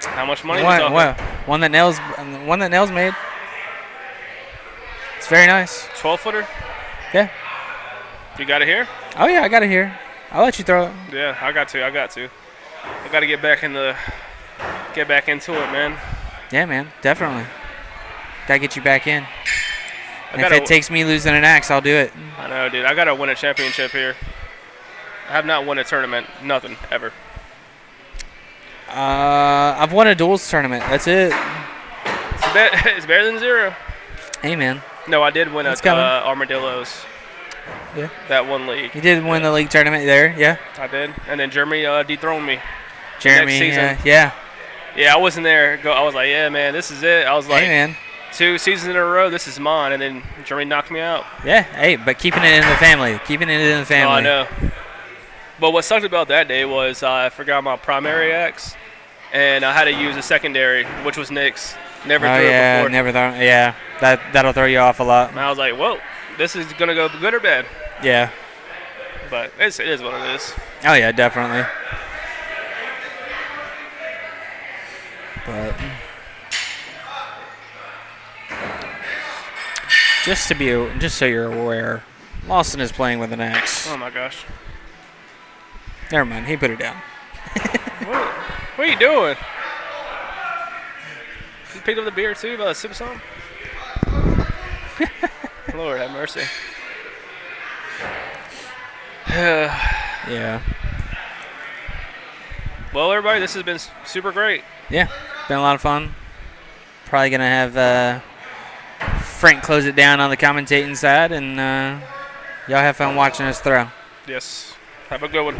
How much money? One that nails made. It's very nice. 12-footer? Yeah. You got it here? Oh yeah, I got it here. I'll let you throw it. Yeah, I got to. I got to get back into it, man. Yeah, man, definitely. Gotta get you back in. And if it takes me losing an axe, I'll do it. I know, dude. I gotta win a championship here. I have not won a tournament, nothing ever. I've won a duels tournament. That's it. It's better than 0. Hey, man. No, I did win Armadillos. Yeah. That one league. You did win the league tournament there, yeah? I did, and then Jeremy dethroned me. Jeremy, next season. yeah. Yeah, I wasn't there. I was like, yeah, man, this is it. I was like, hey, man. 2 seasons in a row, this is mine, and then Jeremy knocked me out. Yeah, hey, but keeping it in the family. Keeping it in the family. Oh, I know. But what sucked about that day was I forgot my primary axe, and I had to use a secondary, which was Nick's. Never threw it before. Never thrown. Yeah, that'll throw you off a lot. And I was like, whoa, this is going to go good or bad? Yeah. But it is what it is. Oh, yeah, definitely. But just so you're aware, Lawson is playing with an axe. Oh, my gosh. Never mind, he put it down. What are you doing? You picked up the beer too? About to sip some? Lord have mercy. Yeah. Well, everybody, this has been super great. Yeah, been a lot of fun. Probably going to have Frank close it down on the commentating side, and y'all have fun watching us throw. Yes. Have a good one.